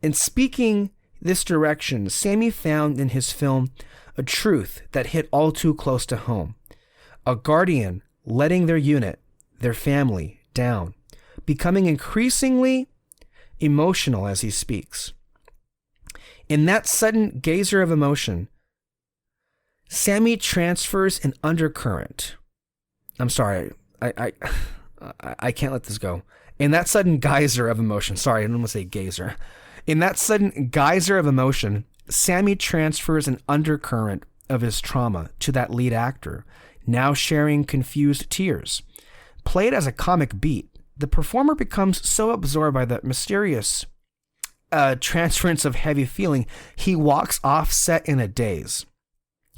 In speaking this direction, Sammy found in his film a truth that hit all too close to home. A guardian letting their unit, their family, down, becoming increasingly emotional as he speaks. In that sudden geyser of emotion, Sammy transfers an undercurrent. I'm sorry, I can't let this go. In that sudden geyser of emotion, sorry, I don't want to say geyser. In that sudden geyser of emotion, Sammy transfers an undercurrent of his trauma to that lead actor, now sharing confused tears. Played as a comic beat, the performer becomes so absorbed by the mysterious transference of heavy feeling, he walks off set in a daze.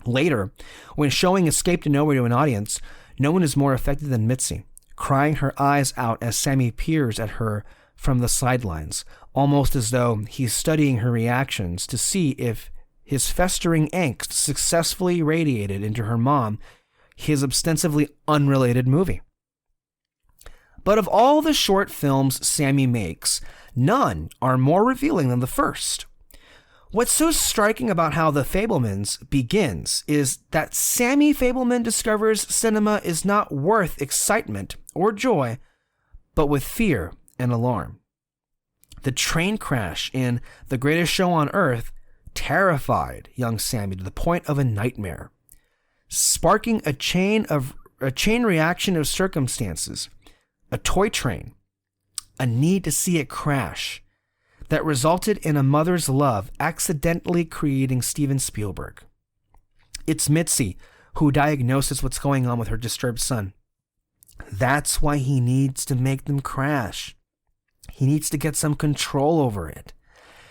Later, when showing Escape to Nowhere to an audience, no one is more affected than Mitzi, crying her eyes out as Sammy peers at her from the sidelines, almost as though he's studying her reactions to see if his festering angst successfully radiated into her mom, his ostensibly unrelated movie. But of all the short films Sammy makes, none are more revealing than the first. What's so striking about how The Fabelmans begins is that Sammy Fabelman discovers cinema is not worth excitement or joy, but with fear and alarm. The train crash in The Greatest Show on Earth terrified young Sammy to the point of a nightmare, sparking a chain reaction of circumstances, a toy train, a need to see it crash, that resulted in a mother's love accidentally creating Steven Spielberg. It's Mitzi who diagnoses what's going on with her disturbed son. That's why he needs to make them crash. He needs to get some control over it.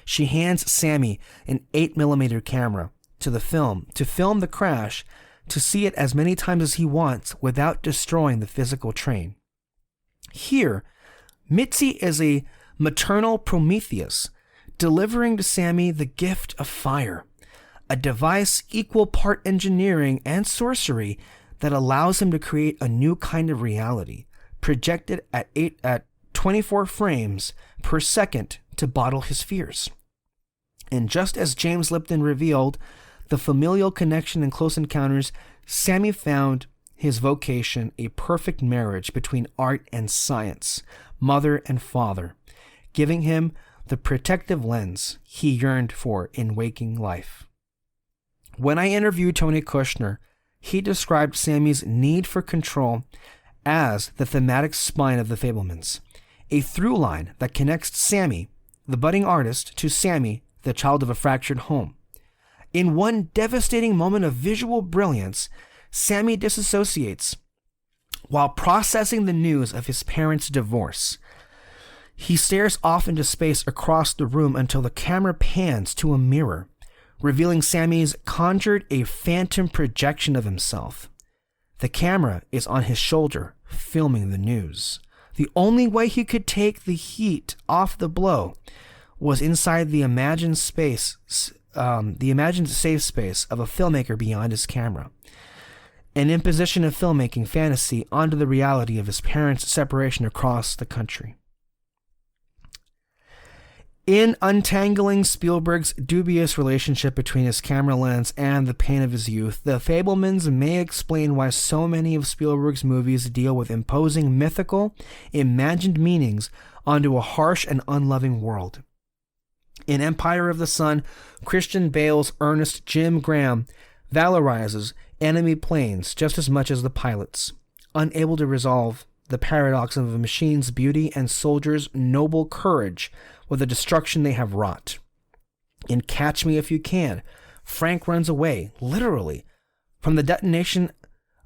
She hands Sammy an 8mm camera to film the crash, to see it as many times as he wants without destroying the physical train. Here, Mitzi is a maternal Prometheus, delivering to Sammy the gift of fire, a device equal part engineering and sorcery that allows him to create a new kind of reality, projected at 24 frames per second to bottle his fears. And just as James Lipton revealed the familial connection in Close Encounters, Sammy found his vocation a perfect marriage between art and science, mother and father, giving him the protective lens he yearned for in waking life. When I interviewed Tony Kushner, he described Sammy's need for control as the thematic spine of The Fabelmans, a through line that connects Sammy, the budding artist, to Sammy, the child of a fractured home. In one devastating moment of visual brilliance, Sammy disassociates while processing the news of his parents' divorce. He stares off into space across the room until the camera pans to a mirror, revealing Sammy's conjured a phantom projection of himself. The camera is on his shoulder, filming the news. The only way he could take the heat off the blow was inside the imagined safe space of a filmmaker beyond his camera. An imposition of filmmaking fantasy onto the reality of his parents' separation across the country. In untangling Spielberg's dubious relationship between his camera lens and the pain of his youth, The Fabelmans may explain why so many of Spielberg's movies deal with imposing mythical, imagined meanings onto a harsh and unloving world. In Empire of the Sun, Christian Bale's earnest Jim Graham valorizes enemy planes just as much as the pilots, unable to resolve the paradox of a machine's beauty and soldiers' noble courage with the destruction they have wrought. In Catch Me If You Can, Frank runs away, literally, from the detonation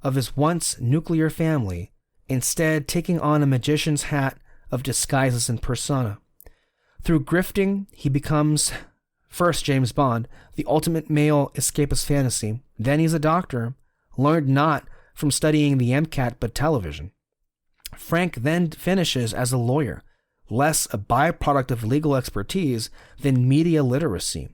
of his once nuclear family, instead taking on a magician's hat of disguises and persona. Through grifting, he becomes first James Bond, the ultimate male escapist fantasy. Then he's a doctor, learned not from studying the MCAT but television. Frank then finishes as a lawyer, less a byproduct of legal expertise than media literacy,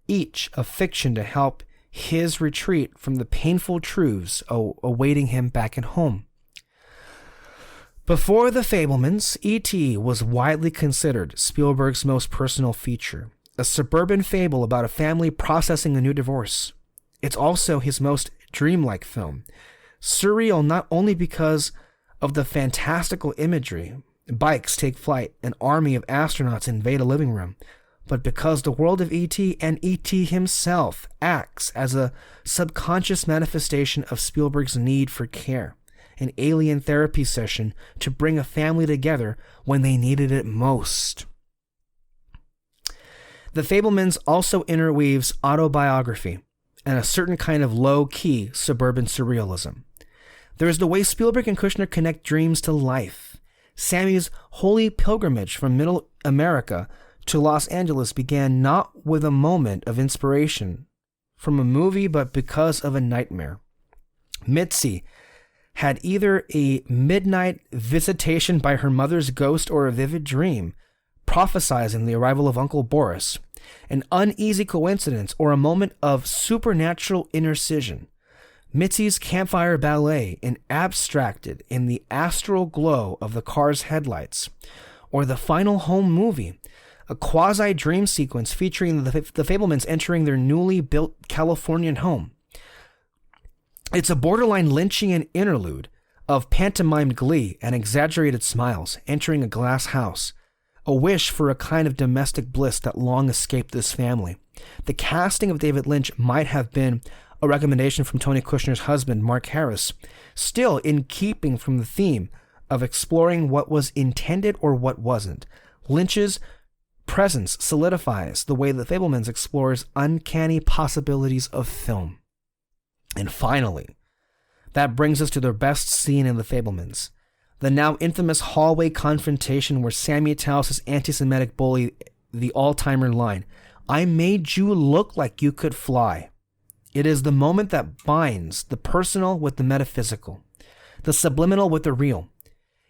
each a fiction to help his retreat from the painful truths awaiting him back at home. Before The Fabelmans, E.T. was widely considered Spielberg's most personal feature, a suburban fable about a family processing a new divorce. It's also his most dreamlike film, surreal not only because of the fantastical imagery, bikes take flight, an army of astronauts invade a living room, but because the world of E.T. and E.T. himself acts as a subconscious manifestation of Spielberg's need for care, an alien therapy session to bring a family together when they needed it most. The Fabelmans also interweaves autobiography and a certain kind of low-key suburban surrealism. There is the way Spielberg and Kushner connect dreams to life. Sammy's holy pilgrimage from Middle America to Los Angeles began not with a moment of inspiration from a movie, but because of a nightmare. Mitzi had either a midnight visitation by her mother's ghost or a vivid dream, prophesizing the arrival of Uncle Boris, an uneasy coincidence or a moment of supernatural intercision. Mitzi's campfire ballet, abstracted in the astral glow of the car's headlights, or the final home movie, a quasi-dream sequence featuring the Fabelmans entering their newly built Californian home. It's a borderline Lynchian interlude of pantomimed glee and exaggerated smiles entering a glass house, a wish for a kind of domestic bliss that long escaped this family. The casting of David Lynch might have been a recommendation from Tony Kushner's husband, Mark Harris, still in keeping from the theme of exploring what was intended or what wasn't. Lynch's presence solidifies the way the Fabelmans explores uncanny possibilities of film. And finally, that brings us to the best scene in The Fabelmans, the now infamous hallway confrontation where Sammy tells his anti-Semitic bully the all-timer line, "I made you look like you could fly." It is the moment that binds the personal with the metaphysical, the subliminal with the real.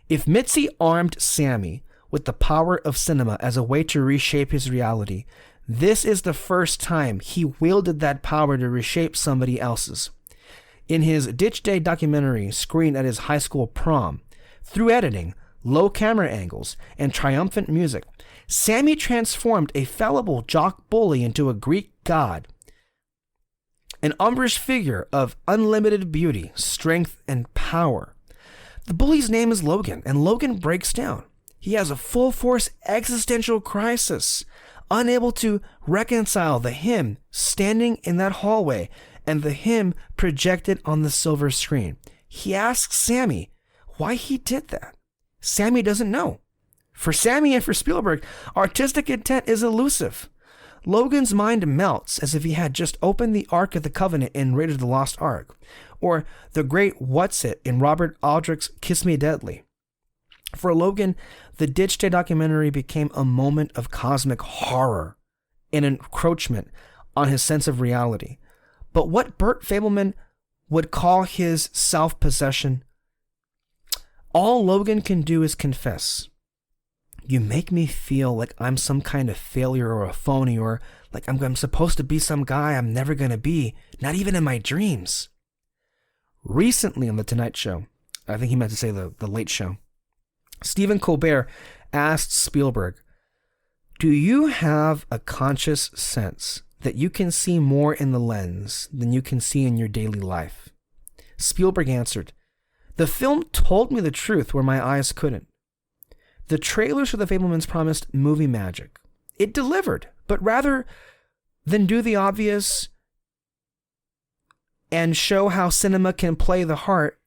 If Mitzi armed Sammy with the power of cinema as a way to reshape his reality, this is the first time he wielded that power to reshape somebody else's. In his Ditch Day documentary screened at his high school prom, through editing, low camera angles, and triumphant music, Sammy transformed a fallible jock bully into a Greek god, an umbrish figure of unlimited beauty, strength, and power. The bully's name is Logan, and Logan breaks down. He has a full-force existential crisis, unable to reconcile the him standing in that hallway and the him projected on the silver screen. He asks Sammy why he did that. Sammy doesn't know. For Sammy and for Spielberg, artistic intent is elusive. Logan's mind melts as if he had just opened the Ark of the Covenant in Raiders of the Lost Ark, or the great What's-It in Robert Aldrich's Kiss Me Deadly. For Logan, the Ditch Day documentary became a moment of cosmic horror, an encroachment on his sense of reality. But what Bert Fabelman would call his self-possession, "All Logan can do is confess. You make me feel like I'm some kind of failure or a phony, or like I'm supposed to be some guy I'm never going to be, not even in my dreams." Recently on The Tonight Show, I think he meant to say the Late Show, Stephen Colbert asked Spielberg, "Do you have a conscious sense that you can see more in the lens than you can see in your daily life?" Spielberg answered, "The film told me the truth where my eyes couldn't. The trailers for The Fabelmans promised movie magic. It delivered, but rather than do the obvious and show how cinema can play the heart,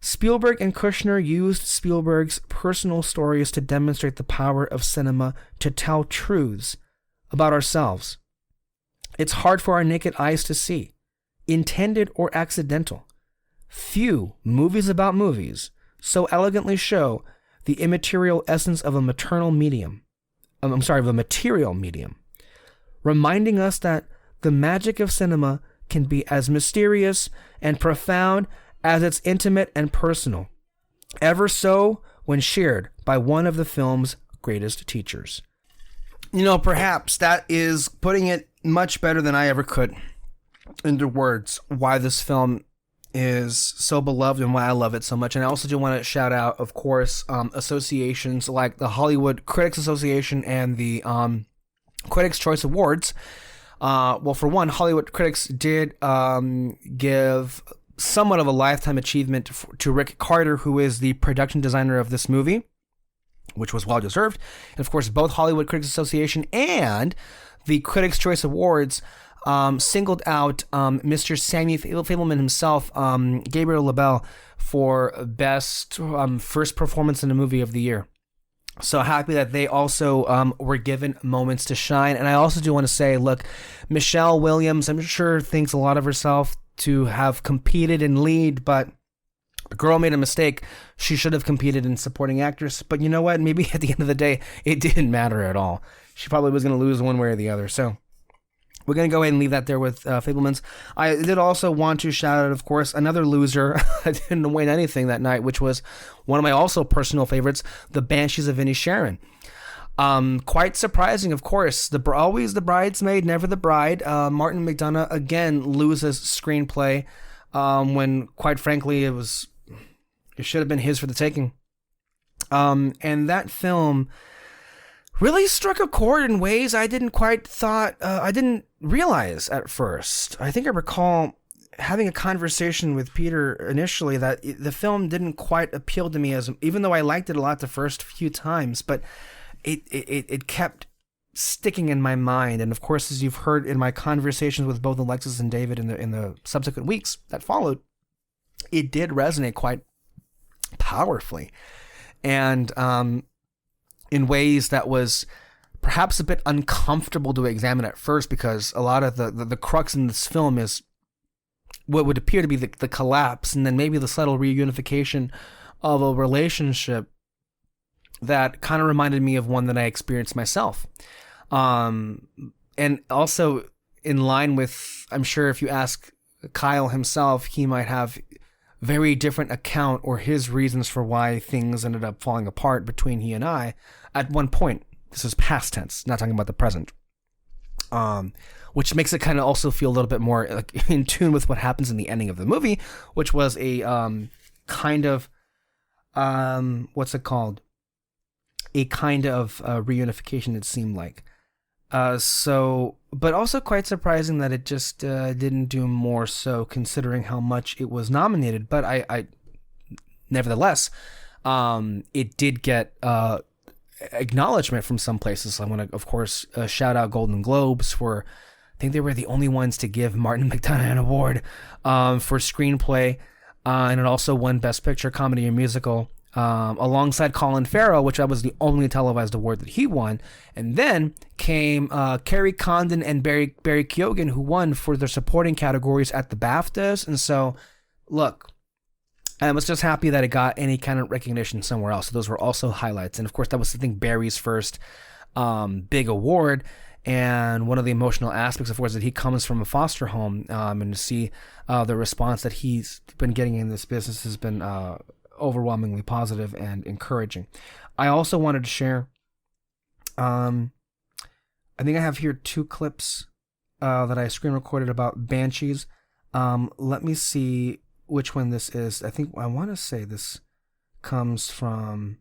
Spielberg and Kushner used Spielberg's personal stories to demonstrate the power of cinema to tell truths about ourselves. It's hard for our naked eyes to see, intended or accidental. Few movies about movies so elegantly show the immaterial essence of a material medium, reminding us that the magic of cinema can be as mysterious and profound as it's intimate and personal, ever so when shared by one of the film's greatest teachers." Perhaps that is putting it much better than I ever could into words, why this film is so beloved and why I love it so much. And I also do want to shout out, of course, associations like the Hollywood Critics Association and the Critics' Choice Awards. Well, for one, Hollywood Critics did give somewhat of a lifetime achievement to Rick Carter, who is the production designer of this movie, which was well deserved. And of course, both Hollywood Critics Association and the Critics' Choice Awards singled out Mr. Sammy Fabelman himself, Gabriel LaBelle, for best first performance in a movie of the year. So happy that they also were given moments to shine. And I also do want to say, look, Michelle Williams, I'm sure thinks a lot of herself to have competed in lead, but the girl made a mistake. She should have competed in supporting actress. But you know what? Maybe at the end of the day, it didn't matter at all. She probably was going to lose one way or the other. So we're going to go ahead and leave that there with Fabelmans. I did also want to shout out, of course, another loser that didn't win anything that night, which was one of my also personal favorites, The Banshees of Inisherin. Quite surprising, of course. Always the bridesmaid, never the bride. Martin McDonagh, again, loses screenplay when, quite frankly, it should have been his for the taking. And that film really struck a chord in ways I didn't realize at first. I think I recall having a conversation with Peter initially that the film didn't quite appeal to me, even though I liked it a lot the first few times, but it kept sticking in my mind. And of course, as you've heard in my conversations with both Alexis and David in the subsequent weeks that followed, it did resonate quite powerfully. And in ways that was perhaps a bit uncomfortable to examine at first, because a lot of the crux in this film is what would appear to be the collapse and then maybe the subtle reunification of a relationship that kind of reminded me of one that I experienced myself. And also in line with, I'm sure if you ask Kyle himself, he might have very different account or his reasons for why things ended up falling apart between he and I at one point. This is past tense, not talking about the present. Which makes it kind of also feel a little bit more like in tune with what happens in the ending of the movie, which was a kind of what's it called? A kind of reunification, it seemed like. But also quite surprising that it just didn't do more so, considering how much it was nominated. But I nevertheless, it did get acknowledgement from some places. I want to, of course, shout out Golden Globes for, I think they were the only ones to give Martin McDonagh an award for screenplay, and it also won Best Picture, Comedy or Musical, alongside Colin Farrell, which was the only televised award that he won. And then came Kerry Condon and Barry Keoghan, who won for their supporting categories at the BAFTAs. And so, look, I was just happy that it got any kind of recognition somewhere else. So those were also highlights. And of course, that was, I think, Barry's first big award. And one of the emotional aspects, of course, that he comes from a foster home, and to see the response that he's been getting in this business has been overwhelmingly positive and encouraging. I also wanted to share, I think I have here 2 clips that I screen recorded about Banshees. Let me see which one this is. I want to say this comes from,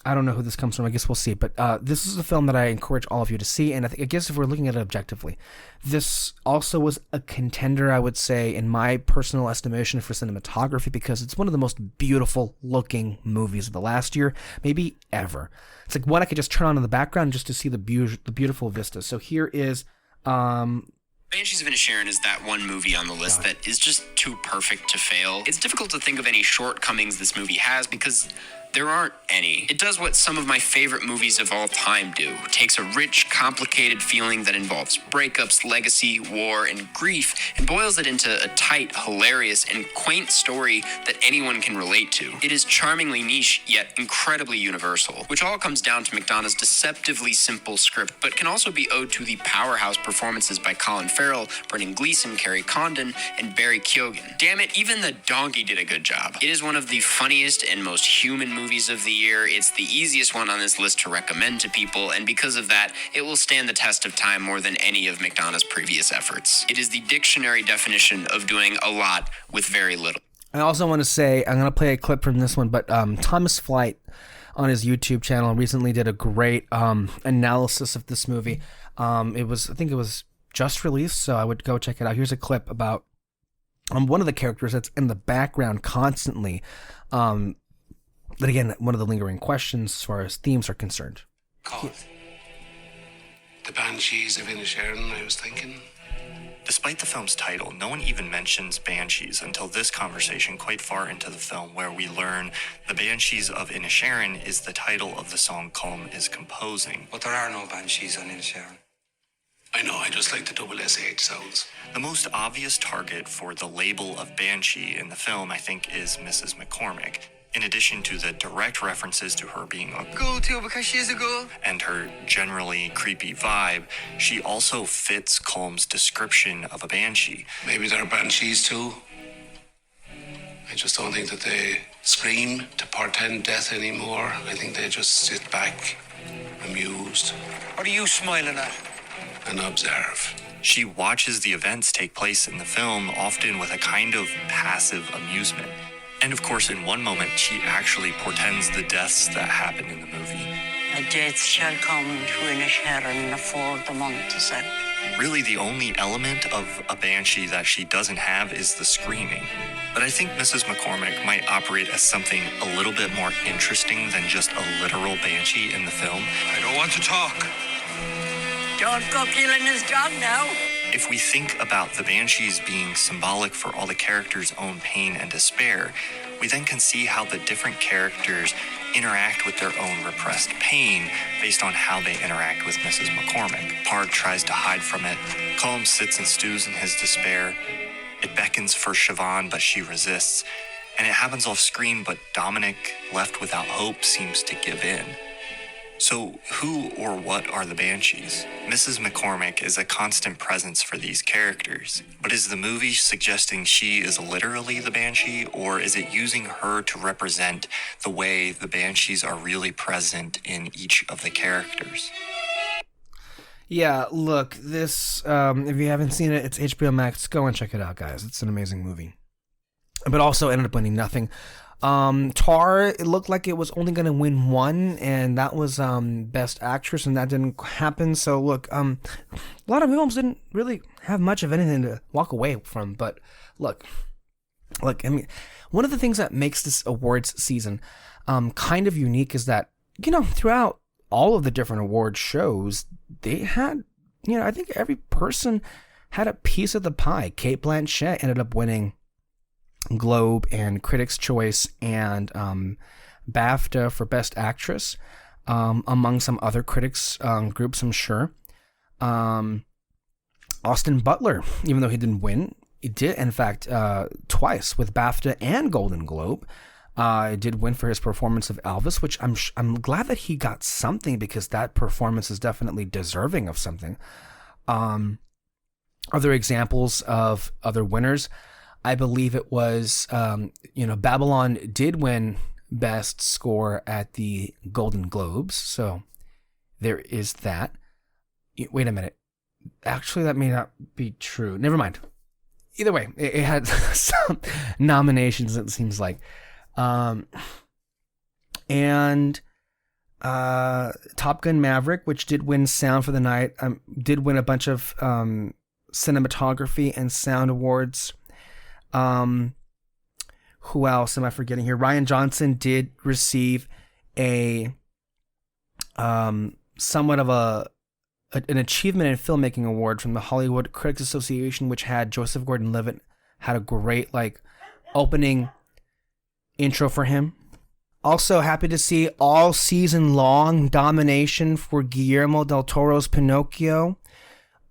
I don't know who this comes from. I guess we'll see. But this is a film that I encourage all of you to see. And I guess if we're looking at it objectively, this also was a contender, I would say, in my personal estimation for cinematography, because it's one of the most beautiful looking movies of the last year, maybe ever. It's like one I could just turn on in the background just to see the beautiful vistas. So here is... Banshees of Inisherin is that one movie on the list that is just too perfect to fail. It's difficult to think of any shortcomings this movie has because there aren't any. It does what some of my favorite movies of all time do. It takes a rich, complicated feeling that involves breakups, legacy, war, and grief, and boils it into a tight, hilarious, and quaint story that anyone can relate to. It is charmingly niche, yet incredibly universal, which all comes down to McDonagh's deceptively simple script, but can also be owed to the powerhouse performances by Colin Farrell, Brendan Gleeson, Kerry Condon, and Barry Keoghan. Damn it, even the donkey did a good job. It is one of the funniest and most human movies of the year. It's the easiest one on this list to recommend to people, and because of that, it will stand the test of time more than any of McDonagh's previous efforts. It is the dictionary definition of doing a lot with very little. I also want to say, I'm going to play a clip from this one, but Thomas Flight on his YouTube channel recently did a great analysis of this movie. I think it was just released, so I would go check it out. Here's a clip about one of the characters that's in the background constantly. But again, one of the lingering questions as far as themes are concerned. Called The Banshees of Inisherin, I was thinking. Despite the film's title, no one even mentions banshees until this conversation quite far into the film, where we learn The Banshees of Inisherin is the title of the song Colm is composing. But there are no banshees on Inisherin. I know, I just like the double SH sounds. The most obvious target for the label of banshee in the film, I think, is Mrs. McCormick. In addition to the direct references to her being a Go too, because she's a girl. and her generally creepy vibe, she also fits Colm's description of a banshee. Maybe they're banshees too. I just don't think that they scream to portend death anymore. I think they just sit back, amused. What are you smiling at? And observe. She watches the events take place in the film, often with a kind of passive amusement. And of course, in one moment, she actually portends the deaths that happen in the movie. A death shall come to Inisherin afore the month is out. Really, the only element of a banshee that she doesn't have is the screaming. But I think Mrs. McCormick might operate as something a little bit more interesting than just a literal banshee in the film. I don't want to talk. Don't go killing his dog now. If we think about the banshees being symbolic for all the characters' own pain and despair, we then can see how the different characters interact with their own repressed pain based on how they interact with Mrs. McCormick. Pard tries to hide from it. Colm sits and stews in his despair. It beckons for Siobhan, but she resists. And it happens off screen, but Dominic, left without hope, seems to give in. So who or what are the banshees? Mrs. McCormick is a constant presence for these characters, but is the movie suggesting she is literally the banshee, or is it using her to represent the way the banshees are really present in each of the characters? Yeah, look, this, if you haven't seen it, it's HBO Max. Go and check it out, guys. It's an amazing movie. But also ended up winning nothing. Tar, it looked like it was only going to win one, and that was Best Actress, and that didn't happen. So look, a lot of films didn't really have much of anything to walk away from. But look, I mean, one of the things that makes this awards season kind of unique is that, you know, throughout all of the different award shows, they had, you know, I think every person had a piece of the pie. Cate Blanchett ended up winning Globe and Critics' Choice and BAFTA for Best Actress, among some other critics groups, I'm sure. Austin Butler, even though he didn't win, he did, in fact, twice with BAFTA and Golden Globe. It did win for his performance of Elvis, which I'm glad that he got something, because that performance is definitely deserving of something. Other examples of other winners, I believe it was, Babylon did win Best Score at the Golden Globes, so there is that. Wait a minute. Actually, that may not be true. Never mind. Either way, it had some nominations, it seems like. And Top Gun Maverick, which did win Sound for the Night, did win a bunch of cinematography and sound awards. Who else am I forgetting here? Ryan Johnson did receive a somewhat of an achievement in filmmaking award from the Hollywood Critics Association, which had Joseph Gordon-Levitt had a great opening intro for him. Also happy to see all season long domination for Guillermo del Toro's Pinocchio,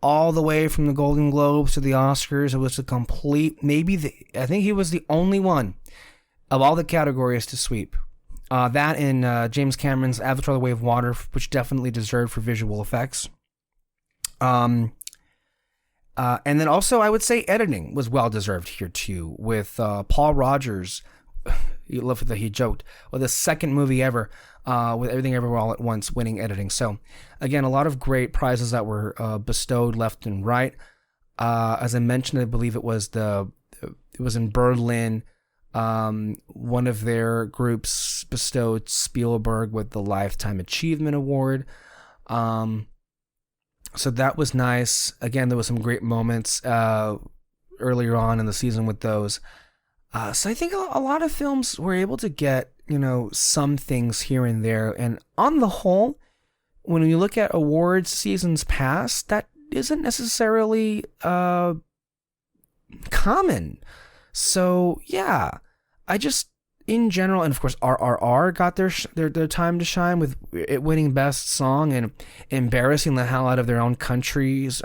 all the way from the Golden Globes to the Oscars. It was a complete, I think he was the only one of all the categories to sweep. That and James Cameron's Avatar: The Way of Water, which definitely deserved for visual effects. And then also I would say editing was well deserved here too, with Paul Rogers. You love that he joked, well, the second movie ever, with Everything Everywhere All at Once, winning editing. So again, a lot of great prizes that were bestowed left and right. As I mentioned, I believe it was in Berlin. One of their groups bestowed Spielberg with the Lifetime Achievement Award. So that was nice. Again, there was some great moments earlier on in the season with those. So I think a lot of films were able to get, some things here and there. And on the whole, when you look at awards seasons past, that isn't necessarily common. So yeah, I just, in general, and of course RRR got their time to shine with it winning Best Song and embarrassing the hell out of their own country's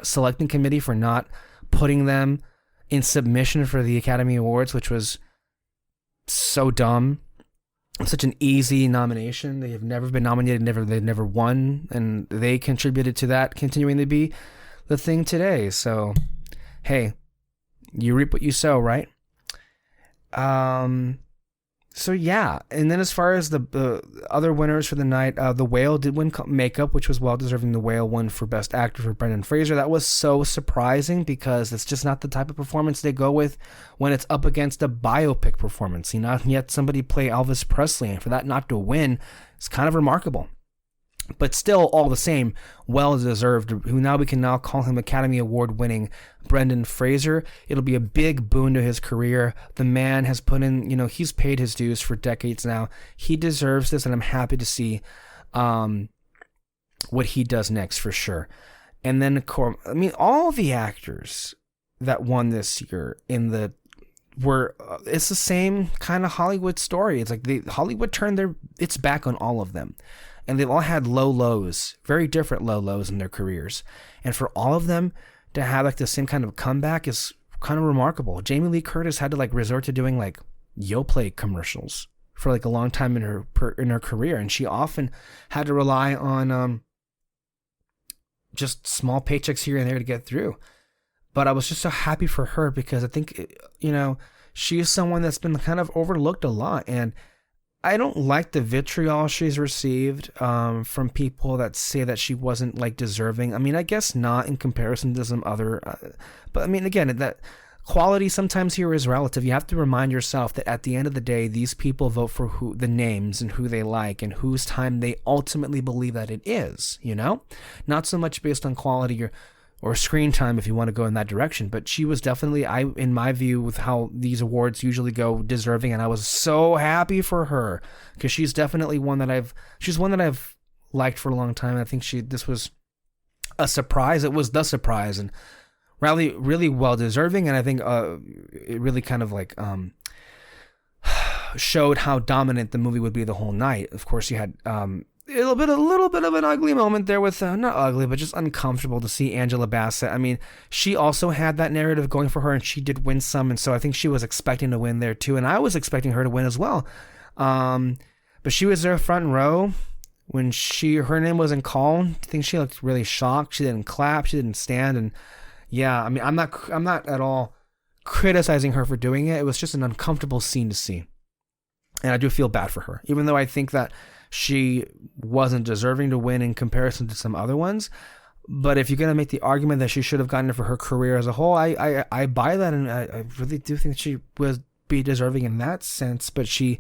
selecting committee for not putting them in submission for the Academy Awards, which was so dumb. Such an easy nomination. They have never been nominated, they've never won, and they contributed to that continuing to be the thing today. So, hey, you reap what you sow, right? So yeah, and then as far as the other winners for the night, The Whale did win makeup, which was well deserving. The Whale won for Best Actor for Brendan Fraser. That was so surprising because it's just not the type of performance they go with when it's up against a biopic performance. And yet somebody play Elvis Presley, and for that not to win is kind of remarkable. But still, all the same, well deserved. Now we can call him Academy Award winning Brendan Fraser. It'll be a big boon to his career. The man has put in, he's paid his dues for decades now. He deserves this, and I'm happy to see what he does next for sure. And then, all the actors that won this year it's the same kind of Hollywood story. It's like Hollywood turned its back on all of them. And they've all had low lows, very different low lows in their careers. And for all of them to have the same kind of comeback is kind of remarkable. Jamie Lee Curtis had to resort to doing Yoplait commercials for a long time in her career, and she often had to rely on just small paychecks here and there to get through. But I was just so happy for her because I think she is someone that's been kind of overlooked a lot, and I don't like the vitriol she's received from people that say that she wasn't deserving. I guess not in comparison to some other, but again, that quality sometimes here is relative. You have to remind yourself that at the end of the day, these people vote for the names and who they like and whose time they ultimately believe that it is. Not so much based on quality or screen time if you want to go in that direction. But she was definitely, in my view, with how these awards usually go, deserving, and I was so happy for her because she's definitely one that I've liked for a long time. I think this was a surprise. It was the surprise, and really, really well deserving. And I think it really kind of showed how dominant the movie would be the whole night. Of course, you had a little bit of an ugly moment there with, not ugly, but just uncomfortable to see Angela Bassett. I mean, she also had that narrative going for her, and she did win some, and so I think she was expecting to win there too, and I was expecting her to win as well. But she was there front row when her name wasn't called. I think she looked really shocked. She didn't clap. She didn't stand, and yeah, I mean, I'm not at all criticizing her for doing it. It was just an uncomfortable scene to see, and I do feel bad for her, even though I think that she wasn't deserving to win in comparison to some other ones. But if you're going to make the argument that she should have gotten it for her career as a whole, I buy that, and I really do think she would be deserving in that sense. But she,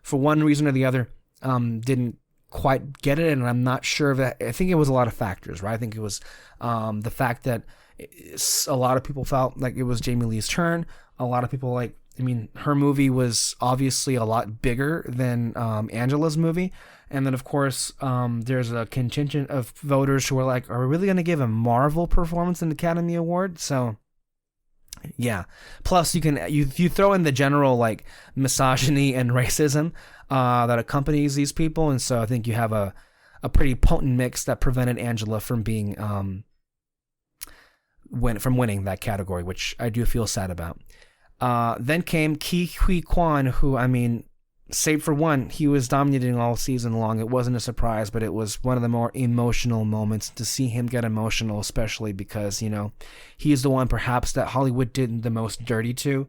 for one reason or the other, didn't quite get it, and I'm not sure of that. I think it was a lot of factors, right? I think it was the fact that a lot of people felt like it was Jamie Lee's turn. A lot of people her movie was obviously a lot bigger than Angela's movie. And then, of course, there's a contingent of voters who are like, are we really going to give a Marvel performance an Academy Award? So, yeah. Plus, you throw in the general, misogyny and racism that accompanies these people. And so I think you have a pretty potent mix that prevented Angela from being from winning that category, which I do feel sad about. Then came Ke Huy Quan, who, I mean, save for one, he was dominating all season long. It wasn't a surprise, but it was one of the more emotional moments to see him get emotional, especially because, he's the one perhaps that Hollywood did the most dirty to.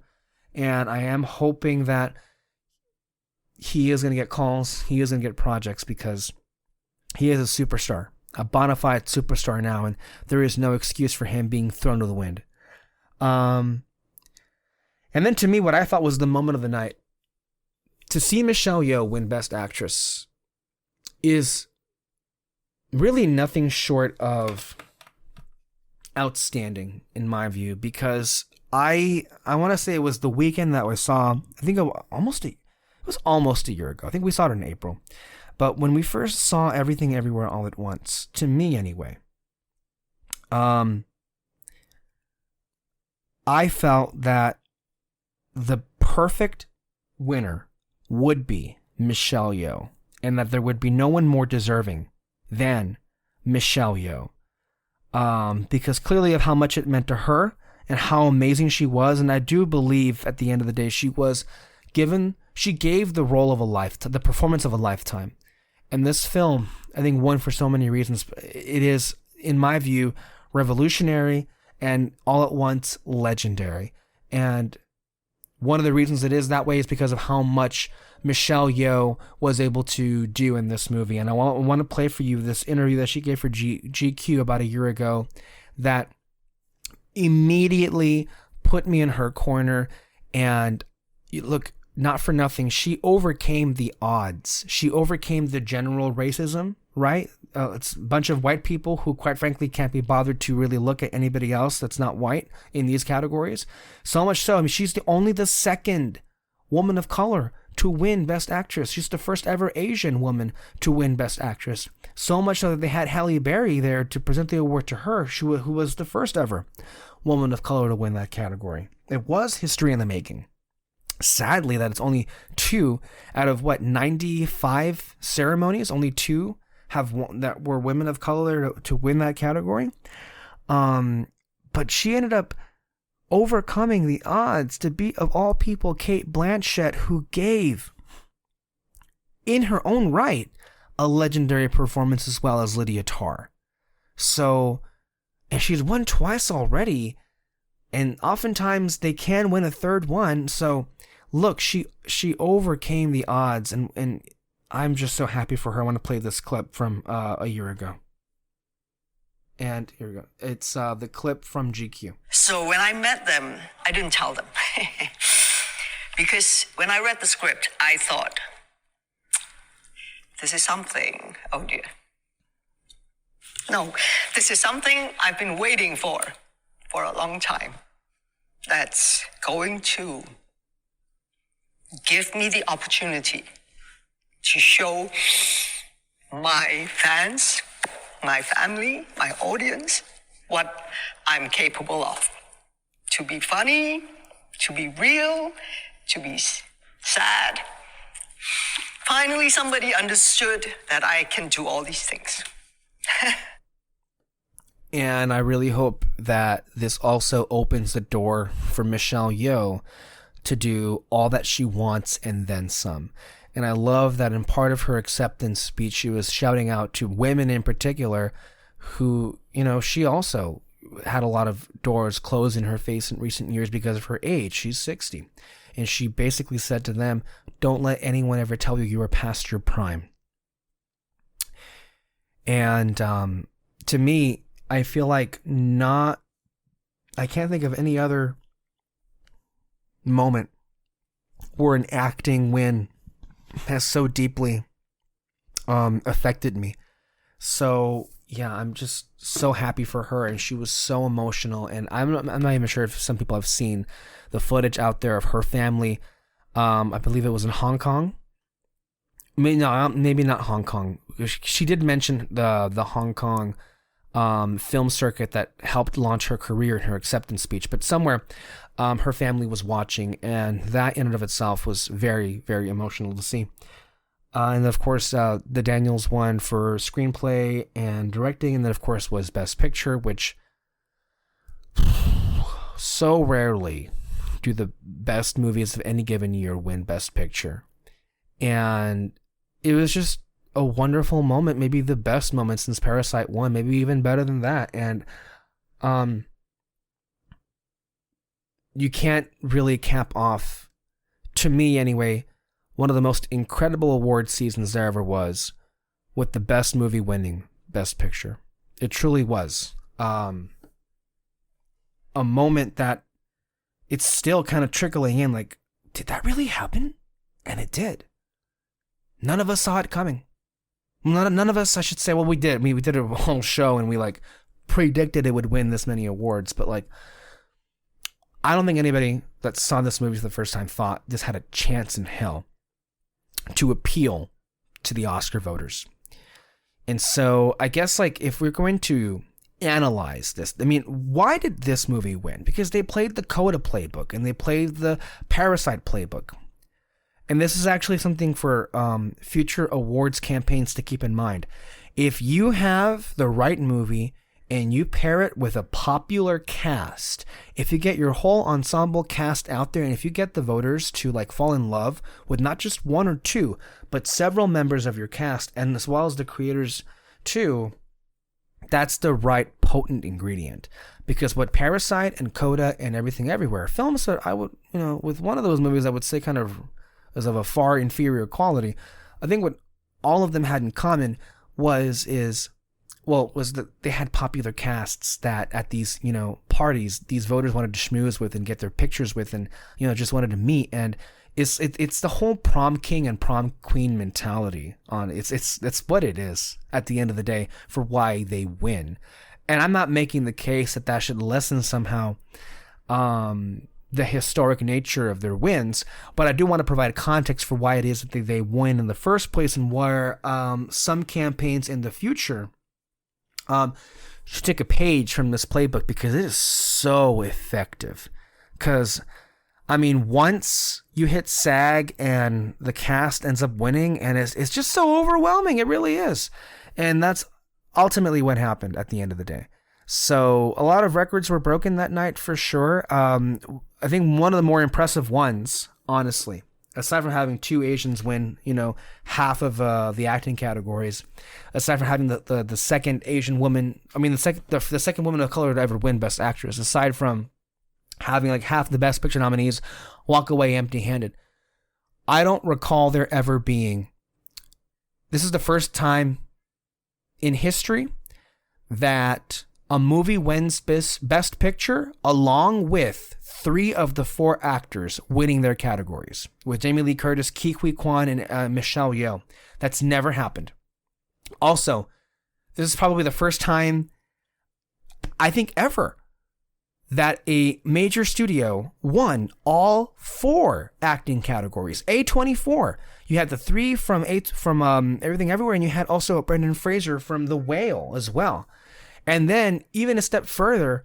And I am hoping that he is going to get calls, he is going to get projects, because he is a superstar, a bona fide superstar now, and there is no excuse for him being thrown to the wind. And then to me, what I thought was the moment of the night, to see Michelle Yeoh win Best Actress is really nothing short of outstanding in my view, because I want to say it was the weekend that we saw, I think it was almost a year ago. I think we saw it in April. But when we first saw Everything Everywhere All at Once, to me anyway, I felt that the perfect winner would be Michelle Yeoh, and that there would be no one more deserving than Michelle Yeoh, because clearly of how much it meant to her and how amazing she was. And I do believe at the end of the day she gave the role of a lifetime, the performance of a lifetime. And this film, I think, won for so many reasons. It is, in my view, revolutionary and all at once legendary. And one of the reasons it is that way is because of how much Michelle Yeoh was able to do in this movie. And I want to play for you this interview that she gave for GQ about a year ago that immediately put me in her corner. And look, not for nothing, she overcame the odds. She overcame the general racism, right? It's a bunch of white people who, quite frankly, can't be bothered to really look at anybody else that's not white in these categories. So much so, I mean, she's only the second woman of color to win Best Actress. She's the first ever Asian woman to win Best Actress. So much so that they had Halle Berry there to present the award to her, who was the first ever woman of color to win that category. It was history in the making. Sadly, that it's only 2 out of 95 ceremonies, only 2 that were women of color to win that category. But she ended up overcoming the odds to beat, of all people, Cate Blanchett, who gave, in her own right, a legendary performance, as well as Lydia Tarr. So, and she's won twice already, and oftentimes they can win a third one. So look, she overcame the odds, and I'm just so happy for her. I want to play this clip from a year ago. And here we go. It's the clip from GQ. So when I met them, I didn't tell them. Because when I read the script, I thought, this is something, oh dear. No, this is something I've been waiting for a long time. That's going to give me the opportunity to show my fans, my family, my audience, what I'm capable of. To be funny, to be real, to be sad, Finally, somebody understood that I can do all these things. And I really hope that this also opens the door for Michelle Yeoh to do all that she wants and then some. And I love that in part of her acceptance speech, she was shouting out to women in particular who, she also had a lot of doors closed in her face in recent years because of her age. She's 60. And she basically said to them, don't let anyone ever tell you are past your prime. And to me, I feel like I can't think of any other moment where an acting win has so deeply affected me. So yeah, I'm just so happy for her, and she was so emotional. And I'm not even sure if some people have seen the footage out there of her family. I believe it was in Hong Kong. Maybe not Hong Kong. She did mention the Hong Kong film circuit that helped launch her career in her acceptance speech, but somewhere her family was watching, and that in and of itself was very, very emotional to see. And of course, the Daniels won for screenplay and directing, and then of course was Best Picture, which so rarely do the best movies of any given year win Best Picture. And it was just a wonderful moment, maybe the best moment since Parasite won, maybe even better than that. And you can't really cap off, to me anyway, one of the most incredible award seasons there ever was, with the best movie winning Best Picture. It truly was a moment that it's still kind of trickling in, like, did that really happen? And it did. None of us saw it coming. None of us, I should say, well, we did. We did a whole show and we predicted it would win this many awards, but I don't think anybody that saw this movie for the first time thought this had a chance in hell to appeal to the Oscar voters. And so I guess if we're going to analyze this, why did this movie win? Because they played the Coda playbook and they played the Parasite playbook. And this is actually something for future awards campaigns to keep in mind. If you have the right movie and you pair it with a popular cast, if you get your whole ensemble cast out there, and if you get the voters to fall in love with not just one or two, but several members of your cast, and as well as the creators too, that's the right potent ingredient. Because what Parasite and Coda and Everything Everywhere, films that I would, with one of those movies I would say kind of as of a far inferior quality, I think what all of them had in common was that they had popular casts that at these, parties, these voters wanted to schmooze with and get their pictures with, and, just wanted to meet. And it's the whole prom king and prom queen mentality on it's what it is at the end of the day for why they win. And I'm not making the case that should lessen somehow the historic nature of their wins, but I do want to provide context for why it is that they win in the first place, and where some campaigns in the future should take a page from this playbook, because it is so effective. Because, once you hit SAG and the cast ends up winning, and it's just so overwhelming, it really is. And that's ultimately what happened at the end of the day. So a lot of records were broken that night for sure. I think one of the more impressive ones, honestly, aside from having two Asians win, half of the acting categories, aside from having the second Asian woman, the second woman of color to ever win Best Actress, aside from having half the Best Picture nominees walk away empty-handed, I don't recall there ever being. This is the first time in history that a movie wins Best Picture along with 3 of the 4 actors winning their categories, with Jamie Lee Curtis, Ke Huy Quan, and Michelle Yeoh. That's never happened. Also, this is probably the first time, I think ever, that a major studio won all 4 acting categories. A24. You had the 3 from Everything Everywhere, and you had also Brendan Fraser from The Whale as well. And then, even a step further,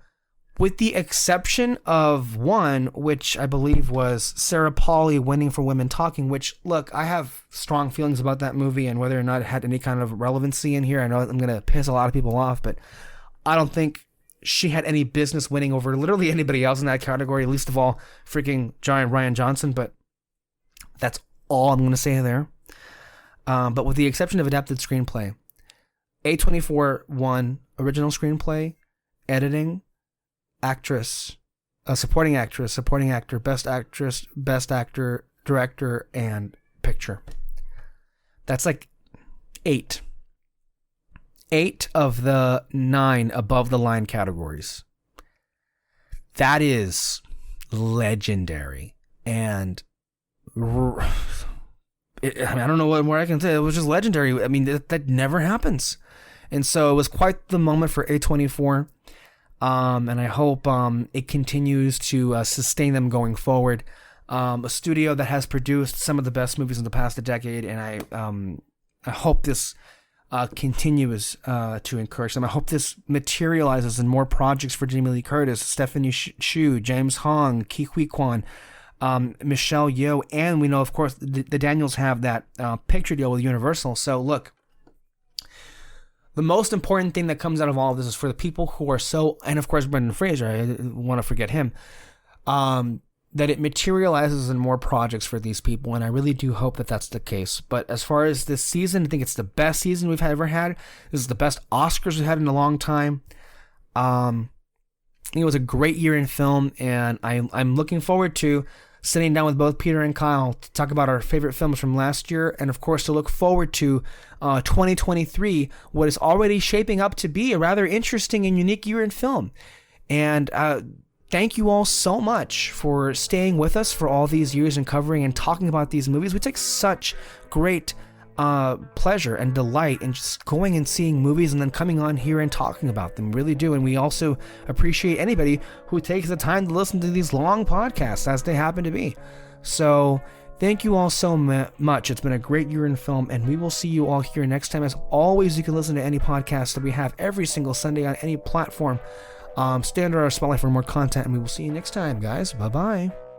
with the exception of one, which I believe was Sarah Polley winning for Women Talking, which, look, I have strong feelings about that movie and whether or not it had any kind of relevancy in here. I know I'm going to piss a lot of people off, but I don't think she had any business winning over literally anybody else in that category, least of all freaking giant Ryan Johnson, but that's all I'm going to say there. But with the exception of adapted screenplay, A24 won original screenplay, editing, actress, supporting actress, supporting actor, best actress, best actor, director, and picture. That's like 8. 8 of the 9 above the line categories. That is legendary. And I don't know what more I can say. It was just legendary. I mean, that never happens. And so it was quite the moment for A24. And I hope it continues to sustain them going forward. A studio that has produced some of the best movies in the past decade, and I hope this continues to encourage them. I hope this materializes in more projects for Jamie Lee Curtis, Stephanie Hsu, James Hong, Ke Huy Quan, Michelle Yeoh, and we know, of course, the Daniels have that picture deal with Universal. So look, the most important thing that comes out of all of this is for the people who are so, and of course Brendan Fraser, I want to forget him, that it materializes in more projects for these people, and I really do hope that that's the case. But as far as this season, I think it's the best season we've ever had. This is the best Oscars we've had in a long time. It was a great year in film, and I'm looking forward to sitting down with both Peter and Kyle to talk about our favorite films from last year, and of course to look forward to 2023, what is already shaping up to be a rather interesting and unique year in film. And thank you all so much for staying with us for all these years and covering and talking about these movies. We take such great pleasure and delight in just going and seeing movies and then coming on here and talking about them. We really do. And we also appreciate anybody who takes the time to listen to these long podcasts as they happen to be. So thank you all so much. It's been a great year in film, and we will see you all here next time. As always, you can listen to any podcast that we have every single Sunday on any platform. Stay under our spotlight for more content, and we will see you next time, guys. Bye-bye.